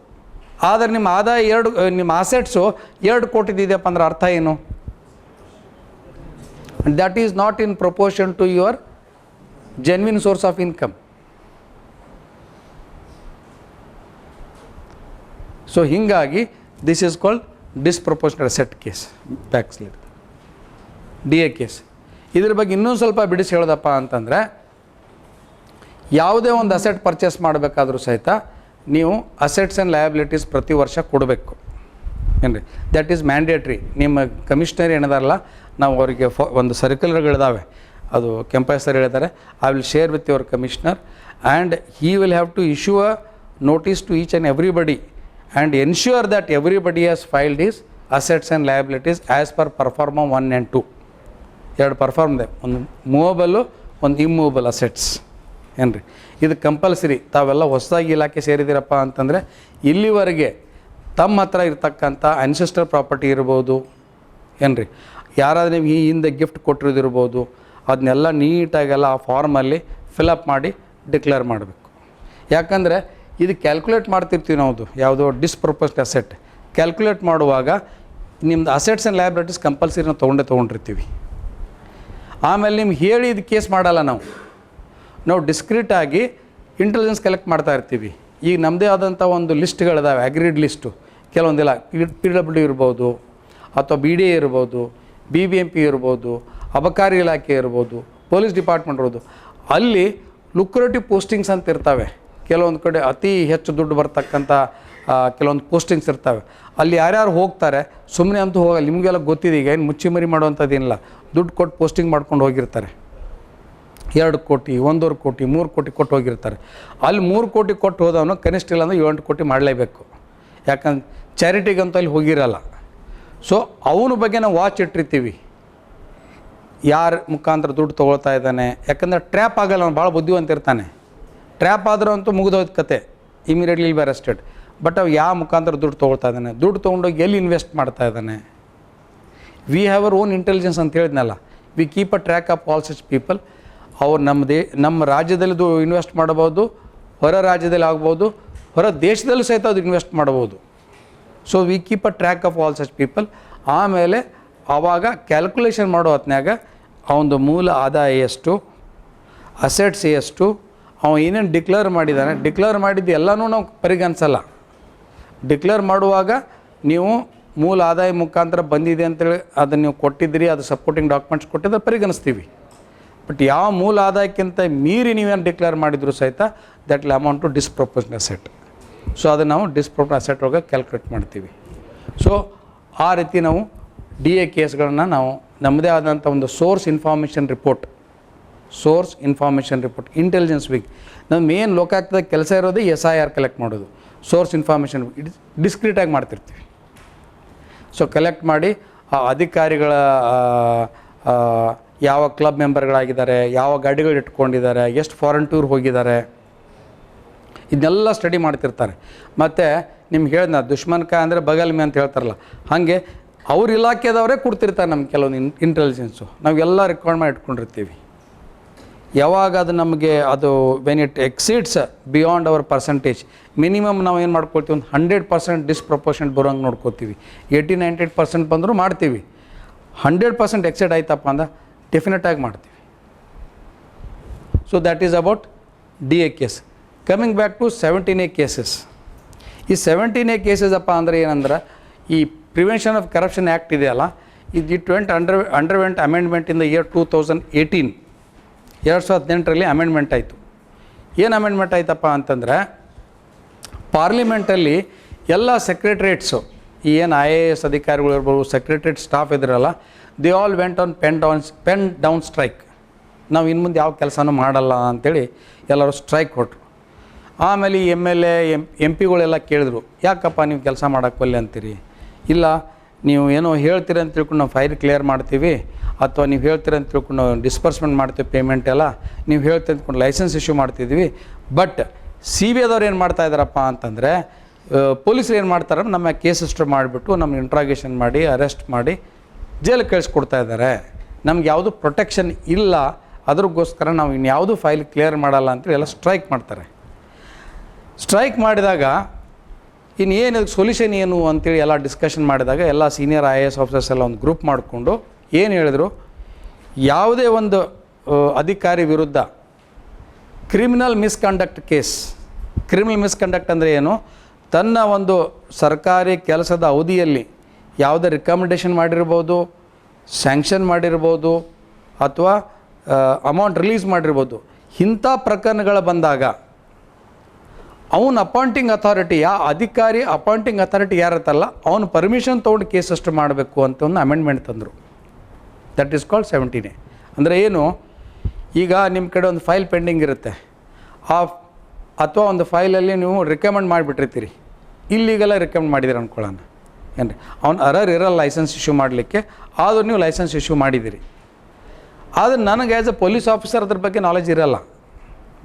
ಆದರೆ ನಿಮ್ಮ ಆದಾಯ ನಿಮ್ಮ ಅಸೆಟ್ಸು 2 ಕೋಟಿದಿದೆಯಪ್ಪ ಅಂದ್ರೆ ಅರ್ಥ ಏನು? That is not in proportion to your genuine source of income. So ಹೀಗಾಗಿ this is called disproportionate asset case. Tax DA case. ಇದ್ರ ಬಗ್ಗೆ ಇನ್ನೂ ಸ್ವಲ್ಪ ಬಿಡಿಸಿ ಹೇಳೋದಪ್ಪ ಅಂತಂದರೆ, ಯಾವುದೇ ಒಂದು ಅಸೆಟ್ ಪರ್ಚೇಸ್ ಮಾಡಬೇಕಾದ್ರೂ ಸಹಿತ ನೀವು ಅಸೆಟ್ಸ್ ಆ್ಯಂಡ್ ಲಯಬಿಲಿಟೀಸ್ ಪ್ರತಿ ವರ್ಷ ಕೊಡಬೇಕು. ಏನು ರೀ, ದ್ಯಾಟ್ ಈಸ್ ಮ್ಯಾಂಡೇಟ್ರಿ. ನಿಮ್ಮ ಕಮಿಷನರ್ ಏನಿದಾರಲ್ಲ, ನಾವು ಅವರಿಗೆ ಒಂದು ಸರ್ಕ್ಯುಲರ್ಗಳಿದ್ದಾವೆ, ಅದು ಕೆಂಪಯ್ಯ ಸರ್ ಹೇಳಿದ್ದಾರೆ, I will share with your commissioner and he will have to issue a notice to each and everybody and ensure that everybody has filed his assets and liabilities as per performa 1 and 2. ಎರಡು perform ಇದೆ, ಒಂದು ಮೂವಬಲ್ಲು, ಒಂದು immovable assets. ಏನು ರೀ, ಇದು compulsory. ತಾವೆಲ್ಲ ಹೊಸದಾಗಿ ಇಲಾಖೆ ಸೇರಿದ್ದೀರಪ್ಪ ಅಂತಂದರೆ ಇಲ್ಲಿವರೆಗೆ ತಮ್ಮ ಹತ್ರ ಇರ್ತಕ್ಕಂಥ ಅನ್ಸೆಸ್ಟ್ರಲ್ ಪ್ರಾಪರ್ಟಿ ಇರ್ಬೋದು, ಏನು ರೀ, ಯಾರಾದರೂ ನಿಮ್ಗೆ ಈ ಹಿಂದೆ ಗಿಫ್ಟ್ ಕೊಟ್ಟಿರೋದಿರ್ಬೋದು, ಅದನ್ನೆಲ್ಲ ನೀಟಾಗೆಲ್ಲ ಆ ಫಾರ್ಮಲ್ಲಿ ಫಿಲಪ್ ಮಾಡಿ ಡಿಕ್ಲೇರ್ ಮಾಡಬೇಕು. ಯಾಕಂದರೆ ಇದು ಕ್ಯಾಲ್ಕುಲೇಟ್ ಮಾಡ್ತಿರ್ತೀವಿ ನಾವು, ಯಾವುದೋ ಡಿಸ್ಪ್ರಪೋಸ್ಡ್ ಅಸೆಟ್ ಕ್ಯಾಲ್ಕುಲೇಟ್ ಮಾಡುವಾಗ ನಿಮ್ಮದು ಅಸೆಟ್ಸ್ ಆ್ಯಂಡ್ ಲಯಬಿಲಿಟೀಸ್ ಕಂಪಲ್ಸರಿ ನಾವು ತೊಗೊಂಡಿರ್ತೀವಿ. ಆಮೇಲೆ ನಿಮ್ಗೆ ಹೇಳಿ ಇದು ಕೇಸ್ ಮಾಡಲ್ಲ. ನಾವು ಡಿಸ್ಕ್ರೀಟಾಗಿ ಇಂಟೆಲಿಜೆನ್ಸ್ ಕಲೆಕ್ಟ್ ಮಾಡ್ತಾ ಇರ್ತೀವಿ. ಈಗ ನಮ್ಮದೇ ಆದಂಥ ಒಂದು ಲಿಸ್ಟ್ಗಳಿದಾವೆ, ಅಗ್ರೀಡ್ ಲಿಸ್ಟು. ಕೆಲವೊಂದಿಲ್ಲ PWD ಇರ್ಬೋದು, ಅಥವಾ BDA ಇರ್ಬೋದು, BBMP ಇರ್ಬೋದು, ಅಬಕಾರಿ ಇಲಾಖೆ ಇರ್ಬೋದು, ಪೊಲೀಸ್ ಡಿಪಾರ್ಟ್ಮೆಂಟ್ ಇರ್ಬೋದು. ಅಲ್ಲಿ ಲುಕ್ರೇಟಿವ್ ಪೋಸ್ಟಿಂಗ್ಸ್ ಅಂತ ಇರ್ತವೆ. ಕೆಲವೊಂದು ಕಡೆ ಅತಿ ಹೆಚ್ಚು ದುಡ್ಡು ಬರ್ತಕ್ಕಂಥ ಕೆಲವೊಂದು ಪೋಸ್ಟಿಂಗ್ಸ್ ಇರ್ತವೆ. ಅಲ್ಲಿ ಯಾರ್ಯಾರು ಹೋಗ್ತಾರೆ, ಸುಮ್ಮನೆ ಅಂತೂ ಹೋಗಲ್ಲ. ನಿಮಗೆಲ್ಲ ಗೊತ್ತಿದೆ, ಈಗ ಏನು ಮುಚ್ಚಿಮರಿ ಮಾಡುವಂಥದ್ದೇನಿಲ್ಲ. ದುಡ್ಡು ಕೊಟ್ಟು ಪೋಸ್ಟಿಂಗ್ ಮಾಡ್ಕೊಂಡು ಹೋಗಿರ್ತಾರೆ. 2 ಕೋಟಿ, 1.5 ಕೋಟಿ, 3 ಕೋಟಿ ಕೊಟ್ಟು ಹೋಗಿರ್ತಾರೆ. ಅಲ್ಲಿ 3 ಕೋಟಿ ಕೊಟ್ಟು ಹೋದವನು ಕನಿಷ್ಠ ಇಲ್ಲ ಅಂದರೆ 7 ಕೋಟಿ ಮಾಡಲೇಬೇಕು. ಯಾಕಂದ್ರೆ ಚಾರಿಟಿಗಂತೂ ಅಲ್ಲಿ ಹೋಗಿರಲ್ಲ. ಸೊ ಅವನ ಬಗ್ಗೆ ನಾವು ವಾಚ್ ಇಟ್ಟಿರ್ತೀವಿ, ಯಾರ ಮುಖಾಂತರ ದುಡ್ಡು ತೊಗೊಳ್ತಾ ಇದ್ದಾನೆ. ಯಾಕಂದರೆ ಟ್ರ್ಯಾಪ್ ಆಗಲ್ಲ, ಅವ್ನು ಭಾಳ ಬುದ್ಧಿವಂತ ಇರ್ತಾನೆ. ಟ್ರ್ಯಾಪ್ ಆದರೂ ಅಂತೂ ಮುಗಿದೋಯ್ತು ಕತೆ, immediately will be arrested. But ಅವು ಯಾವ ಮುಖಾಂತರ ದುಡ್ಡು ತೊಗೊಳ್ತಾ ಇದ್ದಾನೆ, ದುಡ್ಡು ತೊಗೊಂಡೋಗಿ ಎಲ್ಲಿ ಇನ್ವೆಸ್ಟ್ ಮಾಡ್ತಾ ಇದ್ದಾನೆ. V have our own intelligence ಅಂತ ಹೇಳಿದ್ನಲ್ಲ, we keep a track of all such people. ಅವ್ರು ನಮ್ಮ ರಾಜ್ಯದಲ್ಲಿ ಇನ್ವೆಸ್ಟ್ ಮಾಡ್ಬೋದು, ಹೊರ ರಾಜ್ಯದಲ್ಲಿ ಆಗ್ಬೋದು, ಹೊರ ದೇಶದಲ್ಲೂ ಸಹಿತ ಅದು ಇನ್ವೆಸ್ಟ್ ಮಾಡ್ಬೋದು. So we keep a track of all such people. ಆಮೇಲೆ ಆವಾಗ ಕ್ಯಾಲ್ಕುಲೇಷನ್ ಮಾಡೋ ಹೊತ್ನ್ಯಾಗ ಅವನದು ಮೂಲ ಆದಾಯ ಎಷ್ಟು, ಅಸೆಟ್ಸ್ ಎಷ್ಟು, ಅವನು ಏನೇನು ಡಿಕ್ಲೇರ್ ಮಾಡಿದ್ದಾನೆ, ಡಿಕ್ಲೇರ್ ಮಾಡಿದ್ದು ಎಲ್ಲನೂ ನಾವು ಪರಿಗಣಿಸಲ್ಲ. ಡಿಕ್ಲೇರ್ ಮಾಡುವಾಗ ನೀವು ಮೂಲ ಆದಾಯ ಮುಖಾಂತರ ಬಂದಿದೆ ಅಂತೇಳಿ ಅದನ್ನು ನೀವು ಕೊಟ್ಟಿದ್ದೀರಿ, ಅದು ಸಪೋರ್ಟಿಂಗ್ ಡಾಕ್ಯುಮೆಂಟ್ಸ್ ಕೊಟ್ಟಿದ್ರೆ ಪರಿಗಣಿಸ್ತೀವಿ. ಬಟ್ ಯಾವ ಮೂಲ ಆದಾಯಕ್ಕಿಂತ ಮೀರಿ ನೀವೇನು ಡಿಕ್ಲೇರ್ ಮಾಡಿದ್ರು ಸಹಿತ that will amount to disproportion asset. So ಅದನ್ನು ನಾವು ಡಿಸ್ಪ್ರಪೋರ್ಷನ್ ಅಸೆಟ್ ಒಳಗೆ ಕ್ಯಾಲ್ಕುಲೇಟ್ ಮಾಡ್ತೀವಿ. ಸೊ ಆ ರೀತಿ ನಾವು ಡಿ ಎ ಕೇಸ್ಗಳನ್ನು ನಾವು ನಮ್ಮದೇ ಆದಂಥ ಒಂದು source information report intelligence wing ನಮ್ಮ ಮೇನ್ ಲೋಕಾಯುಕ್ತದ ಕೆಲಸ ಇರೋದು SIR ಕಲೆಕ್ಟ್ ಮಾಡೋದು. ಸೋರ್ಸ್ ಇನ್ಫಾರ್ಮೇಷನ್ ಡಿಸ್ಕ್ರೀಟಾಗಿ ಮಾಡ್ತಿರ್ತೀವಿ. ಸೊ ಕಲೆಕ್ಟ್ ಮಾಡಿ ಆ ಅಧಿಕಾರಿಗಳ ಯಾವ ಕ್ಲಬ್ ಮೆಂಬರ್ಗಳಾಗಿದ್ದಾರೆ, ಯಾವ ಗಾಡಿಗಳು ಇಟ್ಕೊಂಡಿದ್ದಾರೆ, ಎಷ್ಟು ಫಾರಿನ್ ಟೂರ್ ಹೋಗಿದ್ದಾರೆ, ಇದನ್ನೆಲ್ಲ ಸ್ಟಡಿ ಮಾಡ್ತಿರ್ತಾರೆ. ಮತ್ತು ನಿಮ್ಗೆ ಹೇಳಿದ್ನ ದುಶ್ಮನ್ ಕಾ ಅಂದರೆ ಬಗಲ್ ಮೇ ಅಂತ ಹೇಳ್ತಾರಲ್ಲ, ಹಾಗೆ ಅವ್ರ ಇಲಾಖೆದವರೇ ಕೊಡ್ತಿರ್ತಾರೆ ನಮ್ಗೆ ಕೆಲವೊಂದು ಇಂಟೆಲಿಜೆನ್ಸು. ನಾವೆಲ್ಲ ರೆಕಾರ್ಡ್ ಮಾಡಿ ಇಟ್ಕೊಂಡಿರ್ತೀವಿ. ಯಾವಾಗ ಅದು ನಮಗೆ ಅದು when it exceeds beyond our percentage, minimum ನಾವು ಏನು ಮಾಡ್ಕೊಳ್ತೀವಿ, ಒಂದು 100% ಡಿಸ್ಪ್ರಪೋರ್ಷನ್ಟ್ ಬರೋಂಗೆ ನೋಡ್ಕೋತೀವಿ. 80-90% ಬಂದರೂ ಮಾಡ್ತೀವಿ. 100% ಎಕ್ಸೆಡ್ ಆಯ್ತಪ್ಪ ಅಂದ್ರೆ ಡೆಫಿನೆಟಾಗಿ ಮಾಡ್ತೀವಿ. So that is about DA case. Coming back to 17A cases. ಈ 17A ಕೇಸಸ್ ಅಪ್ಪ ಅಂದರೆ ಏನಂದ್ರೆ, ಈ ಪ್ರಿವೆನ್ಷನ್ ಆಫ್ ಕರಪ್ಷನ್ ಆ್ಯಕ್ಟ್ ಇದೆಯಲ್ಲ, it underwent amendment in the year 2018. 2018ರಲ್ಲಿ ಅಮೆಂಡ್ಮೆಂಟ್ ಆಯಿತು. ಏನು ಅಮೆಂಡ್ಮೆಂಟ್ ಆಯ್ತಪ್ಪ ಅಂತಂದರೆ, ಪಾರ್ಲಿಮೆಂಟಲ್ಲಿ ಎಲ್ಲ ಸೆಕ್ರೆಟ್ರೇಟ್ಸು, ಈ ಏನು IAS ಅಧಿಕಾರಿಗಳು ಇರ್ಬೋದು, ಸೆಕ್ರೆಟ್ರೇಟ್ ಸ್ಟಾಫ್ ಇದ್ರಲ್ಲ, they all went on pen down strike. ನಾವು ಇನ್ನು ಮುಂದೆ ಯಾವ ಕೆಲಸನೂ ಮಾಡಲ್ಲ ಅಂಥೇಳಿ ಎಲ್ಲರೂ ಸ್ಟ್ರೈಕ್ ಕೊಟ್ಟರು. ಆಮೇಲೆ ಈ MLA MP ಗಳೆಲ್ಲ ಕೇಳಿದ್ರು, ಯಾಕಪ್ಪ ನೀವು ಕೆಲಸ ಮಾಡೋಕ್ಕೊಲ್ಲೆ ಅಂತೀರಿ? ಇಲ್ಲ, ನೀವು ಏನೋ ಹೇಳ್ತೀರಿ ಅಂತ ತಿಳ್ಕೊಂಡು ನಾವು ಫೈಲ್ ಕ್ಲಿಯರ್ ಮಾಡ್ತೀವಿ, ಅಥವಾ ನೀವು ಹೇಳ್ತೀರಿ ಅಂತ ತಿಳ್ಕೊಂಡು ನಾವು ಡಿಸ್ಪರ್ಸ್ಮೆಂಟ್ ಮಾಡ್ತೀವಿ ಪೇಮೆಂಟ್ ಎಲ್ಲ, ನೀವು ಹೇಳ್ತೀರಿ ಅಂದ್ಕೊಂಡು ಲೈಸೆನ್ಸ್ ಇಶ್ಯೂ ಮಾಡ್ತಿದ್ವಿ. ಬಟ್ CBIದವ್ರು ಏನು ಮಾಡ್ತಾ ಇದ್ದಾರಪ್ಪ ಅಂತಂದರೆ, ಪೊಲೀಸರು ಏನು ಮಾಡ್ತಾರೆ, ನಮ್ಮ ಕೇಸ್ ರಿಜಿಸ್ಟರ್ ಮಾಡಿಬಿಟ್ಟು ನಮ್ಮ ಇಂಟ್ರಾಗೇಷನ್ ಮಾಡಿ ಅರೆಸ್ಟ್ ಮಾಡಿ ಜೈಲಿಗೆ ಕಳಿಸ್ಕೊಡ್ತಾ ಇದ್ದಾರೆ. ನಮ್ಗೆ ಯಾವುದು ಪ್ರೊಟೆಕ್ಷನ್ ಇಲ್ಲ, ಅದ್ರಗೋಸ್ಕರ ನಾವು ಇನ್ಯಾವುದೂ ಫೈಲ್ ಕ್ಲಿಯರ್ ಮಾಡಲ್ಲ ಅಂತೇಳಿ ಎಲ್ಲ ಸ್ಟ್ರೈಕ್ ಮಾಡ್ತಾರೆ. ಸ್ಟ್ರೈಕ್ ಮಾಡಿದಾಗ ಇನ್ನೇನು ಸೊಲ್ಯೂಷನ್ ಏನು ಅಂತೇಳಿ ಎಲ್ಲ ಡಿಸ್ಕಷನ್ ಮಾಡಿದಾಗ ಎಲ್ಲ ಸೀನಿಯರ್ IAS ಆಫೀಸರ್ಸ್ ಎಲ್ಲ ಒಂದು ಗ್ರೂಪ್ ಮಾಡಿಕೊಂಡು ಏನು ಹೇಳಿದ್ರು, ಯಾವುದೇ ಒಂದು ಅಧಿಕಾರಿ ವಿರುದ್ಧ criminal misconduct case. Criminal misconduct ಅಂದರೆ ಏನು, ತನ್ನ ಒಂದು ಸರ್ಕಾರಿ ಕೆಲಸದ ಅವಧಿಯಲ್ಲಿ ಯಾವುದೇ ರಿಕಮೆಂಡೇಷನ್ ಮಾಡಿರ್ಬೋದು, ಸ್ಯಾಂಕ್ಷನ್ ಮಾಡಿರ್ಬೋದು, ಅಥವಾ ಅಮೌಂಟ್ ರಿಲೀಸ್ ಮಾಡಿರ್ಬೋದು. ಇಂಥ ಪ್ರಕರಣಗಳು ಬಂದಾಗ ಅವನ ಅಪಾಯಿಂಟಿಂಗ್ ಅಥಾರಿಟಿ, ಅಧಿಕಾರಿ ಅಪಾಯಿಂಟಿಂಗ್ ಅಥಾರಿಟಿ ಯಾರತ್ತಲ್ಲ, ಅವನು ಪರ್ಮಿಷನ್ ತೊಗೊಂಡು ಕೇಸ್ ಅಷ್ಟು ಮಾಡಬೇಕು ಅಂತ ಒಂದು ಅಮೆಂಡ್ಮೆಂಟ್ ತಂದರು. That is called 17A. ಅಂದರೆ ಏನು, ಈಗ ನಿಮ್ಮ ಕಡೆ ಒಂದು ಫೈಲ್ ಪೆಂಡಿಂಗ್ ಇರುತ್ತೆ, ಅಥವಾ ಒಂದು ಫೈಲಲ್ಲಿ ನೀವು ರಿಕಮೆಂಡ್ ಮಾಡಿಬಿಟ್ಟಿರ್ತೀರಿ, ಇಲ್ಲಿಗೆಲ್ಲ ರಿಕಮೆಂಡ್ ಮಾಡಿದ್ದೀರಿ ಅಂದ್ಕೊಳ್ಳೋಣ, ಏನ್ರಿ ಅವ್ನು ಇರಲ್ಲ ಲೈಸೆನ್ಸ್ ಇಶ್ಯೂ ಮಾಡಲಿಕ್ಕೆ, ಆದರೂ ನೀವು ಲೈಸೆನ್ಸ್ ಇಶ್ಯೂ ಮಾಡಿದ್ದೀರಿ. ಆದರೆ ನನಗೆ ಆ್ಯಸ್ ಎ ಪೊಲೀಸ್ ಆಫೀಸರ್ ಅದ್ರ ಬಗ್ಗೆ ನಾಲೆಜ್ ಇರಲ್ಲ,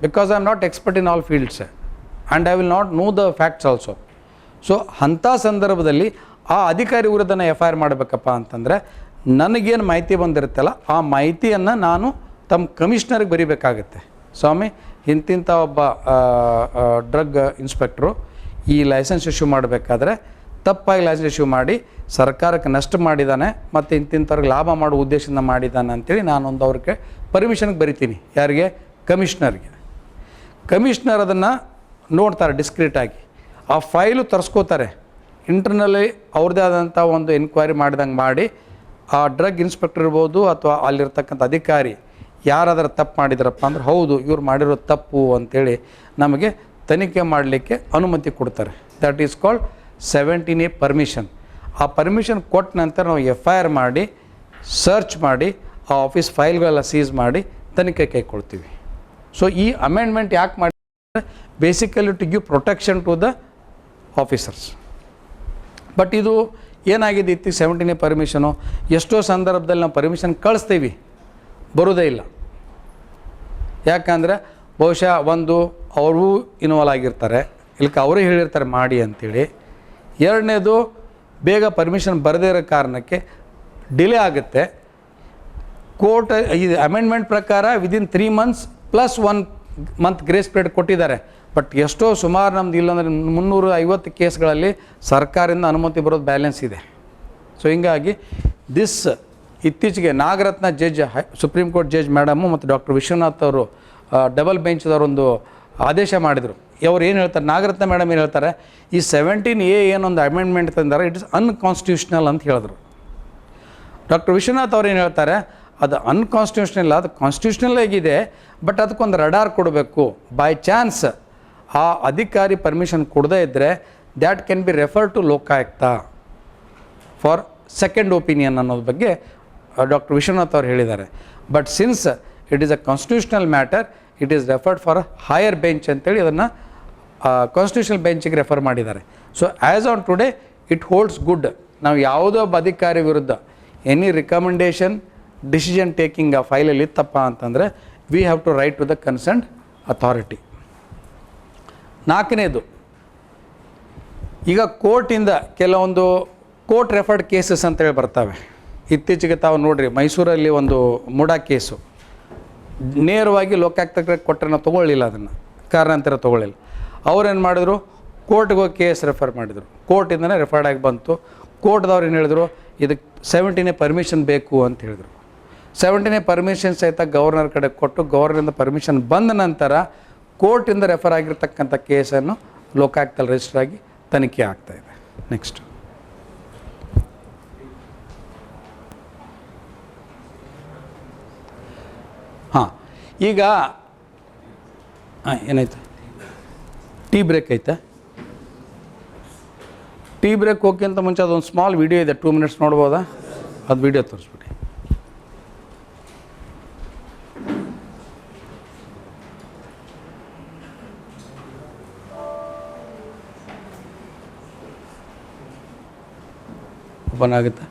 because I am not expert in all fields and I will not know the facts also. So ಅಂಥ ಸಂದರ್ಭದಲ್ಲಿ ಆ ಅಧಿಕಾರಿ ವಿರುದ್ಧ FIR ಮಾಡಬೇಕಪ್ಪ ಅಂತಂದರೆ, ನನಗೇನು ಮಾಹಿತಿ ಬಂದಿರುತ್ತಲ್ಲ ಆ ಮಾಹಿತಿಯನ್ನು ನಾನು ತಮ್ಮ ಕಮಿಷ್ನರ್ಗೆ ಬರೀಬೇಕಾಗತ್ತೆ. ಸ್ವಾಮಿ, ಇಂತಿಂಥ ಒಬ್ಬ ಡ್ರಗ್ ಇನ್ಸ್ಪೆಕ್ಟ್ರು ಈ ಲೈಸೆನ್ಸ್ ಇಶ್ಯೂ ಮಾಡಬೇಕಾದ್ರೆ ತಪ್ಪಾಗಿ ಲೈಸೆನ್ಸ್ ಇಶ್ಯೂ ಮಾಡಿ ಸರ್ಕಾರಕ್ಕೆ ನಷ್ಟ ಮಾಡಿದ್ದಾನೆ ಮತ್ತು ಇಂತಿಂಥವ್ರಿಗೆ ಲಾಭ ಮಾಡೋ ಉದ್ದೇಶದಿಂದ ಮಾಡಿದ್ದಾನೆ ಅಂಥೇಳಿ ನಾನೊಂದು ಅವ್ರಿಗೆ ಪರ್ಮಿಷನ್ಗೆ ಬರಿತೀನಿ. ಯಾರಿಗೆ? ಕಮಿಷ್ನರ್ಗೆ. ಕಮಿಷ್ನರ್ ಅದನ್ನು ನೋಡ್ತಾರೆ ಡಿಸ್ಕ್ರೀಟಾಗಿ, ಆ ಫೈಲು ತರಿಸ್ಕೋತಾರೆ. ಇಂಟರ್ನಲ್ಲಿ ಅವ್ರದ್ದೇ ಆದಂಥ ಒಂದು ಎನ್ಕ್ವೈರಿ ಮಾಡಿದಂಗೆ ಮಾಡಿ ಆ ಡ್ರಗ್ ಇನ್ಸ್ಪೆಕ್ಟರ್ ಇರ್ಬೋದು ಅಥವಾ ಅಲ್ಲಿರ್ತಕ್ಕಂಥ ಅಧಿಕಾರಿ ಯಾರಾದರೂ ತಪ್ಪು ಮಾಡಿದ್ರಪ್ಪ ಅಂದ್ರೆ, ಹೌದು ಇವ್ರು ಮಾಡಿರೋ ತಪ್ಪು ಅಂಥೇಳಿ ನಮಗೆ ತನಿಖೆ ಮಾಡಲಿಕ್ಕೆ ಅನುಮತಿ ಕೊಡ್ತಾರೆ. That is called 17A permission. ಆ ಪರ್ಮಿಷನ್ ಕೊಟ್ಟ ನಂತರ ನಾವು FIR ಮಾಡಿ ಸರ್ಚ್ ಮಾಡಿ ಆ ಆಫೀಸ್ ಫೈಲ್ಗಳೆಲ್ಲ ಸೀಸ್ ಮಾಡಿ ತನಿಖೆ ಕೈಗೊಳ್ತೀವಿ. ಸೊ ಈ ಅಮೆಂಡ್ಮೆಂಟ್ ಯಾಕೆ ಮಾಡಿ, basically to give protection to the officers. But ಇದು ಏನಾಗಿದೆ ಇತ್ತೀಗ 17A ಪರ್ಮಿಷನು, ಎಷ್ಟೋ ಸಂದರ್ಭದಲ್ಲಿ ನಾವು ಪರ್ಮಿಷನ್ ಕಳಿಸ್ತೀವಿ, ಬರೋದೇ ಇಲ್ಲ. ಯಾಕಂದರೆ ಬಹುಶಃ ಒಂದು ಅವರು ಇನ್ವಾಲ್ವ್ ಆಗಿರ್ತಾರೆ, ಇಲ್ಲಕ್ಕೆ ಅವರೇ ಹೇಳಿರ್ತಾರೆ ಮಾಡಿ ಅಂಥೇಳಿ. ಎರಡನೇದು, ಬೇಗ ಪರ್ಮಿಷನ್ ಬರದೇ ಇರೋ ಕಾರಣಕ್ಕೆ ಡಿಲೇ ಆಗುತ್ತೆ. ಕೋರ್ಟ್ ಈ ಅಮೆಂಡ್ಮೆಂಟ್ ಪ್ರಕಾರ within 3 months plus 1 month grace period ಕೊಟ್ಟಿದ್ದಾರೆ. ಬಟ್ ಎಷ್ಟೋ ಸುಮಾರು ನಮ್ದು ಇಲ್ಲಾಂದರೆ 350 ಕೇಸ್ಗಳಲ್ಲಿ ಸರ್ಕಾರದಿಂದ ಅನುಮತಿ ಬರೋದು ಬ್ಯಾಲೆನ್ಸ್ ಇದೆ. ಸೊ ಹೀಗಾಗಿ ಇತ್ತೀಚೆಗೆ Nagaratna judge, supreme court judge madam ಮತ್ತು ಡಾಕ್ಟರ್ ವಿಶ್ವನಾಥ್ ಅವರು ಡಬಲ್ ಬೆಂಚ್ದವರೊಂದು ಆದೇಶ ಮಾಡಿದರು. ಅವ್ರು ಏನು ಹೇಳ್ತಾರೆ, ನಾಗರತ್ನ ಮೇಡಮ್ ಏನು ಹೇಳ್ತಾರೆ, ಈ 17A ಏನೊಂದು ಅಮೆಂಡ್ಮೆಂಟ್ ತಂದಾರೆ ಇಟ್ ಇಸ್ ಅನ್ಕಾನ್ಸ್ಟಿಟ್ಯೂಷನಲ್ ಅಂತ ಹೇಳಿದ್ರು. ಡಾಕ್ಟರ್ ವಿಶ್ವನಾಥ್ ಅವ್ರು ಏನು ಹೇಳ್ತಾರೆ, ಅದು ಅನ್ಕಾನ್ಸ್ಟಿಟ್ಯೂಷನಲ್, ಅದು ಕಾನ್ಸ್ಟಿಟ್ಯೂಷನಲ್ ಆಗಿದೆ, ಬಟ್ ಅದಕ್ಕೊಂದು ರಡಾರ್ ಕೊಡಬೇಕು. ಬೈ ಚಾನ್ಸ್ ಆ ಅಧಿಕಾರಿ ಪರ್ಮಿಷನ್ ಕೊಡದೇ ಇದ್ದರೆ that can be refer to Lokayukta for second opinion ಅನ್ನೋದ್ರ ಬಗ್ಗೆ ಡಾಕ್ಟರ್ ವಿಶ್ವನಾಥ್ ಅವ್ರು ಹೇಳಿದ್ದಾರೆ. But since it is a constitutional matter, it is referred for higher bench ಅಂತೇಳಿ ಅದನ್ನು ಕಾನ್ಸ್ಟಿಟ್ಯೂಷನಲ್ ಬೆಂಚಿಗೆ ರೆಫರ್ ಮಾಡಿದ್ದಾರೆ. So as on today it holds good. ನಾವು ಯಾವುದೋ ಒಬ್ಬ ಅಧಿಕಾರಿ ವಿರುದ್ಧ ಎನಿ ರಿಕಮೆಂಡೇಷನ್ ಡಿಸಿಷನ್ ಟೇಕಿಂಗ್ ಆ ಫೈಲಲ್ಲಿ ಇತ್ತಪ್ಪ ಅಂತಂದರೆ we have to write to the concerned authority. 4ನೇದು, ಈಗ ಕೋರ್ಟಿಂದ ಕೆಲವೊಂದು ಕೋರ್ಟ್ ರೆಫರ್ಡ್ ಕೇಸಸ್ ಅಂತೇಳಿ ಬರ್ತವೆ. ಇತ್ತೀಚೆಗೆ ತಾವು ನೋಡಿರಿ, ಮೈಸೂರಲ್ಲಿ ಒಂದು ಮುಡಾ ಕೇಸು ನೇರವಾಗಿ ಲೋಕಾಯುಕ್ತಕ್ಕೆ ಕೊಟ್ಟರೆ ನಾವು ತೊಗೊಳ್ಳಿಲ್ಲ, ಅದನ್ನು ಕಾರಣಾಂತರ ತೊಗೊಳ್ಳಿಲ್ಲ. ಅವ್ರೇನು ಮಾಡಿದ್ರು, ಕೋರ್ಟ್ಗೆ ಹೋಗಿ ಕೇಸ್ ರೆಫರ್ ಮಾಡಿದರು, ಕೋರ್ಟಿಂದನೇ ರೆಫರ್ಡ್ ಆಗಿ ಬಂತು. ಕೋರ್ಟ್ದವ್ರು ಏನು ಹೇಳಿದ್ರು, ಇದಕ್ಕೆ 17A ಪರ್ಮಿಷನ್ ಬೇಕು ಅಂತ ಹೇಳಿದರು. 17A ಪರ್ಮಿಷನ್ ಸಹಿತ ಗವರ್ನರ್ ಕಡೆ ಕೊಟ್ಟು ಗವರ್ನರಿಂದ ಪರ್ಮಿಷನ್ ಬಂದ ನಂತರ ಕೋರ್ಟಿಂದ ರೆಫರ್ ಆಗಿರ್ತಕ್ಕಂಥ ಕೇಸನ್ನು ಲೋಕಾಯುಕ್ತಲ್ಲಿ ರಿಜಿಸ್ಟರ್ ಆಗಿ ತನಿಖೆ ಆಗ್ತಾಯಿದೆ. ನೆಕ್ಸ್ಟ್ ಹಾಂ, ಈಗ ಏನಾಯ್ತು, ಟೀ ಬ್ರೇಕ್ ಐತೆ. ಟೀ ಬ್ರೇಕ್ ಹೋಗೋಕ್ಕಿಂತ ಮುಂಚೆ ಅದೊಂದು ಸ್ಮಾಲ್ ವಿಡಿಯೋ ಇದೆ, 2 ಮಿನಿಟ್ಸ್ ನೋಡ್ಬೋದಾ? ಅದು ವಿಡಿಯೋ ತೋರಿಸ್ಬಿಡಿ. ಓಪನ್ ಆಗುತ್ತೆ.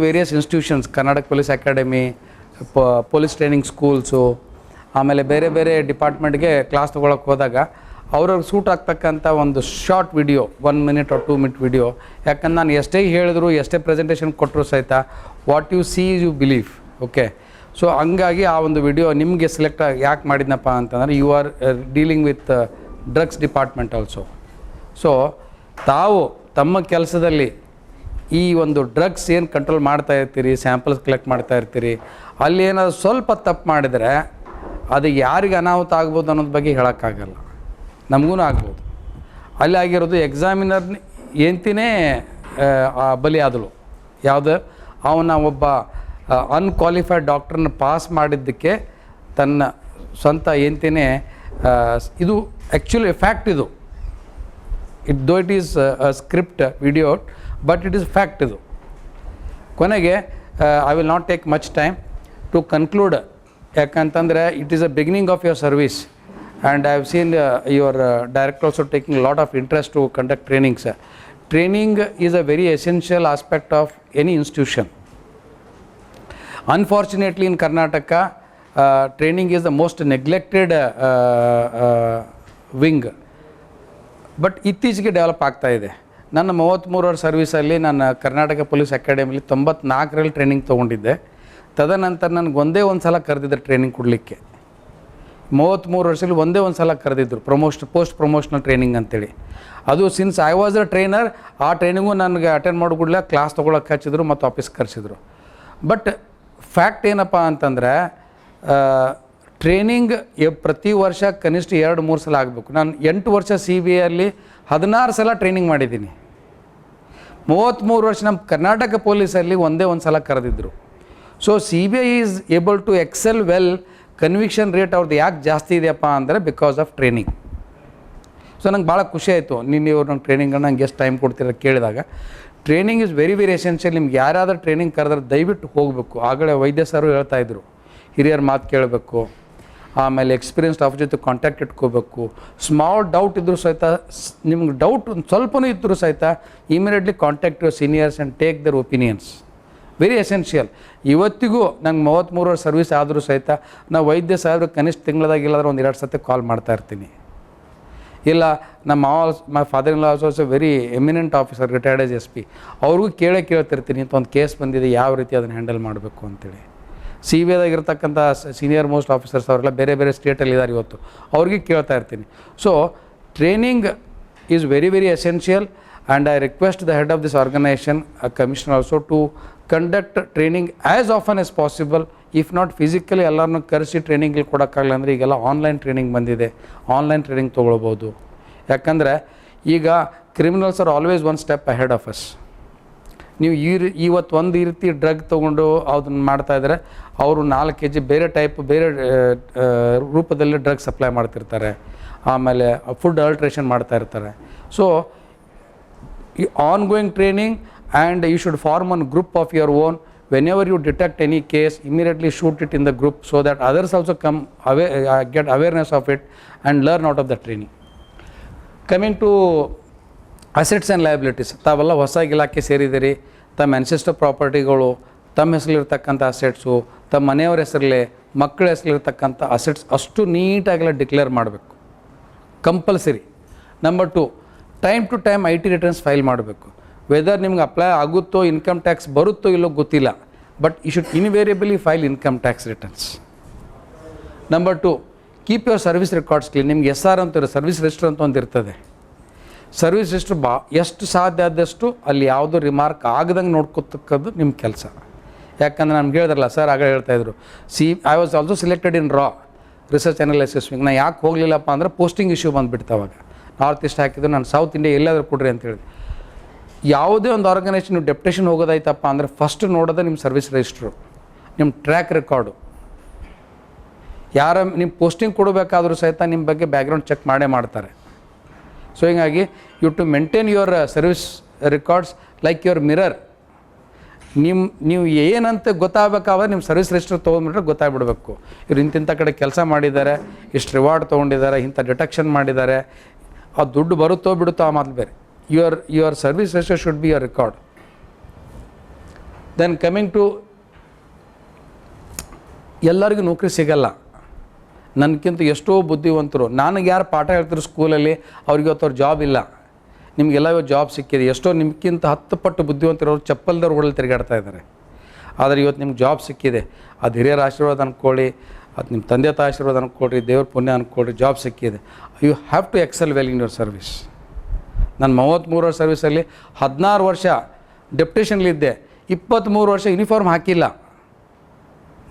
Various institutions, Karnataka police academy, police training schools, ಆಮೇಲೆ ಬೇರೆ ಬೇರೆ ಡಿಪಾರ್ಟ್ಮೆಂಟ್ಗೆ ಕ್ಲಾಸ್ ತೊಗೊಳಕ್ಕೆ ಹೋದಾಗ ಅವ್ರವ್ರಿಗೆ ಸೂಟ್ ಆಗ್ತಕ್ಕಂಥ ಒಂದು short video 1 minute or 2 minute video. ಯಾಕಂದ್ರೆ ನಾನು ಎಷ್ಟೇ ಹೇಳಿದ್ರು ಎಷ್ಟೇ ಪ್ರೆಸೆಂಟೇಷನ್ ಕೊಟ್ಟರು ಸಹಿತ what you see you believe. Okay, so ಹಂಗಾಗಿ ಆ ಒಂದು ವಿಡಿಯೋ ನಿಮಗೆ ಸೆಲೆಕ್ಟ್ ಯಾಕೆ ಮಾಡಿದ್ನಪ್ಪ ಅಂತಂದರೆ you are dealing with drugs department also. So ತಾವು ತಮ್ಮ ಕೆಲಸದಲ್ಲಿ ಈ ಒಂದು ಡ್ರಗ್ಸ್ ಏನು ಕಂಟ್ರೋಲ್ ಮಾಡ್ತಾ ಇರ್ತೀರಿ, ಸ್ಯಾಂಪಲ್ಸ್ ಕಲೆಕ್ಟ್ ಮಾಡ್ತಾ ಇರ್ತೀರಿ, ಅಲ್ಲಿ ಏನಾದ್ರು ಸ್ವಲ್ಪ ತಪ್ಪು ಮಾಡಿದರೆ ಅದು ಯಾರಿಗೆ ಅನಾಹುತ ಆಗ್ಬೋದು ಅನ್ನೋದ್ರ ಬಗ್ಗೆ ಹೇಳೋಕ್ಕಾಗಲ್ಲ, ನಮಗೂ ಆಗ್ಬೋದು. ಅಲ್ಲಿ ಆಗಿರೋದು ಎಕ್ಸಾಮಿನರ್ ಎಂತಿನೇ ಬಲಿ ಆದಳು. ಯಾವುದು, ಅವನ ಒಬ್ಬ ಅನ್ಕ್ವಾಲಿಫೈಡ್ ಡಾಕ್ಟ್ರನ್ನ ಪಾಸ್ ಮಾಡಿದ್ದಕ್ಕೆ ತನ್ನ ಸ್ವಂತ ಎಂತಿನೇ, ಇದು ಆ್ಯಕ್ಚುಲಿ ಫ್ಯಾಕ್ಟ್. ಇದು though it is script video, but it is fact. ಇದು ಕೊನೆಗೆ I will not take much time to conclude. ಯಾಕಂತಂದರೆ it is a beginning of your service and I have seen your director also taking lot of interest to conduct trainings. Training is a very essential aspect of any institution. Unfortunately, in Karnataka, training is the most neglected wing. But ಇತ್ತೀಚೆಗೆ develop ಆಗ್ತಾ ಇದೆ. ನನ್ನ 33 ವರ್ಷ ಸರ್ವಿಸಲ್ಲಿ ನಾನು Karnataka police ಅಕಾಡೆಮಿಲಿ 94ರಲ್ಲಿ training ತೊಗೊಂಡಿದ್ದೆ. ತದನಂತರ ನನಗೆ ಒಂದೇ ಒಂದು ಸಲ ಕರೆದಿದ್ದರು ಟ್ರೈನಿಂಗ್ ಕೊಡಲಿಕ್ಕೆ. 33 ವರ್ಷದಲ್ಲಿ ಒಂದೇ ಒಂದು ಸಲ ಕರೆದಿದ್ದರು ಪೋಸ್ಟ್ ಪ್ರಮೋಷನಲ್ ಟ್ರೈನಿಂಗ್ ಅಂತೇಳಿ. ಅದು since I was a trainer, ಆ ಟ್ರೈನಿಂಗು ನನಗೆ ಅಟೆಂಡ್ ಮಾಡಿಕೊಡ್ಲಿಲ್ಲ, ಕ್ಲಾಸ್ ತೊಗೊಳಕ್ಕೆ ಹಚ್ಚಿದ್ರು ಮತ್ತು ಆಫೀಸ್ ಕರೆಸಿದ್ರು. ಬಟ್ ಫ್ಯಾಕ್ಟ್ ಏನಪ್ಪ ಅಂತಂದರೆ ಟ್ರೈನಿಂಗ್ ಪ್ರತಿ ವರ್ಷ ಕನಿಷ್ಠ 2-3 ಸಲ ಆಗಬೇಕು. ನಾನು 8 ವರ್ಷ CBIಯಲ್ಲಿ 16 ಸಲ ಟ್ರೈನಿಂಗ್ ಮಾಡಿದ್ದೀನಿ. 33 ವರ್ಷ ನಮ್ಮ ಕರ್ನಾಟಕ ಪೊಲೀಸಲ್ಲಿ ಒಂದೇ ಒಂದು ಸಲ ಕರೆದಿದ್ದರು. So CBI is able to excel well. Conviction rate ಅವ್ರದ್ದು ಯಾಕೆ ಜಾಸ್ತಿ ಇದೆಯಪ್ಪ ಅಂದರೆ ಬಿಕಾಸ್ ಆಫ್ ಟ್ರೈನಿಂಗ್. ಸೊ ನಂಗೆ ಭಾಳ ಖುಷಿ ಆಯಿತು. ಇವ್ರು ನಂಗೆ ಟ್ರೈನಿಂಗನ್ನು ನಂಗೆ ಎಷ್ಟು ಟೈಮ್ ಕೊಡ್ತೀರ ಕೇಳಿದಾಗ. Training is very very essential. ನಿಮ್ಗೆ ಯಾರಾದರೂ ಟ್ರೈನಿಂಗ್ ಕರೆದ್ರೆ ದಯವಿಟ್ಟು ಹೋಗಬೇಕು. ಆಗಲೇ ವೈದ್ಯ ಸರು ಹೇಳ್ತಾಯಿದ್ರು, ಹಿರಿಯರ ಮಾತು ಕೇಳಬೇಕು, ಆಮೇಲೆ ಎಕ್ಸ್ಪೀರಿಯನ್ಸ್ಡ್ ಆಫ್ ಜೊತೆ ಕಾಂಟ್ಯಾಕ್ಟ್ ಇಟ್ಕೋಬೇಕು. ಸ್ಮಾಲ್ ಡೌಟ್ ಇದ್ದರೂ ಸಹಿತ, ನಿಮ್ಗೆ ಡೌಟ್ ಒಂದು ಸ್ವಲ್ಪನೂ ಇದ್ದರೂ ಸಹಿತ immediately contact your seniors and take their opinions. Very essential. ಇವತ್ತಿಗೂ ನಂಗೆ 33 ವರ್ಷ ಸರ್ವಿಸ್ ಆದರೂ ಸಹಿತ ನಾವು ವೈದ್ಯ ಸಾಹೇಬ್ರಿಗೆ ಕನಿಷ್ಠ ತಿಂಗಳದಾಗ ಇಲ್ಲಾಂದ್ರೆ 1-2 ಸತಿ ಕಾಲ್ ಮಾಡ್ತಾ ಇರ್ತೀನಿ. ಇಲ್ಲ ನಮ್ಮ my father in law also very eminent officer, retired S SP. ಅವ್ರಿಗೂ ಕೇಳ್ತಿರ್ತೀನಿ ಇಂಥ ಒಂದು ಕೇಸ್ ಬಂದಿದೆ, ಯಾವ ರೀತಿ ಅದನ್ನು ಹ್ಯಾಂಡಲ್ ಮಾಡಬೇಕು ಅಂತೇಳಿ. CBIದಾಗಿರ್ತಕ್ಕಂಥ ಸೀನಿಯರ್ ಮೋಸ್ಟ್ ಆಫೀಸರ್ಸ್ ಅವರೆಲ್ಲ ಬೇರೆ ಬೇರೆ ಸ್ಟೇಟಲ್ಲಿ ಇದ್ದಾರೆ ಇವತ್ತು, ಅವ್ರಿಗೆ ಕೇಳ್ತಾ ಇರ್ತೀನಿ. So training is very very essential and I request the head of this organisation, commissioner also, to conduct training as often as possible. If not physically ಎಲ್ಲರನ್ನೂ ಕರೆಸಿ ಟ್ರೈನಿಂಗ್ ಕೊಡೋಕ್ಕಾಗಲ್ಲ ಅಂದರೆ ಈಗೆಲ್ಲ ಆನ್ಲೈನ್ ಟ್ರೈನಿಂಗ್ ಬಂದಿದೆ, ಆನ್ಲೈನ್ ಟ್ರೈನಿಂಗ್ ತೊಗೊಳ್ಬೋದು. ಯಾಕಂದರೆ ಈಗ criminals are always 1 step ahead of us. ನೀವು ಇವತ್ತು ಒಂದು ಈ ರೀತಿ ಡ್ರಗ್ ತೊಗೊಂಡು ಅದನ್ನು ಮಾಡ್ತಾಯಿದ್ರೆ ಅವರು 4 kg ಬೇರೆ ಟೈಪ್ ಬೇರೆ ರೂಪದಲ್ಲಿ ಡ್ರಗ್ ಸಪ್ಲೈ ಮಾಡ್ತಿರ್ತಾರೆ. ಆಮೇಲೆ ಫುಡ್ ಅಲ್ಟ್ರೇಷನ್ ಮಾಡ್ತಾ ಇರ್ತಾರೆ. ಸೊ ಈ ongoing training and you should form one group of your own. whenever you detect any case, immediately shoot it in the group so that others also come get awareness of it and learn out of the training. Coming to assets and liabilities, ತಾವೆಲ್ಲ ಹೊಸ ಇಲಾಖೆ ಸೇರಿದಿರಿ. ತಮ್ಮ ಅನ್ಸೆಸ್ಟರ್ ಪ್ರಾಪರ್ಟಿಗಳು, ತಮ್ಮ ಹೆಸರಲ್ಲಿರ್ತಕ್ಕಂಥ assets, ತಮ್ಮ ಮನೆಯವರ ಹೆಸರಲ್ಲೇ, ಮಕ್ಕಳ ಹೆಸರಲ್ಲಿರ್ತಕ್ಕಂಥ ಅಸೆಟ್ಸ್ ಅಷ್ಟು ನೀಟಾಗೆಲ್ಲ ಡಿಕ್ಲೇರ್ ಮಾಡಬೇಕು, compulsory. Number 2, time to time IT returns file ಮಾಡಬೇಕು. ವೆದರ್ ನಿಮ್ಗೆ ಅಪ್ಲೈ ಆಗುತ್ತೋ, ಇನ್ಕಮ್ ಟ್ಯಾಕ್ಸ್ ಬರುತ್ತೋ ಇಲ್ಲೋ ಗೊತ್ತಿಲ್ಲ, but you should invariably file income tax returns. Number 2, keep your service records clean. ನಿಮ್ಗೆ SR ಅಂತ ಸರ್ವಿಸ್ ರಿಜಿಸ್ಟರ್ ಅಂತ ಒಂದು ಇರ್ತದೆ. ಸರ್ವಿಸ್ ರಿಜಿಸ್ಟರ್ ಎಷ್ಟು ಸಾಧ್ಯ ಆದಷ್ಟು ಅಲ್ಲಿ ಯಾವುದೋ ರಿಮಾರ್ಕ್ ಆಗದಂಗೆ ನೋಡ್ಕೊತಕ್ಕದ್ದು ನಿಮ್ಮ ಕೆಲಸ. ಯಾಕಂದರೆ ನಮ್ಗೆ ಹೇಳಿದ್ರಲ್ಲ ಸರ್, ಆಗ ಹೇಳ್ತಾಯಿದ್ರು, I was also selected in RAW, research analysis wing. ನಾನು ಯಾಕೆ ಹೋಗಲಿಲ್ಲಪ್ಪ ಅಂದರೆ ಪೋಸ್ಟಿಂಗ್ ಇಶ್ಯೂ ಬಂದುಬಿಡ್ತು. ಅವಾಗ ನಾರ್ತ್ ಈಸ್ಟ್ ಹಾಕಿದ್ರು, ನಾನು ಸೌತ್ ಇಂಡಿಯಾ ಎಲ್ಲಾದರೂ ಕೊಡ್ರಿ ಅಂತ ಹೇಳಿದೆ. ಯಾವುದೇ ಒಂದು ಆರ್ಗನೈಸೇಷನ್ ನೀವು ಡೆಪ್ಯುಟೇಷನ್ ಹೋಗೋದಾಯ್ತಪ್ಪ ಅಂದರೆ ಫಸ್ಟ್ ನೋಡೋದೇ ನಿಮ್ಮ ಸರ್ವಿಸ್ ರಿಜಿಸ್ಟ್ರು, ನಿಮ್ಮ ಟ್ರ್ಯಾಕ್ ರೆಕಾರ್ಡು. ನಿಮ್ಮ ಪೋಸ್ಟಿಂಗ್ ಕೊಡಬೇಕಾದ್ರೂ ಸಹಿತ ನಿಮ್ಮ ಬಗ್ಗೆ ಬ್ಯಾಕ್ಗ್ರೌಂಡ್ ಚೆಕ್ ಮಾಡೇ ಮಾಡ್ತಾರೆ. ಸೊ ಹೀಗಾಗಿ you to maintain your service records like your mirror. ನೀವು ಏನಂತ ಗೊತ್ತಾಗಬೇಕಾದ್ರೆ ನಿಮ್ಮ ಸರ್ವಿಸ್ ರಿಜಿಸ್ಟರ್ ತೊಗೊಂಡ್ಬಿಟ್ರೆ ಗೊತ್ತಾಗ್ಬಿಡ್ಬೇಕು. ಇವ್ರು ಇಂತಿಂಥ ಕಡೆ ಕೆಲಸ ಮಾಡಿದ್ದಾರೆ, ಇಷ್ಟು ರಿವಾರ್ಡ್ ತೊಗೊಂಡಿದ್ದಾರೆ, ಇಂಥ ಡಿಟೆಕ್ಷನ್ ಮಾಡಿದ್ದಾರೆ. ಆ ದುಡ್ಡು ಬರುತ್ತೋ ಬಿಡುತ್ತೋ ಆ ಮಾತು ಬೇರೆ. your service register should be your record. Then coming to ಎಲ್ಲರಿಗೂ ನೌಕರಿ ಸಿಗಲ್ಲ. ನನಗಿಂತ ಎಷ್ಟೋ ಬುದ್ಧಿವಂತರು, ನನಗೆ ಯಾರು ಪಾಠ ಹೇಳ್ತಾರೆ ಸ್ಕೂಲಲ್ಲಿ ಅವ್ರಿಗೆ ಇವತ್ತು ಅವ್ರ ಜಾಬ್ ಇಲ್ಲ, ನಿಮಗೆಲ್ಲ ಇವತ್ತು ಜಾಬ್ ಸಿಕ್ಕಿದೆ. ಎಷ್ಟೋ ನಿಮ್ಗಿಂತ 10 ಪಟ್ಟು ಬುದ್ಧಿವಂತರವ್ರು ಚಪ್ಪಲ್ದವ್ರು ಓಡಲ್ಲಿ ತಿರುಗಾಡ್ತಾ ಇದ್ದಾರೆ. ಆದರೆ ಇವತ್ತು ನಿಮ್ಗೆ ಜಾಬ್ ಸಿಕ್ಕಿದೆ, ಅದು ಹಿರಿಯರ ಆಶೀರ್ವಾದ ಅಂದ್ಕೊಳ್ಳಿ, ಅದು ನಿಮ್ಮ ತಂದೆ ತಾಯಿ ಆಶೀರ್ವಾದ ಅಂದ್ಕೊಳ್ರಿ, ದೇವ್ರ ಪುಣ್ಯ ಅಂದ್ಕೊಳ್ರಿ, ಜಾಬ್ ಸಿಕ್ಕಿದೆ. You have to excel well in your service. ನಾನು 33 ವರ್ಷ ಸರ್ವಿಸಲ್ಲಿ 16 ವರ್ಷ ಡೆಪ್ಯುಟೇಷನ್ಲಿದ್ದೆ, 23 ವರ್ಷ ಯೂನಿಫಾರ್ಮ್ ಹಾಕಿಲ್ಲ,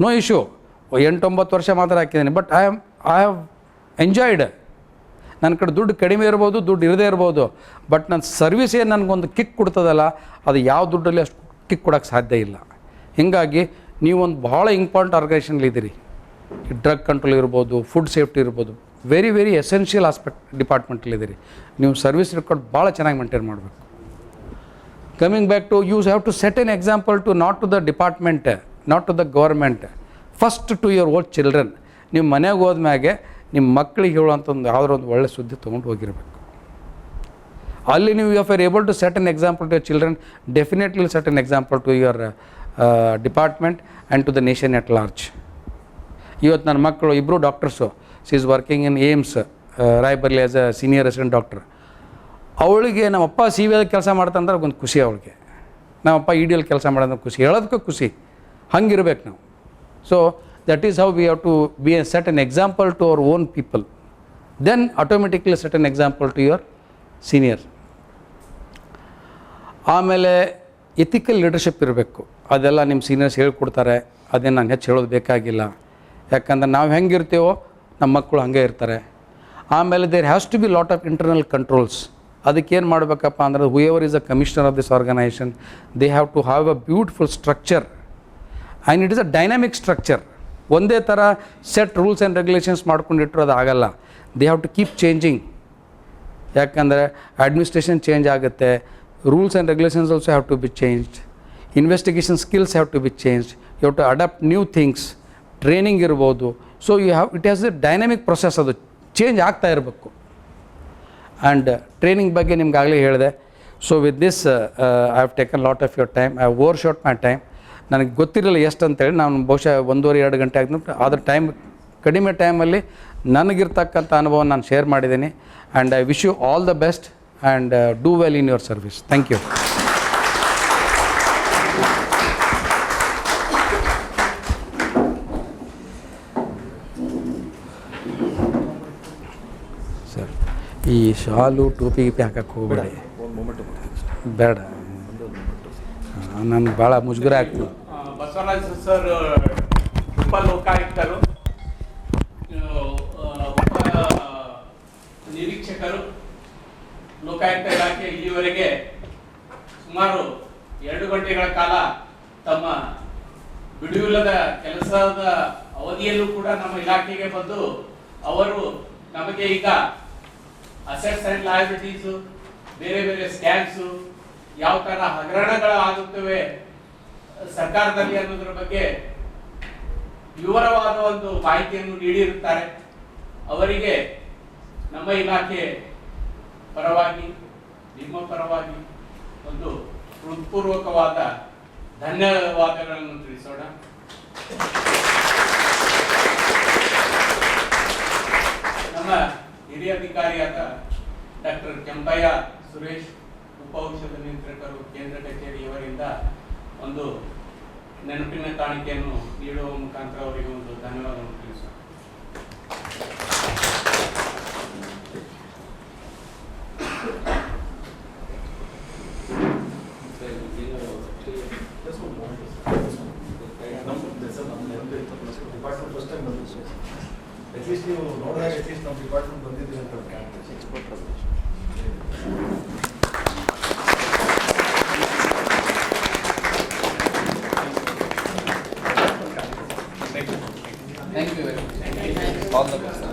ನೋ ಇಶ್ಯೂ. 8-9 ವರ್ಷ ಮಾತ್ರ ಹಾಕಿದ್ದೀನಿ. But I have enjoyed. ನನ್ನ ಕಡೆ ದುಡ್ಡು ಕಡಿಮೆ ಇರ್ಬೋದು, ದುಡ್ಡು ಇರದೇ ಇರ್ಬೋದು, ಬಟ್ ನನ್ನ ಸರ್ವಿಸ್ ಏನು ನನಗೊಂದು ಕಿಕ್ ಕೊಡ್ತದಲ್ಲ, ಅದು ಯಾವ ದುಡ್ಡಲ್ಲಿ ಅಷ್ಟು ಕಿಕ್ ಕೊಡೋಕ್ಕೆ ಸಾಧ್ಯ ಇಲ್ಲ. ಹೀಗಾಗಿ ನೀವೊಂದು ಭಾಳ ಇಂಪಾರ್ಟೆಂಟ್ ಆರ್ಗನೈಸೇಷನ್ಲಿದ್ದೀರಿ. ಡ್ರಗ್ ಕಂಟ್ರೋಲ್ ಇರ್ಬೋದು, ಫುಡ್ ಸೇಫ್ಟಿ ಇರ್ಬೋದು, ವೆರಿ ವೆರಿ ಎಸೆನ್ಷಿಯಲ್ ಆಸ್ಪೆಕ್ಟ್ ಡಿಪಾರ್ಟ್ಮೆಂಟಲ್ಲಿದ್ದೀರಿ. ನೀವು ಸರ್ವಿಸ್ ರೆಕಾರ್ಡ್ ಭಾಳ ಚೆನ್ನಾಗಿ ಮೇಂಟೈನ್ ಮಾಡಬೇಕು. Coming back to you have to set an example to not to the department, not to the government, first to your own children. ನಿಮ್ಮ ಮನೆಗೆ ಹೋದ್ಮ್ಯಾಗೆ ನಿಮ್ಮ ಮಕ್ಕಳಿಗೆ ಹೇಳುವಂಥ ಒಂದು ಯಾವುದೋ ಒಂದು ಒಳ್ಳೆ ಸುದ್ದಿ ತೊಗೊಂಡು ಹೋಗಿರಬೇಕು. ಅಲ್ಲಿ ನೀವು if are able to set an example to your children, definitely set an example to your department and to the nation at large. ಇವತ್ತು ನನ್ನ ಮಕ್ಕಳು ಇಬ್ಬರು doctors. She is working in AIIMS Raebareli as a senior resident doctor. ಅವಳಿಗೆ ನಮ್ಮಪ್ಪ CBI ಕೆಲಸ ಮಾಡ್ತಂದ್ರೆ ಒಂದು ಖುಷಿ ಅವಳಿಗೆ, ನಮ್ಮಪ್ಪ ED ಕೆಲಸ ಮಾಡೋದು ಖುಷಿ, ಹೇಳೋದಕ್ಕೂ ಖುಷಿ. ಹಂಗಿರ್ಬೇಕು ನಾವು. So that is how we have to set an example to our own people, then automatically set an example to your senior. ಆಮೇಲೆ ಎಥಿಕಲ್ ಲೀಡರ್ಶಿಪ್ ಇರಬೇಕು. ಅದೆಲ್ಲ ನಿಮ್ಮ ಸೀನಿಯರ್ಸ್ ಹೇಳ್ಕೊಡ್ತಾರೆ, ಅದೇನು ನಾನು ಹೆಚ್ಚು ಹೇಳೋದು ಬೇಕಾಗಿಲ್ಲ. ಯಾಕಂದ್ರೆ ನಾವು ಹೆಂಗಿರ್ತೀವೋ ನಮ್ಮ ಮಕ್ಕಳು ಹಾಗೆ ಇರ್ತಾರೆ. ಆಮೇಲೆ there has to be lot of internal controls. ಅದಕ್ಕೇನು ಮಾಡಬೇಕಪ್ಪ ಅಂದ್ರೆ whoever is a commissioner of this organisation, they have to have a beautiful structure and it is a dynamic structure. ಒಂದೇ ಥರ ಸೆಟ್ ರೂಲ್ಸ್ ಆ್ಯಂಡ್ ರೆಗ್ಯುಲೇಷನ್ಸ್ ಮಾಡ್ಕೊಂಡಿಟ್ಟರು ಅದು ಆಗಲ್ಲ. They have to keep changing. ಯಾಕಂದರೆ administration change ಆಗುತ್ತೆ, rules and regulations also have to be changed, investigation skills have to be changed, you have to adapt new things, training ಇರ್ಬೋದು. So you have it has a dynamic process, ಅದು change ಆಗ್ತಾ ಇರಬೇಕು. And training ಬಗ್ಗೆ ನಿಮ್ಗೆ ಆಗಲೇ ಹೇಳಿದೆ. So with this I have taken lot of your time, I have overshot my time. ನನಗೆ ಗೊತ್ತಿರಲಿಲ್ಲ ಎಷ್ಟು ಅಂತೇಳಿ, ನಾನು ಬಹುಶಃ 1.5-2 ಗಂಟೆ ಆಗಿದ್ದು. ಆದರೆ ಕಡಿಮೆ ಟೈಮಲ್ಲಿ ನನಗಿರ್ತಕ್ಕಂಥ ಅನುಭವ ನಾನು ಶೇರ್ ಮಾಡಿದ್ದೀನಿ. And I wish you all the best and do well in your service. Thank you. Sir, ಈ ಶಾಲು ಟೋಪಿ ಗಿಪಿ ಹಾಕಕ್ಕೆ ಹೋಗಬೇಡಿ, ಬೇಡ, ನನಗೆ ಭಾಳ ಮುಜುಗರ ಆಗ್ತದೆ. ಬಸವರಾಜ್ ಸರ್ ಉಪ ಲೋಕಾಯುಕ್ತರು, ಉಪ ನಿರೀಕ್ಷಕರು, ಲೋಕಾಯುಕ್ತ ಇಲಾಖೆ ಇಲ್ಲಿವರೆಗೆ ಸುಮಾರು 2 ಗಂಟೆಗಳ ಕಾಲ ತಮ್ಮ ಬಿಡುವಿಲ್ಲದ ಕೆಲಸದ ಅವಧಿಯಲ್ಲೂ ಕೂಡ ನಮ್ಮ ಇಲಾಖೆಗೆ ಬಂದು ಅವರು ನಮಗೆ ಈಗ ಅಸೆಟ್ಸ್ ಆ್ಯಂಡ್ ಲಯಬಿಲಿಟೀಸು, ಬೇರೆ ಬೇರೆ ಸ್ಕ್ಯಾಮ್ಸು, ಯಾವ ಥರ ಹಗರಣಗಳು ಆಗುತ್ತವೆ ಸರ್ಕಾರದಲ್ಲಿ ಅನ್ನೋದ್ರ ಬಗ್ಗೆ ವಿವರವಾದ ಒಂದು ಮಾಹಿತಿಯನ್ನು ನೀಡಿರುತ್ತಾರೆ. ಅವರಿಗೆ ನಮ್ಮ ಇಲಾಖೆ ಪರವಾಗಿ, ನಿಮ್ಮ ಪರವಾಗಿ ಒಂದು ಹೃತ್ಪೂರ್ವಕವಾದ ಧನ್ಯವಾದಗಳನ್ನು ತಿಳಿಸೋಣ. ನಮ್ಮ ಹಿರಿಯ ಅಧಿಕಾರಿಯಾದ ಡಾಕ್ಟರ್ ಕೆಂಪಯ್ಯ ಸುರೇಶ್, ಉಪ ಔಷಧ ನಿಯಂತ್ರಕರು, ಕೇಂದ್ರ ಕಚೇರಿ, ಇವರಿಂದ ಒಂದು ನೆನಪಿನ ಕಾಣಿಕೆಯನ್ನು ನೀಡುವ ಮುಖಾಂತರ ಅವರಿಗೆ ಒಂದು ಧನ್ಯವಾದವನ್ನು ತಿಳಿಸೋಣ. ಅಟ್ಲೀಸ್ಟ್ ನೀವು ನೋಡಿದಾಗ ಅಟ್ಲೀಸ್ಟ್ ನಮ್ಮ ಡಿಪಾರ್ಟ್ಮೆಂಟ್ ಬಂದಿದ್ದೀವಿ ಅಂತ ಕಾಣ್ತದೆ. Thank you very much. All the best.